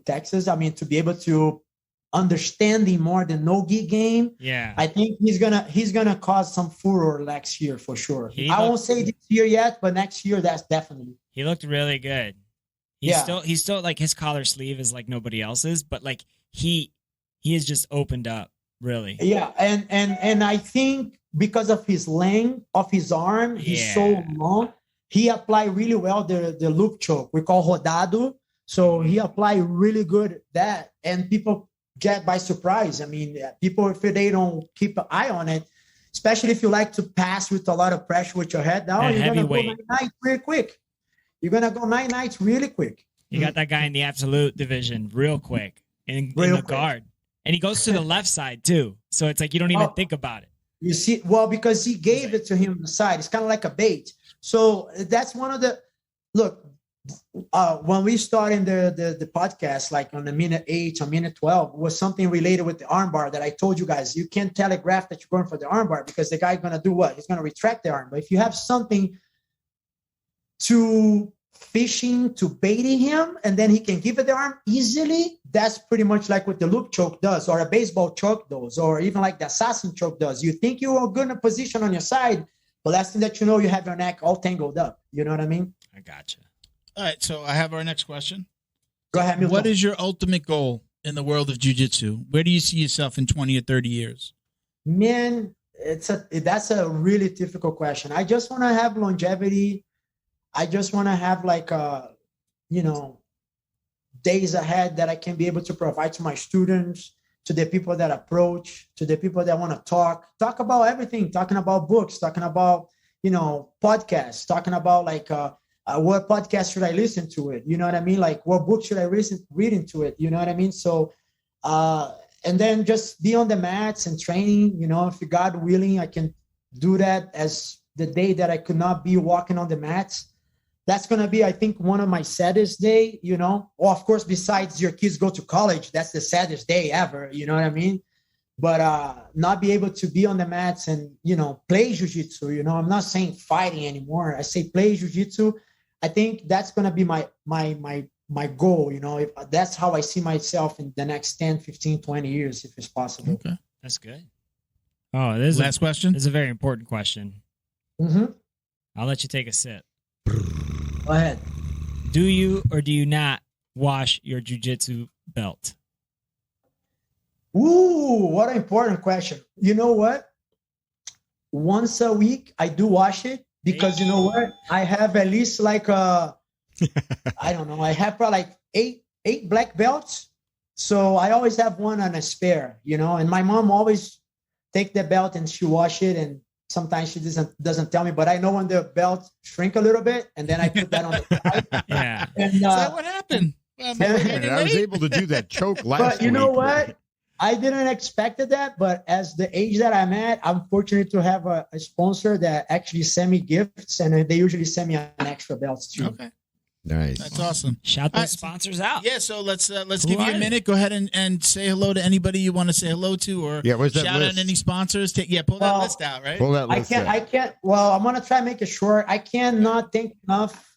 Speaker 4: Texas, to be able to understanding more the no-gi game.
Speaker 2: Yeah,
Speaker 4: I think he's gonna cause some furor next year for sure. I won't say this year yet, but next year that's definitely.
Speaker 2: He looked really good. He's still his collar sleeve is like nobody else's, but he has just opened up really.
Speaker 4: Yeah, and I think because of his length of his arm, he's so long. He applied really well the loop choke we call rodado. So he applied really good that, and people get by surprise. People, if they don't keep an eye on it, especially if you like to pass with a lot of pressure with your head down, you're going to go 9 nights real quick. You're going to go 9 nights really quick.
Speaker 2: You got that guy in the absolute division real quick in the guard. And he goes to the left side too. So it's you don't even think about it.
Speaker 4: You see, because he gave it to him on the side. It's kind of like a bait. So that's one of the, look, when we started the podcast, on the minute 8 or minute 12, was something related with the armbar that I told you guys. You can't telegraph that you're going for the armbar because the guy's going to do what? He's going to retract the arm. But if you have something to fishing, to baiting him, and then he can give it the arm easily, that's pretty much like what the loop choke does, or a baseball choke does, or even like the assassin choke does. You think you are good in a position on your side, but last thing that you have your neck all tangled up. You know what I mean?
Speaker 2: I gotcha.
Speaker 1: All right, so I have our next question.
Speaker 4: Go ahead, Milton.
Speaker 1: What is your ultimate goal in the world of jiu-jitsu? Where do you see yourself in 20 or 30 years?
Speaker 4: Man, that's a really difficult question. I just want to have longevity. I just want to have days ahead that I can be able to provide to my students, to the people that approach, to the people that want to talk about everything, talking about books, talking about, podcasts, talking about what podcast should I listen to it? You know what I mean? Like, what book should I read into it? You know what I mean? So, and then just be on the mats and training. You know, if God willing, I can do that as the day that I could not be walking on the mats. That's going to be, I think, one of my saddest day, you know. Well, of course, besides your kids go to college, that's the saddest day ever. You know what I mean? But not be able to be on the mats and, you know, play jiu-jitsu. You know, I'm not saying fighting anymore. I say play jiu-jitsu. I think that's going to be my goal. You know, if that's how I see myself in the next 10, 15, 20 years, if it's possible.
Speaker 2: Okay. That's good. Oh, this is
Speaker 1: last question.
Speaker 2: This is a very important question.
Speaker 4: Mm-hmm.
Speaker 2: I'll let you take a sip.
Speaker 4: Go ahead.
Speaker 2: Do you or do you not wash your jiu-jitsu belt?
Speaker 4: Ooh, what an important question. You know what? Once a week, I do wash it because you know what? I have at least like I don't know. I have probably like eight black belts. So I always have one on a spare, you know, and my mom always take the belt and she wash it. And sometimes she doesn't tell me, but I know when the belt shrink a little bit and then I put that on the side.
Speaker 2: Yeah.
Speaker 4: And,
Speaker 1: is that what happened?
Speaker 3: I was able to do that choke last week.
Speaker 4: But you know what? I didn't expect that, but as the age that I'm at, I'm fortunate to have a sponsor that actually send me gifts, and they usually send me an extra belts too.
Speaker 1: Okay.
Speaker 3: Nice.
Speaker 1: That's awesome.
Speaker 2: Shout those sponsors out.
Speaker 1: Yeah, so let's give you a minute. Go ahead and say hello to anybody you want to say hello to, or
Speaker 3: where's that
Speaker 1: shout
Speaker 3: list?
Speaker 1: out any sponsors. Pull that list out, right?
Speaker 3: Pull that list out.
Speaker 4: I can't. Well, I'm gonna try to make it short. I cannot think enough.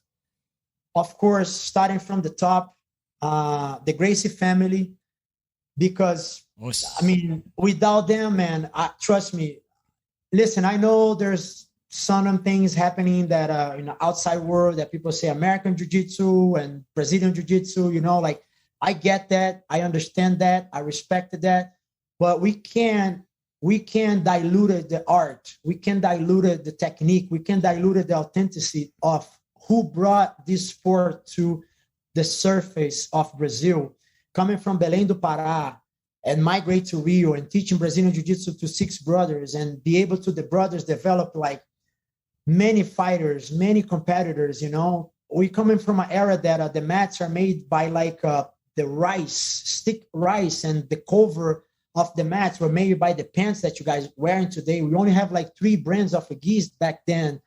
Speaker 4: Of course, starting from the top, the Gracie family, because I mean, without them, man, trust me. Listen, I know there's some things happening that in the outside world that people say American Jiu-Jitsu and Brazilian Jiu-Jitsu, you know, like I get that. I understand that. I respected that. But we can dilute the art. We can dilute the technique. We can dilute the authenticity of who brought this sport to the surface of Brazil, coming from Belém do Pará, and migrate to Rio and teaching Brazilian Jiu-Jitsu to 6 brothers and be able to the brothers develop like many fighters, many competitors, you know. We coming from an era that the mats are made by like the stick rice, and the cover of the mats were made by the pants that you guys wearing today. We only have like 3 brands of gis back then.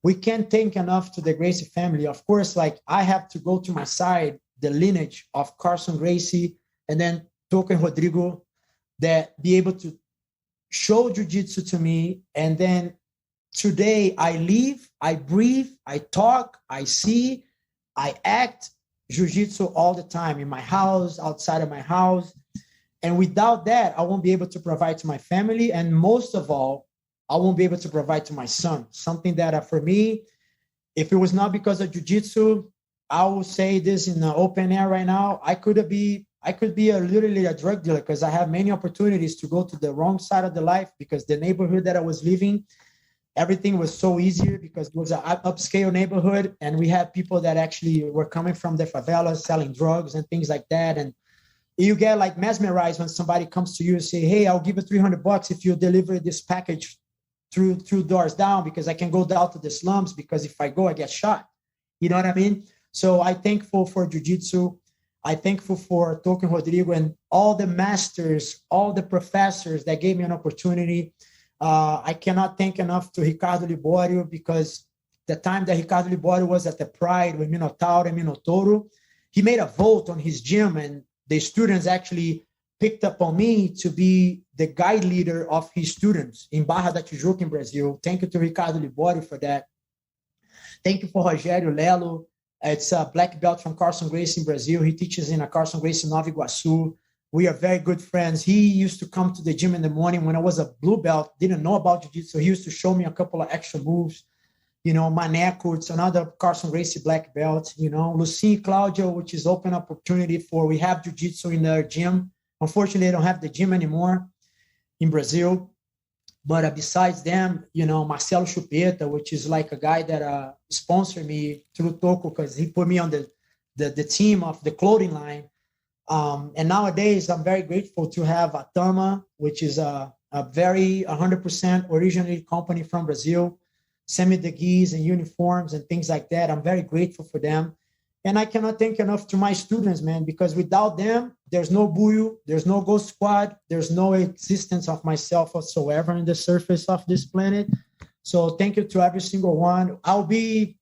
Speaker 4: We can't thank enough to the Gracie family. Of course, like I have to go to my side, the lineage of Carlson Gracie, and then Token Rodrigo, that be able to show jiu-jitsu to me. And then today I live, I breathe, I talk, I see, I act jiu-jitsu all the time in my house, outside of my house. And without that, I won't be able to provide to my family. And most of all, I won't be able to provide to my son. Something that for me, if it was not because of jiu-jitsu, I will say this in the open air right now, I could be literally a drug dealer, because I have many opportunities to go to the wrong side of the life, because the neighborhood that I was living, everything was so easier because it was an upscale neighborhood. And we had people that actually were coming from the favelas selling drugs and things like that. And you get like mesmerized when somebody comes to you and say, hey, I'll give you $300 if you deliver this package through doors down, because I can go down to the slums, because if I go, I get shot. You know what I mean? So I'm thankful for jiu-jitsu. I'm thankful for Token Rodrigo and all the masters, all the professors that gave me an opportunity. I cannot thank enough to Ricardo Liborio, because the time that Ricardo Liborio was at the Pride with Minotauro and Minotauro, he made a vote on his gym, and the students actually picked up on me to be the guide leader of his students in Barra da Tijuca in Brazil. Thank you to Ricardo Liborio for that. Thank you for Rogério Lelo. It's a black belt from Carlson Gracie in Brazil. He teaches in a Carlson Gracie Nova Iguaçu. We are very good friends. He used to come to the gym in the morning when I was a blue belt, didn't know about jiu-jitsu. He used to show me a couple of extra moves. You know, Maneco, it's another Carlson Gracie black belt. You know, Lucinho Claudio, which is open opportunity for, we have jiu-jitsu in their gym. Unfortunately, they don't have the gym anymore in Brazil. But besides them, you know, Marcelo Chupeta, which is like a guy that sponsored me through Toco, because he put me on the team of the clothing line. And nowadays, I'm very grateful to have Atama, which is a very 100% original company from Brazil. send me the gis and uniforms and things like that. I'm very grateful for them. And I cannot thank enough to my students, man, because without them, there's no Buiu, there's no Ghost Squad, there's no existence of myself whatsoever on the surface of this planet. So thank you to every single one. I'll be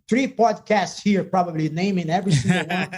Speaker 4: 3 podcasts here, probably naming every single one.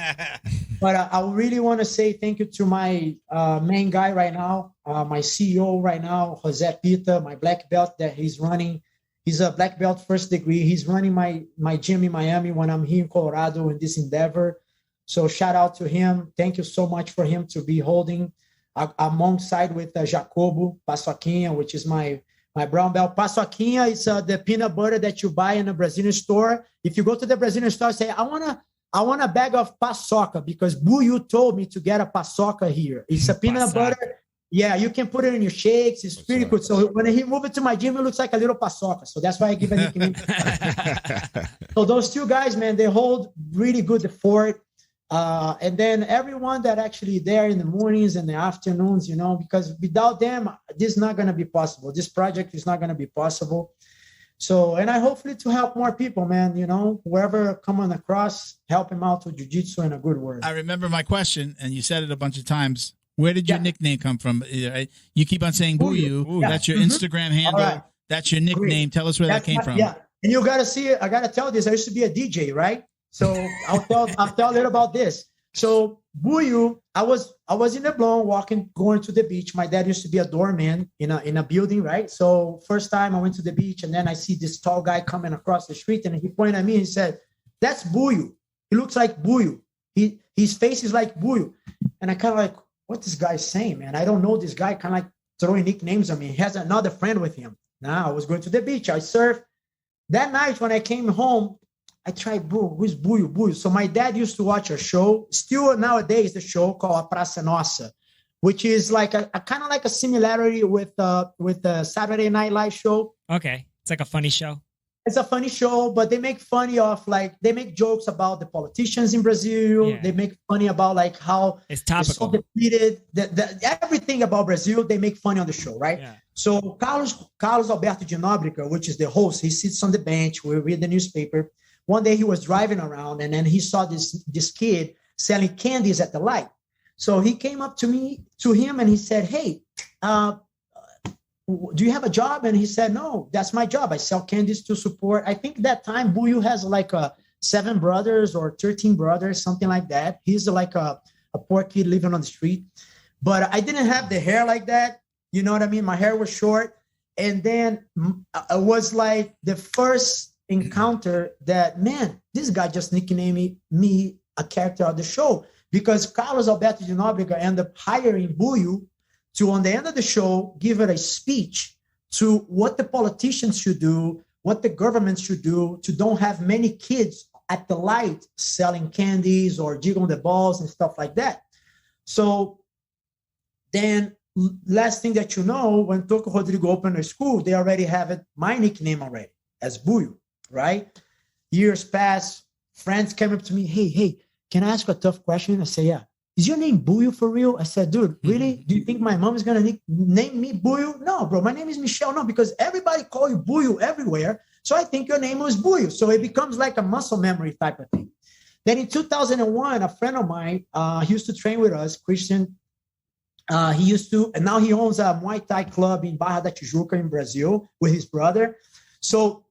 Speaker 4: But I really want to say thank you to my main guy right now, my CEO right now, Jose Pita, my black belt that he's running. He's a black belt first degree. He's running my gym in Miami when I'm here in Colorado in this endeavor. So shout out to him. Thank you so much for him to be holding alongside with Jacobo Paçoquinha, which is my brown belt. Paçoquinha is the peanut butter that you buy in a Brazilian store. If you go to the Brazilian store, say, I want a bag of paçoca because Buiu told me to get a paçoca here. It's a peanut butter. Yeah, you can put it in your shakes. It's pretty good. So when he moved it to my gym, it looks like a little paçoca. So that's why I give a nickname. So those 2 guys, man, they hold really good the fort. And then everyone that actually there in the mornings and the afternoons, because without them, this is not going to be possible. This project is not going to be possible. So, and I hopefully to help more people, man, whoever coming across, help him out with jiu-jitsu in a good word.
Speaker 1: I remember my question, and you said it a bunch of times. Where did your nickname come from? You keep on saying Buiu. Yeah. That's your Instagram handle. Right. That's your nickname. Tell us where that came from.
Speaker 4: Yeah. And you got to see it. I got to tell this. I used to be a DJ, right? So I'll tell a little about this. So Buiu, I was in the Leblon going to the beach. My dad used to be a doorman in a building, right? So first time I went to the beach, and then I see this tall guy coming across the street, and he pointed at me and he said, "That's Buiu. He looks like Buiu. His face is like Buiu." And I kind of like, what this guy's saying, man? I don't know this guy, kind of like throwing nicknames on me. He has another friend with him. Now I was going to the beach. I surfed. That night when I came home, I tried Buiu. Who's Buiu? So my dad used to watch a show, still nowadays, the show called A Praça Nossa, which is like a kind of like a similarity with the Saturday Night Live show.
Speaker 2: Okay. It's like a funny show.
Speaker 4: It's a funny show, but they make funny of they make jokes about the politicians in Brazil. Yeah. They make funny about like how
Speaker 2: it's topical.
Speaker 4: So depleted, everything about Brazil, they make funny on the show, right? Yeah. So Carlos Alberto de Nóbrega, which is the host, he sits on the bench. We read the newspaper. One day he was driving around, and then he saw this kid selling candies at the light. So he came up to him, and he said, "Hey, do you have a job?" And he said, "No, that's my job. I sell candies to support." I think that time Buiu has like 7 brothers or 13 brothers, something like that. He's like a poor kid living on the street. But I didn't have the hair like that. You know what I mean? My hair was short. And then it was like the first encounter that, man, this guy just nicknamed me a character of the show, because Carlos Alberto de Nóbrega ended up hiring Buiu to, on the end of the show, give it a speech to what the politicians should do, what the government should do to don't have many kids at the light selling candies or jiggling the balls and stuff like that. So then last thing that you know, when Toco Rodrigo opened a school, they already have my nickname already as Buiu, right? Years pass, friends came up to me, hey, can I ask you a tough question? I say, yeah. Is your name Buiu for real? I said, dude, really? Do you think my mom is going to name me Buiu? No, bro, my name is Michel. No, because everybody call you Buiu everywhere. So I think your name was Buiu. So it becomes like a muscle memory type of thing. Then in 2001, a friend of mine, he used to train with us, Christian. He used to, and now he owns a Muay Thai club in Barra da Tijuca in Brazil with his brother. So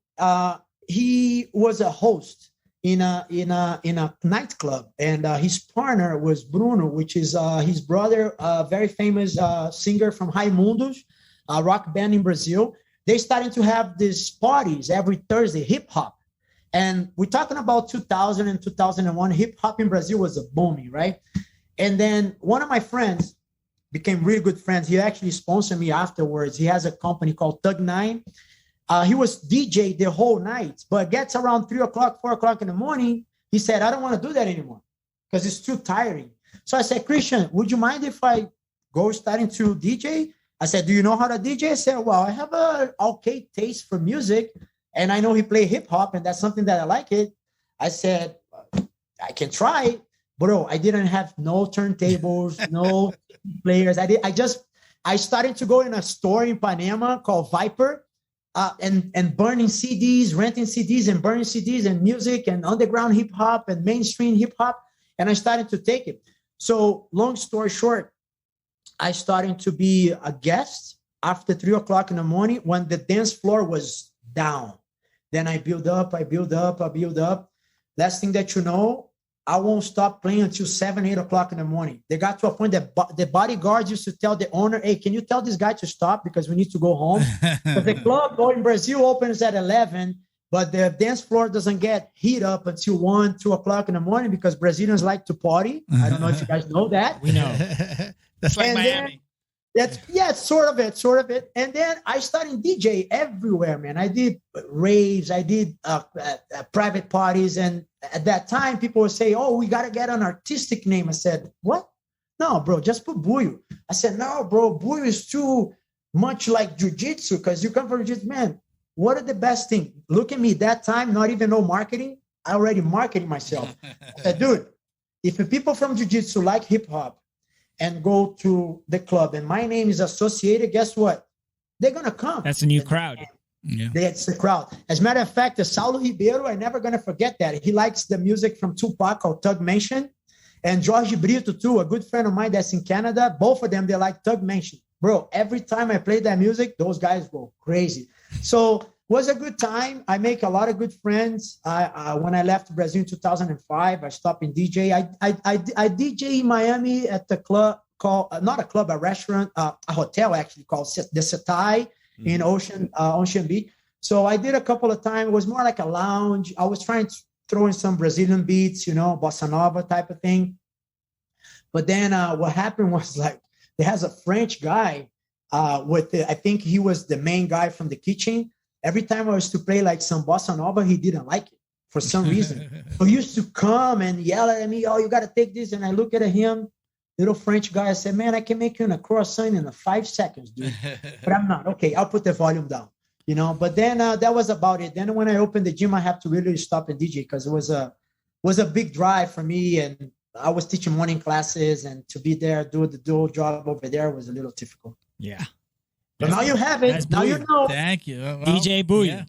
Speaker 4: he was a host in a nightclub, and his partner was Bruno, which is his brother, a very famous singer from Raimundos, a rock band in Brazil. They started to have these parties every Thursday, hip hop. And we're talking about 2000 and 2001, hip hop in Brazil was a booming, right? And then one of my friends became really good friends. He actually sponsored me afterwards. He has a company called Thug 9. He was DJ the whole night, but gets around 3 o'clock, 4 o'clock in the morning. He said, I don't want to do that anymore because it's too tiring. So I said, Christian, would you mind if I go starting to DJ? I said, do you know how to DJ? I said, well, I have an okay taste for music, and I know he play hip hop, and that's something that I like it. I said, I can try, bro. I didn't have no turntables, no players. I started to go in a store in Panama called Viper. and burning CDs, renting CDs and burning CDs and music and underground hip hop and mainstream hip hop. And I started to take it. So long story short, I started to be a guest after 3 o'clock in the morning when the dance floor was down. Then I build up. Last thing that you know, I won't stop playing until 7, 8 o'clock in the morning. They got to a point that the bodyguards used to tell the owner, hey, can you tell this guy to stop because we need to go home? But the club in Brazil opens at 11, but the dance floor doesn't get heat up until 1, 2 o'clock in the morning because Brazilians like to party. I don't know if you guys know that.
Speaker 2: We know.
Speaker 1: That's like Miami.
Speaker 4: Sort of it. And then I started DJ everywhere, man. I did raves, I did private parties. And at that time, people would say, oh, we got to get an artistic name. I said, what? No, bro, just put Buio. I said, no, bro, Buio is too much like jiu-jitsu because you come from jiu-jitsu. Man, what are the best thing? Look at me that time, not even know marketing. I already marketed myself. I said, dude, if the people from jiu-jitsu like hip-hop, and go to the club, and my name is associated, guess what? They're going to come.
Speaker 2: That's a new crowd.
Speaker 1: Yeah.
Speaker 4: That's the crowd. As a matter of fact, the Saulo Ribeiro, I'm never going to forget that. He likes the music from Tupac called Thug Mansion. And Jorge Brito, too, a good friend of mine that's in Canada. Both of them, they like Thug Mansion. Bro, every time I play that music, those guys go crazy. So was a good time. I make a lot of good friends. When I left Brazil in 2005, I stopped in DJ. I DJ in Miami at the club called, not a club, a restaurant, a hotel actually called the Setai in Ocean Beach. So I did a couple of times. It was more like a lounge. I was trying to throw in some Brazilian beats, bossa nova type of thing. But then what happened was like, there's a French guy I think he was the main guy from the kitchen. Every time I was to play like some bossa nova, he didn't like it for some reason. So he used to come and yell at me, oh, you got to take this. And I look at him, little French guy. I said, man, I can make you a croissant in 5 seconds, dude. But I'm not. Okay, I'll put the volume down. But then that was about it. Then when I opened the gym, I have to really stop and DJ because it was a big drive for me. And I was teaching morning classes, and to be there, do the dual job over there was a little difficult.
Speaker 2: Yeah.
Speaker 4: But now you have it. Now you know.
Speaker 1: Thank you. Well,
Speaker 2: DJ Buio.
Speaker 1: Yeah.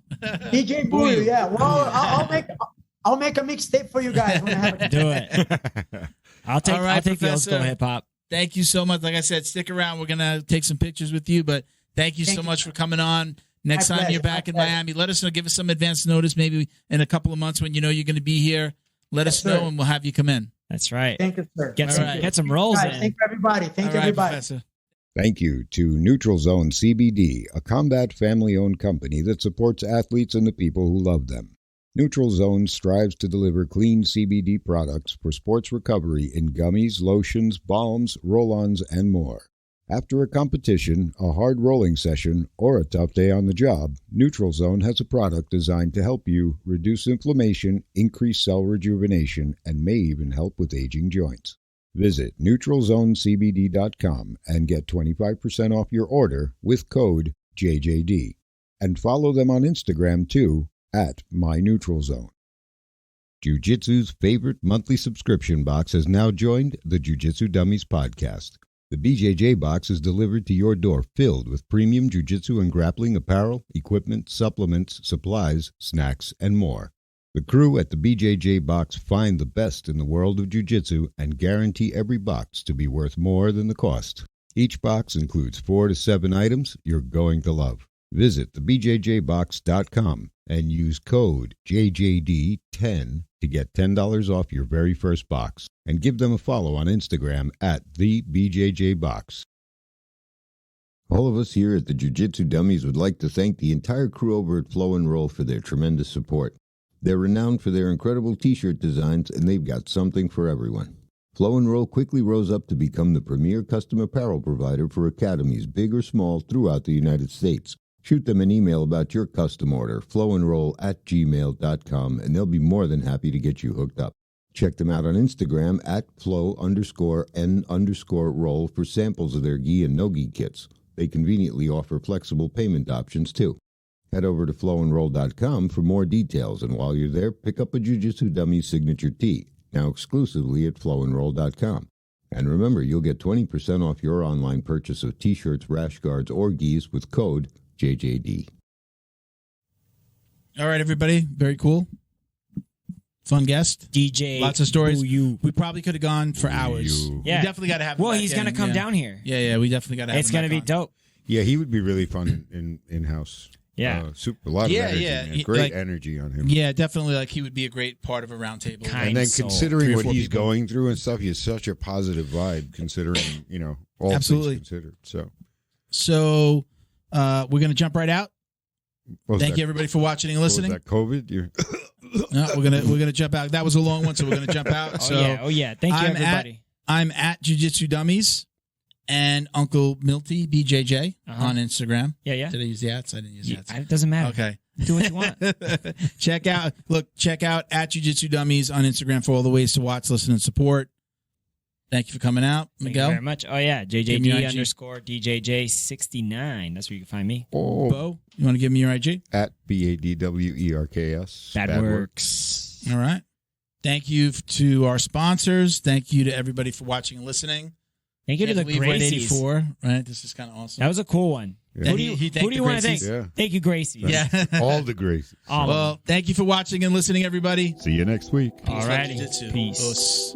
Speaker 4: DJ Buio, yeah. Well, I'll make a mixtape for you guys when I have it.
Speaker 2: Do it. I'll take the old school hip hop.
Speaker 1: Thank you so much. Like I said, stick around. We're gonna take some pictures with you. But thank you so much for coming on. Next time you're back in Miami, let us know. Give us some advance notice. Maybe in a couple of months when you know you're going to be here. Let us know, and we'll have you come in.
Speaker 2: That's right.
Speaker 4: Thank you, sir.
Speaker 2: Get some rolls in.
Speaker 4: Thank you, everybody. Thank you, everybody.
Speaker 1: Professor.
Speaker 3: Thank you to Neutral Zone CBD, a combat family-owned company that supports athletes and the people who love them. Neutral Zone strives to deliver clean CBD products for sports recovery in gummies, lotions, balms, roll-ons, and more. After a competition, a hard rolling session, or a tough day on the job, Neutral Zone has a product designed to help you reduce inflammation, increase cell rejuvenation, and may even help with aging joints. Visit NeutralZoneCBD.com and get 25% off your order with code JJD. And follow them on Instagram too, at MyNeutralZone. Jiu-Jitsu's favorite monthly subscription box has now joined the Jiu Jitsu Dummies Podcast. The BJJ box is delivered to your door filled with premium jiu-jitsu and grappling apparel, equipment, supplements, supplies, snacks, and more. The crew at the BJJ box find the best in the world of jiu-jitsu and guarantee every box to be worth more than the cost. Each box includes 4 to 7 items you're going to love. Visit thebjjbox.com and use code JJD10 to get $10 off your very first box. And give them a follow on Instagram at TheBJJBox. All of us here at the Jiu Jitsu Dummies would like to thank the entire crew over at Flow and Roll for their tremendous support. They're renowned for their incredible t-shirt designs, and they've got something for everyone. Flow and Roll quickly rose up to become the premier custom apparel provider for academies, big or small, throughout the United States. Shoot them an email about your custom order, flowandroll@gmail.com, and they'll be more than happy to get you hooked up. Check them out on Instagram at flow_n_roll for samples of their gi and no-gi kits. They conveniently offer flexible payment options, too. Head over to flowandroll.com for more details, and while you're there, pick up a Jiu Jitsu Dummies signature tee, now exclusively at flowandroll.com. And remember, you'll get 20% off your online purchase of t-shirts, rash guards, or gis with code JJD.
Speaker 1: All right, everybody. Very cool. Fun guest.
Speaker 2: DJ.
Speaker 1: Lots of stories. We probably could have gone for hours.
Speaker 2: Yeah.
Speaker 1: We definitely got to have him.
Speaker 2: Well, he's going to come down here.
Speaker 1: Yeah, we definitely got to have him.
Speaker 2: It's going to be dope.
Speaker 3: Yeah, he would be really fun in-house.
Speaker 2: Yeah.
Speaker 3: A lot of energy. Man. Great energy on him.
Speaker 1: Yeah, definitely. Like, he would be a great part of a roundtable.
Speaker 3: And then considering what he's going through and stuff, he has such a positive vibe considering, all things considered.
Speaker 1: So we're going to jump right out. Thank you, everybody, for watching and listening.
Speaker 3: Was that COVID?
Speaker 1: No, we're gonna jump out. That was a long one, so we're gonna jump out.
Speaker 2: Oh yeah. Thank you, everybody.
Speaker 1: I'm at Jiu-Jitsu Dummies and Uncle Milty BJJ on Instagram.
Speaker 2: Yeah.
Speaker 1: Did I use the ats? I didn't use the ats.
Speaker 2: It doesn't matter.
Speaker 1: Okay.
Speaker 2: Do what you want.
Speaker 1: Check out at Jiu-Jitsu Dummies on Instagram for all the ways to watch, listen, and support. Thank you for coming out, Miguel.
Speaker 2: Thank you very much. Oh yeah, JJD_DJJ69. That's where you can find me.
Speaker 1: Bo, you want to give me your IG?
Speaker 3: At BADWERKS.
Speaker 2: Bad works.
Speaker 1: All right. Thank you to our sponsors. Thank you to everybody for watching and listening.
Speaker 2: Thank you to the Gracies.
Speaker 1: Ep.84, right? This is kind of awesome.
Speaker 2: That was a cool one.
Speaker 3: Yeah.
Speaker 2: Who do you want to thank?
Speaker 3: Yeah.
Speaker 2: Thank you, Gracie.
Speaker 1: Yeah.
Speaker 3: All the Gracies.
Speaker 1: Well, thank you for watching and listening, everybody.
Speaker 3: See you next week.
Speaker 2: All righty.
Speaker 1: Peace.
Speaker 2: Peace.